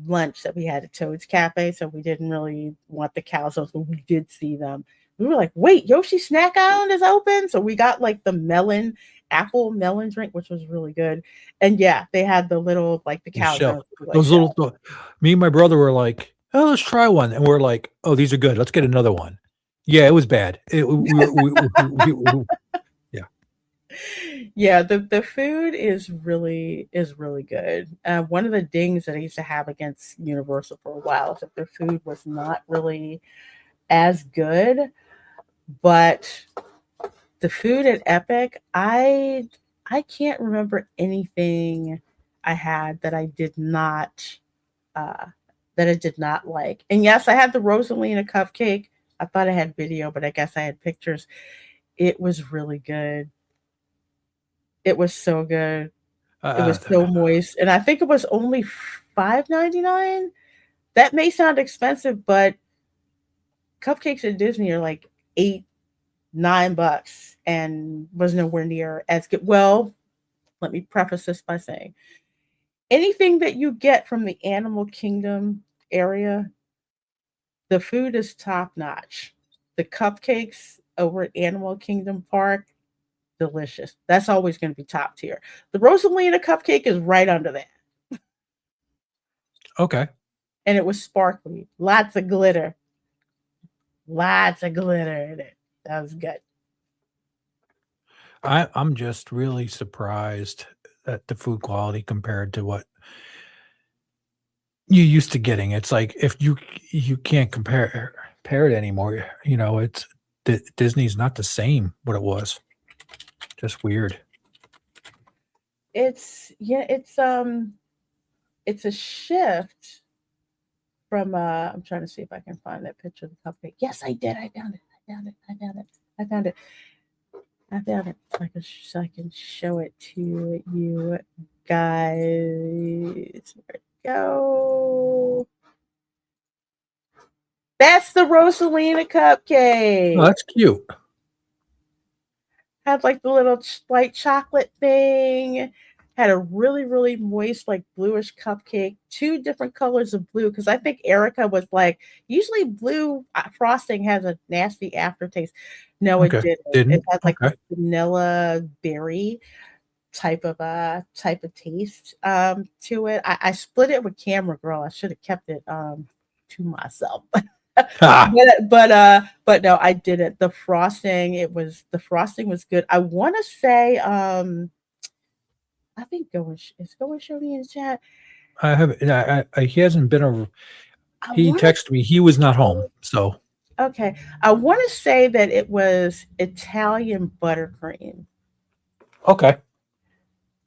lunch that we had at Toad's Cafe, so we didn't really want the calzones, but we did see them. We were like, "Wait, Yoshi Snack Island is open!" So we got like the apple melon drink, which was really good. And yeah, they had the little like the
The shell.
calzones, like
Those
shell.
little me and my brother were like, "Oh, let's try one." And we're like, "Oh, these are good. Let's get another one." Yeah, it was bad. Yeah.
Yeah, the food is really good. One of the dings that I used to have against Universal for a while is that their food was not really as good, but the food at Epic, I can't remember anything I had uh, that I did not like. And yes, I had the Rosalina cupcake. I thought I had video, but I guess I had pictures. It was really good. It was so good. It
Uh,
was so moist, and I think it was only $5.99. That may sound expensive, but cupcakes at Disney are like 8, $9, and was nowhere near as good. Well, let me preface this by saying anything that you get from the Animal Kingdom area, the food is top notch. The cupcakes over at Animal Kingdom Park, delicious. That's always going to be top tier. The Rosalina cupcake is right under that.
okay.
And it was sparkly, lots of glitter, lots of glitter in it. That was good.
I'm just really surprised at the food quality compared to what you used to getting. It's like if you can't compare it anymore. It's Disney's not the same what it was. Just weird.
It's yeah, it's a shift from I'm trying to see if I can find that picture of the cupcake. Yes, I did. I found it. I found it. I found it. I found it. I found it. So I can show it to you guys. Where'd it go? That's the Rosalina
Oh,
cupcake.
that's cute.
Had like the little white chocolate thing. Had a really, really moist, like bluish cupcake. Two different colors of blue because I think Erica was like, usually blue frosting has a nasty aftertaste. No, it
Okay.
didn't. It
Didn't?
had like
Okay.
a vanilla berry type of taste to it. I split it with Camera Girl. I should have kept it to myself.
Ha!
But no, I didn't. The frosting was good. I want to say I think Going show me in the chat.
I have he hasn't been a
I
he
want to
texted me. He was not home. So,
Okay. I want to say that it was Italian buttercream.
okay.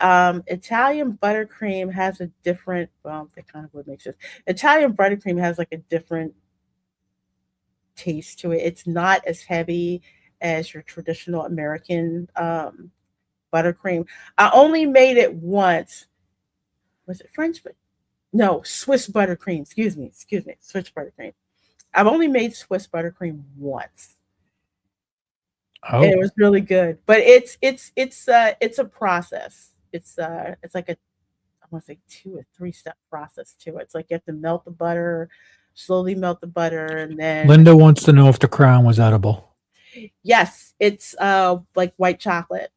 Italian buttercream has a different well, that kind of would make sense. Italian buttercream has like a different taste to it. It's not as heavy as your traditional American buttercream. I only made it once. Was it French? No, Swiss buttercream. Excuse me. Swiss buttercream. I've only made Swiss buttercream once, and it
Oh,
was really good. But it's a process. It's like a I want to say 2 or 3 step process to it. It's like you have to melt the butter, slowly melt the butter, and then
Linda wants to know if the crown was edible.
yes, it's like white chocolate.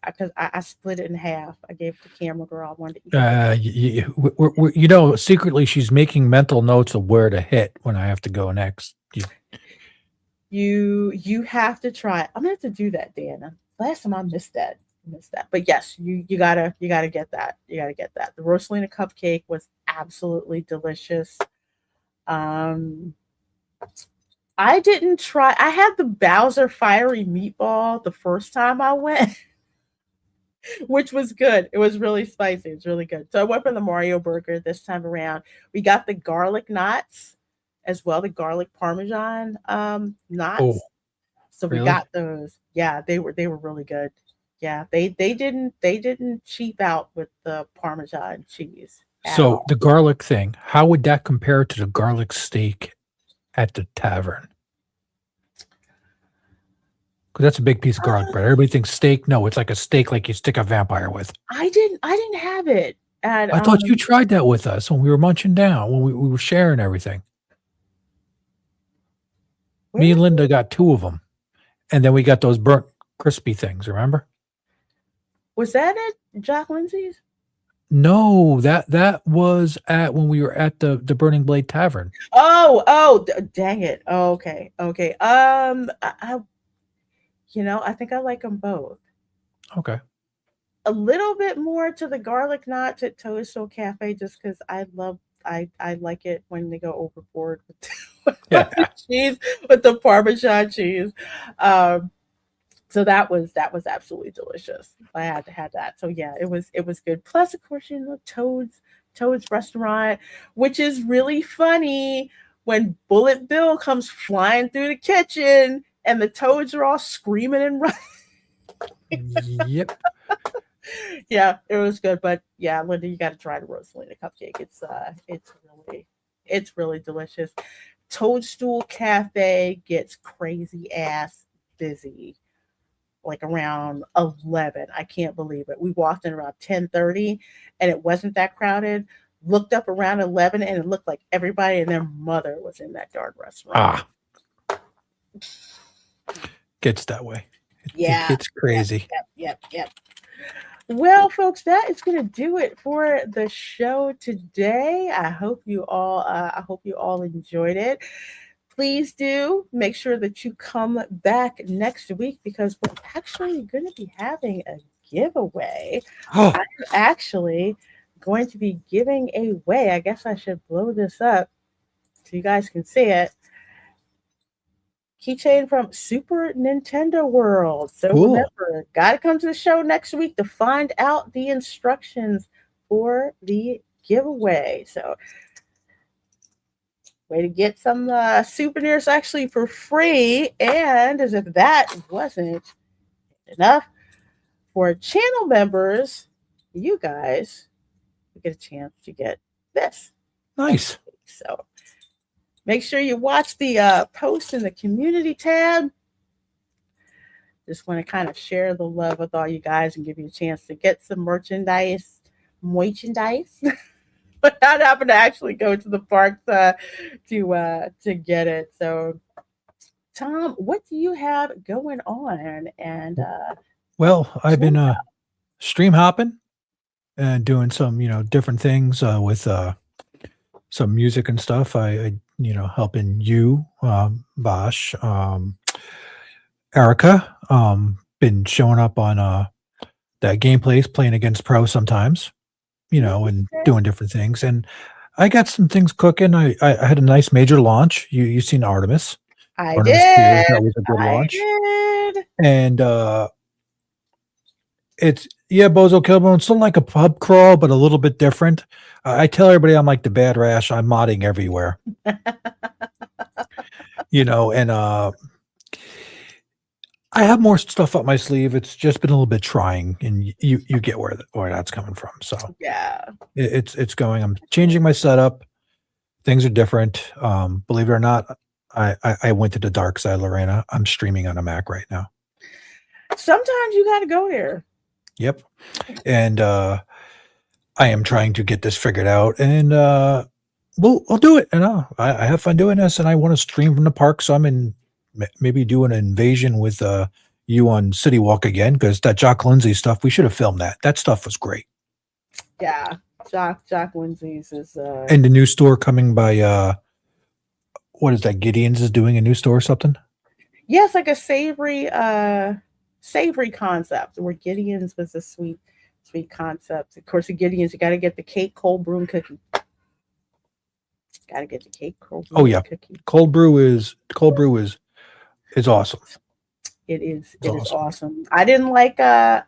Because I split it in half. I gave it to Camera Girl. I wanted to eat
Secretly she's making mental notes of where to hit when I have to go next.
You have to try it. I'm gonna have to do that, Dana. Last time I missed that. But yes, you gotta get that. You gotta get that. The Rosalina cupcake was absolutely delicious. Um I didn't try I had the Bowser fiery meatball the first time I went. which was good. It was really spicy. It's really good. So I went for the Mario burger this time around. We got the garlic knots as well, the garlic parmesan
Oh,
knots. So we
really?
got those. Yeah, they were really good. Yeah, they didn't cheap out with the parmesan cheese at
So
all.
the garlic thing, how would that compare to the garlic steak at the tavern? Because that's a big piece of garlic bread. Everybody thinks steak. No, it's like a steak like you stick a vampire with.
I didn't have it at
I thought you tried that with us when we were munching down, when we were sharing everything. Me
where
and Linda got 2 of them. And then we got those burnt crispy things, remember?
was that at Jack Lindsay's?
No, that was at when we were at the Burning Blade Tavern.
Dang it. Oh, okay, okay. I think I like them both.
Okay.
A little bit more to the garlic knots at Toadstool Cafe, just because I like it when they go overboard with,
Yeah.
the cheese, with the Parmesan cheese. Um, so that was absolutely delicious. I had to have that. So yeah, it was good. Plus, of course, Toad's restaurant, which is really funny when Bullet Bill comes flying through the kitchen and the toads are all screaming and running.
Yep.
Yeah, it was good. But yeah, Linda, you got to try the Rosalina cupcake. It's really delicious. Toadstool Cafe gets crazy ass busy like around 11. I can't believe it. We walked in around 10:30 and it wasn't that crowded. Looked up around 11 and it looked like everybody and their mother was in that darn restaurant.
Ah, gets that way. It
Yeah.
gets crazy.
Yep. Well, folks, that is going to do it for the show today. I hope you all enjoyed it. Please do make sure that you come back next week because we're actually going to be having a giveaway.
Oh,
I'm actually going to be giving away. I guess I should blow this up so you guys can see it. Keychain from Super Nintendo World. So
cool.
remember, gotta come to the show next week to find out the instructions for the giveaway. So way to get some souvenirs actually for free. And as if that wasn't enough, for channel members, you guys get a chance to get this.
Nice.
So make sure you watch the post in the community tab. Just want to kind of share the love with all you guys and give you a chance to get some merchandise without having to actually go to the parks to get it. So, Tom, what do you have going on? And
Well, I've been stream hopping and doing some, different things with some music and stuff. I helping you, Bosch, Erica, been showing up on that gameplays, playing against pro sometimes, and doing different things. And I got some things cooking. I had a nice major launch. You seen Artemis?
I
Artemis
did.
That was a good
I
launch.
did.
And it's Bozo Killbone, still like a pub crawl, but a little bit different. I tell everybody I'm like the bad rash. I'm modding everywhere. And I have more stuff up my sleeve. It's just been a little bit trying, and you get where that's coming from. So
Yeah.
it's going. I'm changing my setup. Things are different. Believe it or not, I went to the dark side, LaReina. I'm streaming on a Mac right now.
Sometimes you got to go there.
Yep. And I am trying to get this figured out, and we'll do it. And I have fun doing this, and I want to stream from the park. So I'm in maybe do an invasion with you on City Walk again, because that Jock Lindsay stuff, we should have filmed that. That stuff was great.
Yeah, Jock Lindsay's is
and the new store coming by what is that? Gideon's is doing a new store or something?
Yeah, it's like a savory concept where Gideon's was a sweet concept. Of course, at Gideon's you got to get the cake cold brew and cookie. Got to get the cake cold brew.
Oh yeah,
cookie.
cold brew is awesome. It's
it is
awesome.
awesome. I didn't like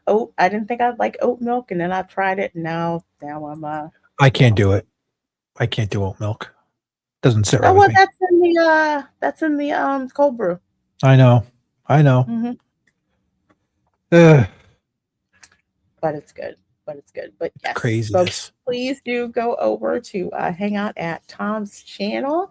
oat. I didn't think I'd like oat milk, and then I tried it. And now I'm
I can't do it. I can't do oat milk. Doesn't sit right
oh
with
well,
me.
that's in the cold brew.
I know. I know.
Hmm.
Ugh,
But it's good. But it's good. But
it's
yes, folks,
craziness.
please do go over to hang out at Tom's channel.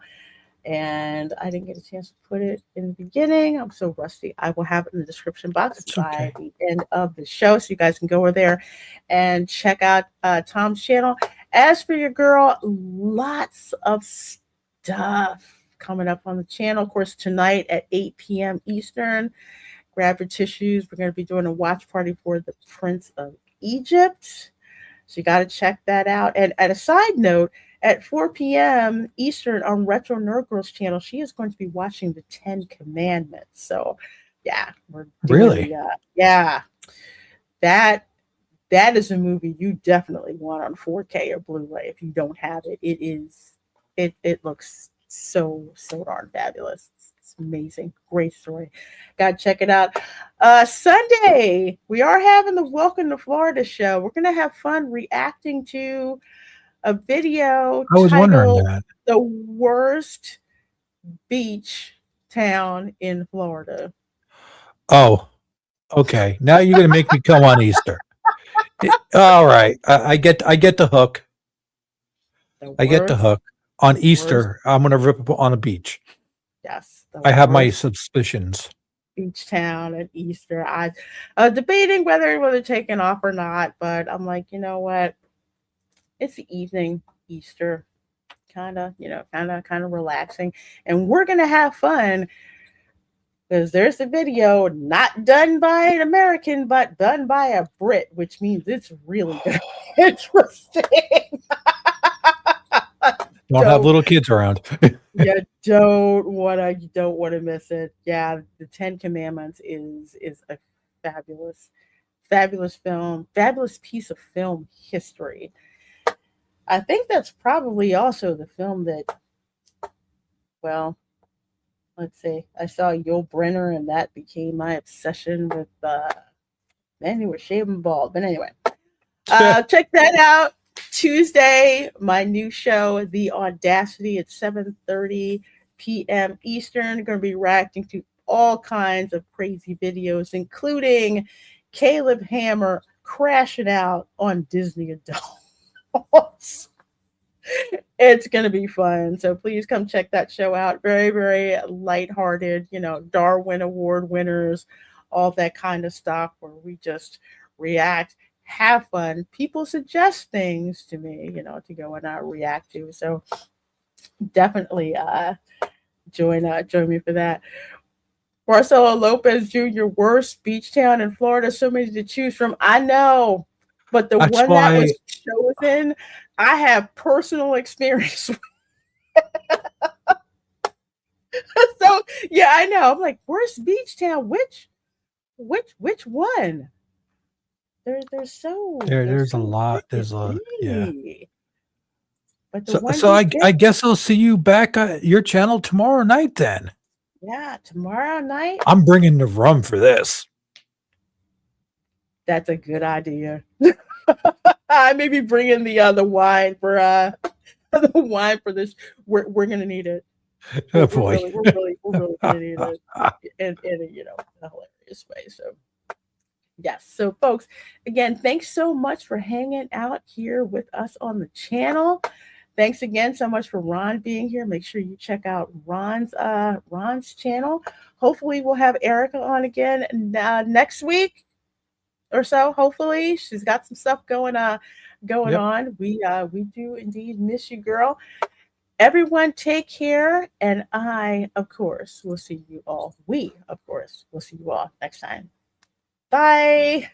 And I didn't get a chance to put it in the beginning. I'm so rusty. I will have it in the description box
It's
by
okay.
the end of the show, so you guys can go over there and check out Tom's channel. As for your girl, lots of stuff coming up on the channel. Of course, tonight at 8 p.m. Eastern. Grab your tissues. We're going to be doing a watch party for the Prince of Egypt. So you got to check that out. And at a side note, at 4 p.m. Eastern on Retro Nerd Girls channel, she is going to be watching the Ten Commandments. So yeah, we're doing
Really?
the yeah, that that is a movie you definitely want on 4K or Blu-ray if you don't have it. It looks so darn fabulous. It's amazing. Great story. Gotta check it out. Sunday, we are having the Welcome to Florida show. We're gonna have fun reacting to a video
I was wondering
titled
that.
The Worst Beach Town in Florida.
Oh, okay. Now you're gonna make me come on Easter. All right. I get the hook.
The
I get the
worst,
hook. On
worst,
Easter, I'm gonna rip up on a beach.
yes, the
I have my
worst
suspicions.
beach town at Easter. I debating whether taking off or not, but I'm like, you know what? It's the evening, Easter, kind of relaxing, and we're gonna have fun because there's a video not done by an American, but done by a Brit, which means it's really gonna be interesting.
Don't have
Don't
little kids around.
you don't wanna miss it. Yeah, the Ten Commandments is a fabulous film, fabulous piece of film history. I think that's probably also the film that, well, let's see, I saw Yul Brynner and that became my obsession with man who was shaving bald. But anyway, check that out. Tuesday, my new show, The Audacity, at 7:30 p.m. Eastern. Going to be reacting to all kinds of crazy videos, including Caleb Hammer crashing out on Disney adults. It's going to be fun. So please come check that show out. Very, very lighthearted, Darwin Award winners, all that kind of stuff where we just react, have fun. People suggest things to me, to go and react to. So definitely join me for that. Marcelo Lopez Jr., worst beach town in Florida, so many to choose from. I know, but the
That's
one that
why
was chosen, I have personal experience. So yeah, I know. I'm like, worst beach town? Which one? They're
there's a
so
lot.
freaking
There's a yeah.
many. But the
So
one
so
he
I
picked,
guess I'll see you back at your channel tomorrow night then.
yeah, tomorrow night.
I'm bringing the rum for this.
That's a good idea. I maybe bring in the wine for the wine for this. We're gonna need it.
Oh
We're, we're
boy.
really we're really gonna need it in a a hilarious way. So yes. So folks, again, thanks so much for hanging out here with us on the channel. Thanks again so much for Ron being here. Make sure you check out Ron's channel. Hopefully we'll have Erica on again next week or so. Hopefully she's got some stuff going
Yep.
on. We do indeed miss you, girl. Everyone take care, and I, of course, will see you all. We, of course, will see you all next time. Bye.